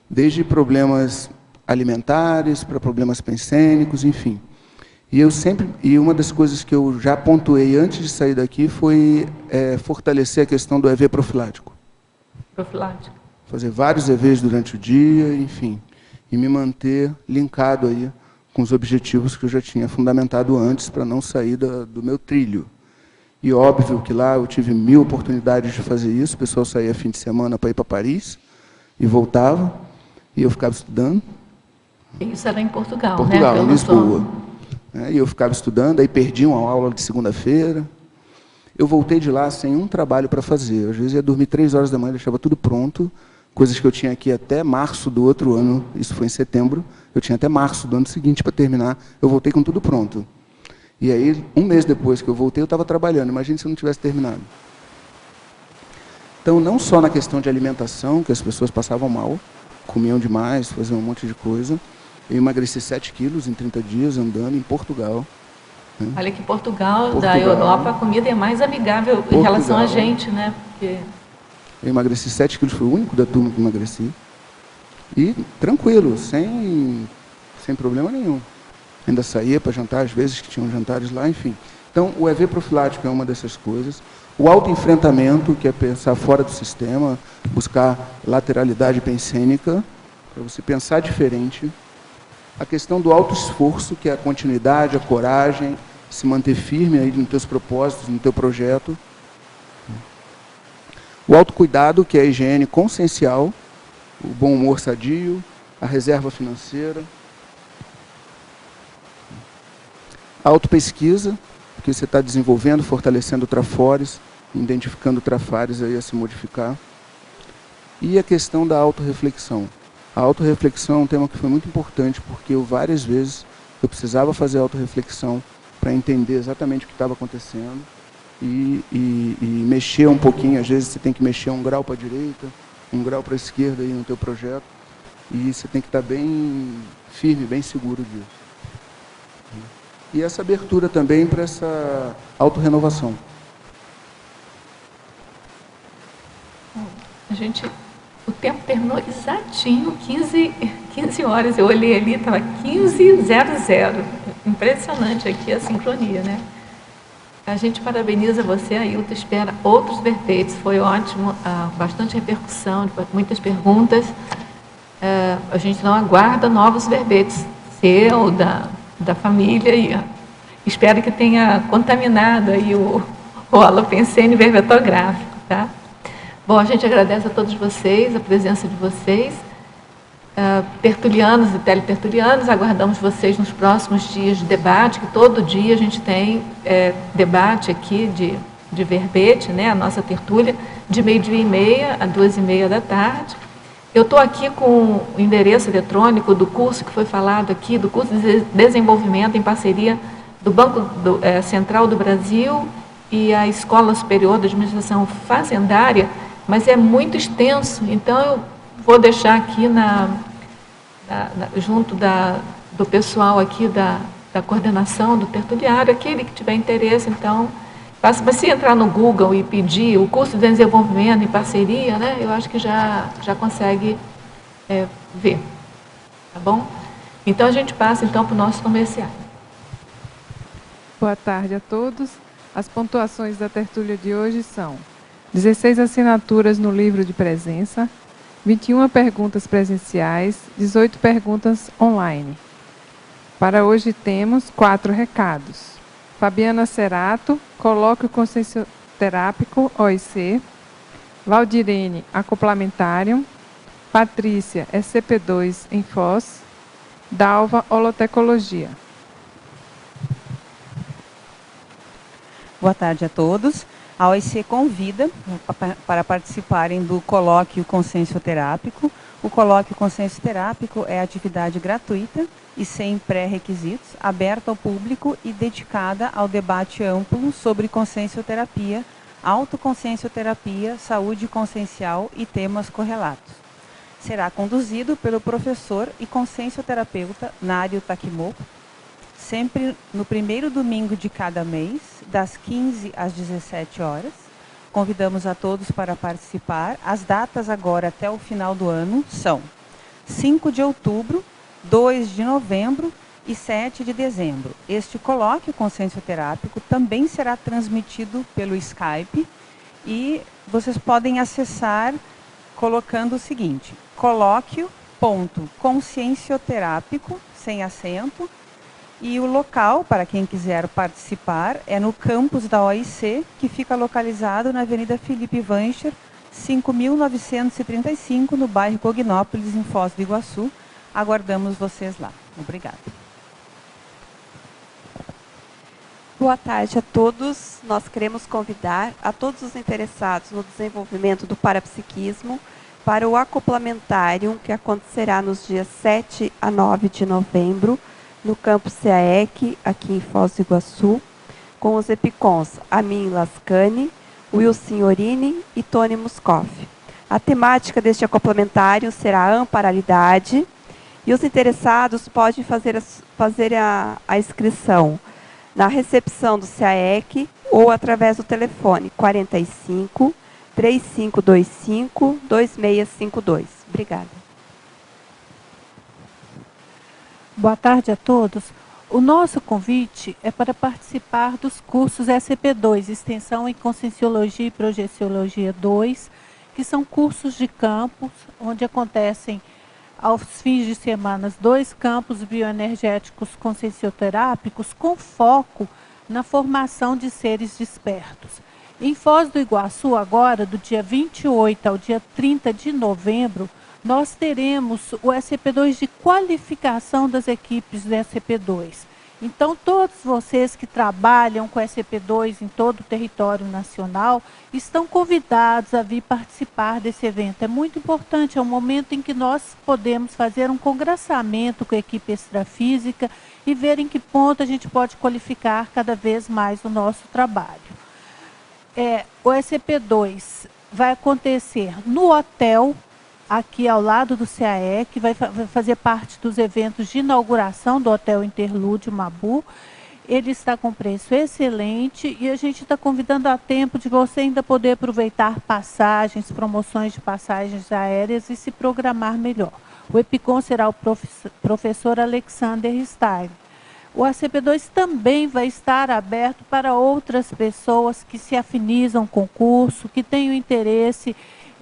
Desde problemas alimentares, para problemas pensênicos, enfim. E uma das coisas que eu já pontuei antes de sair daqui foi fortalecer a questão do EV profilático. Profilático. Fazer vários EVs durante o dia, enfim, e me manter linkado aí com os objetivos que eu já tinha fundamentado antes para não sair do meu trilho. E óbvio que lá eu tive 1000 oportunidades de fazer isso, o pessoal saía fim de semana para ir para Paris e voltava, e eu ficava estudando. Isso era em Portugal, Portugal, né? em Lisboa. E eu ficava estudando, aí perdi uma aula de segunda-feira. Eu voltei de lá sem um trabalho para fazer. Às vezes ia dormir 3 horas da manhã, deixava tudo pronto, coisas que eu tinha aqui até março do outro ano, isso foi em setembro, eu tinha até março do ano seguinte para terminar, eu voltei com tudo pronto. E aí, 1 mês depois que eu voltei, eu estava trabalhando, imagine se eu não tivesse terminado. Então, não só na questão de alimentação, que as pessoas passavam mal, comiam demais, faziam um monte de coisa, eu emagreci 7 quilos em 30 dias, andando em Portugal. Né? Olha que Portugal, da Europa, a comida é mais amigável em relação a gente, né? Porque... Eu emagreci 7 quilos, fui o único da turma que emagreci. E tranquilo, sem problema nenhum. Ainda saía para jantar, às vezes, que tinham jantares lá, enfim. Então, o EV profilático é uma dessas coisas. O autoenfrentamento, que é pensar fora do sistema, buscar lateralidade pensênica, para você pensar diferente. A questão do autoesforço, que é a continuidade, a coragem, se manter firme aí nos teus propósitos, no teu projeto. O autocuidado, que é a higiene consciencial, o bom humor sadio, a reserva financeira. A autopesquisa, que você está desenvolvendo, fortalecendo o Trafores, identificando trafares aí a se modificar. E a questão da autorreflexão. A autorreflexão é um tema que foi muito importante, porque várias vezes eu precisava fazer autorreflexão para entender exatamente o que estava acontecendo e mexer um pouquinho. Às vezes você tem que mexer 1 grau para a direita, 1 grau para a esquerda aí no teu projeto, e você tem que estar bem firme, bem seguro disso. E essa abertura também para essa autorrenovação. O tempo terminou exatinho, 15 horas. Eu olhei ali, estava 15:00. Impressionante aqui a sincronia, né? A gente parabeniza você, Ailton, espera outros verbetes. Foi ótimo, bastante repercussão, muitas perguntas. A gente não aguarda novos verbetes, seu, da família, e espero que tenha contaminado aí o Holopensene verbetográfico, tá? Bom, a gente agradece a todos vocês, a presença de vocês, tertulianos e teletertulianos. Aguardamos vocês nos próximos dias de debate, que todo dia a gente tem debate aqui de verbete, né, a nossa tertúlia, de 12h30 a 2h30 da tarde. Eu estou aqui com o endereço eletrônico do curso que foi falado aqui, do curso de desenvolvimento em parceria do Banco Central do Brasil e a Escola Superior de Administração Fazendária, mas é muito extenso, então eu vou deixar aqui junto do pessoal aqui da coordenação do tertuliário, aquele que tiver interesse, então, mas se entrar no Google e pedir o curso de desenvolvimento em parceria, né, eu acho que já consegue ver, tá bom? Então a gente passa então para o nosso comercial. Boa tarde a todos. As pontuações da tertúlia de hoje são 16 assinaturas no livro de presença, 21 perguntas presenciais, 18 perguntas online. Para hoje temos 4 recados. Fabiana Cerato, colóquio consciencioterápico OIC. Valdirene, acoplamentário. Patrícia, SCP-2 em Foz. Dalva, holotecologia. Boa tarde a todos. A OIC convida para participarem do colóquio consciencioterápico. O colóquio consciencioterápico é atividade gratuita e sem pré-requisitos, aberta ao público e dedicada ao debate amplo sobre consciencioterapia, autoconsciencioterapia, saúde consciencial e temas correlatos. Será conduzido pelo professor e consciencioterapeuta Nário Takimoto, sempre no primeiro domingo de cada mês, das 15 às 17 horas. Convidamos a todos para participar. As datas agora até o final do ano são 5 de outubro, 2 de novembro e 7 de dezembro. Este colóquio consciencioterápico também será transmitido pelo Skype e vocês podem acessar colocando o seguinte: colóquio.consciencioterápico, sem acento, e o local, para quem quiser participar, é no campus da OIC, que fica localizado na Avenida Felipe Vancher, 5.935, no bairro Cognópolis, em Foz do Iguaçu. Aguardamos vocês lá. Obrigada. Boa tarde a todos. Nós queremos convidar a todos os interessados no desenvolvimento do parapsiquismo para o acoplamentário, que acontecerá nos dias 7 a 9 de novembro, no campus CAEC, aqui em Foz do Iguaçu, com os epicons Amin Lascani, Will Signorini e Tony Muscoff. A temática deste acoplamentário será a amparalidade, e os interessados podem fazer a inscrição na recepção do CAEC ou através do telefone 45 3525 2652. Obrigada. Boa tarde a todos. O nosso convite é para participar dos cursos SCP-2, Extensão em Conscienciologia e Projeciologia 2, que são cursos de campus, onde acontecem aos fins de semana 2 campos bioenergéticos consciencioterápicos com foco na formação de seres despertos. Em Foz do Iguaçu, agora, do dia 28 ao dia 30 de novembro, nós teremos o SCP-2 de qualificação das equipes do SCP-2. Então, todos vocês que trabalham com SCP-2 em todo o território nacional estão convidados a vir participar desse evento. É muito importante, é um momento em que nós podemos fazer um congressamento com a equipe extrafísica e ver em que ponto a gente pode qualificar cada vez mais o nosso trabalho. O SCP-2 vai acontecer no hotel, aqui ao lado do CAE, que vai fazer parte dos eventos de inauguração do Hotel Interlúdio Mabu. Ele está com preço excelente e a gente está convidando a tempo de você ainda poder aproveitar passagens, promoções de passagens aéreas e se programar melhor. O EPICOM será o professor Alexander Stein. O ACP2 também vai estar aberto para outras pessoas que se afinizam com o curso, que tenham interesse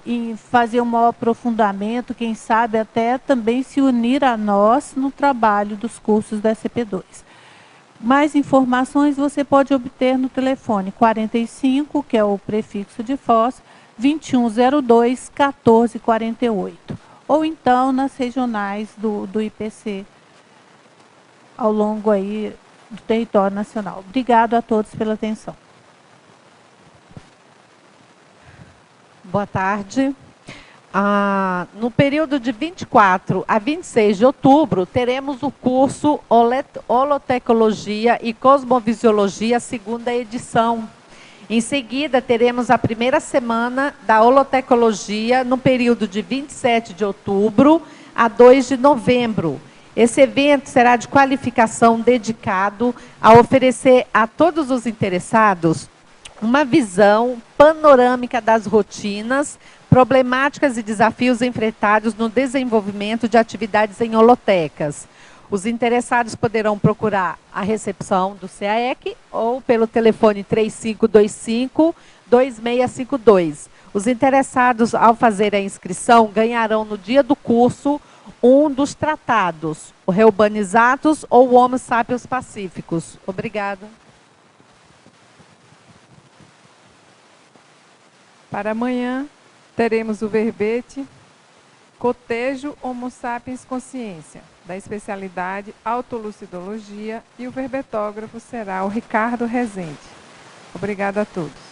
em fazer um maior aprofundamento, quem sabe até também se unir a nós no trabalho dos cursos da ACP2. Mais informações você pode obter no telefone 45, que é o prefixo de Foz, 2102 1448, ou então nas regionais do IPC, ao longo aí do território nacional. Obrigado a todos pela atenção. Boa tarde. No período de 24 a 26 de outubro, teremos o curso Holotecnologia e Cosmovisiologia, segunda edição. Em seguida, teremos a primeira semana da Holotecnologia, no período de 27 de outubro a 2 de novembro. Esse evento será de qualificação dedicado a oferecer a todos os interessados uma visão panorâmica das rotinas, problemáticas e desafios enfrentados no desenvolvimento de atividades em holotecas. Os interessados poderão procurar a recepção do CAEC ou pelo telefone 3525-2652. Os interessados, ao fazer a inscrição, ganharão no dia do curso um dos tratados, o Reurbanizatus ou o Homo Sapiens Pacíficos. Obrigada. Para amanhã, teremos o verbete Cotejo Homo Sapiens Consciência, da especialidade Autolucidologia, e o verbetógrafo será o Ricardo Rezende. Obrigada a todos.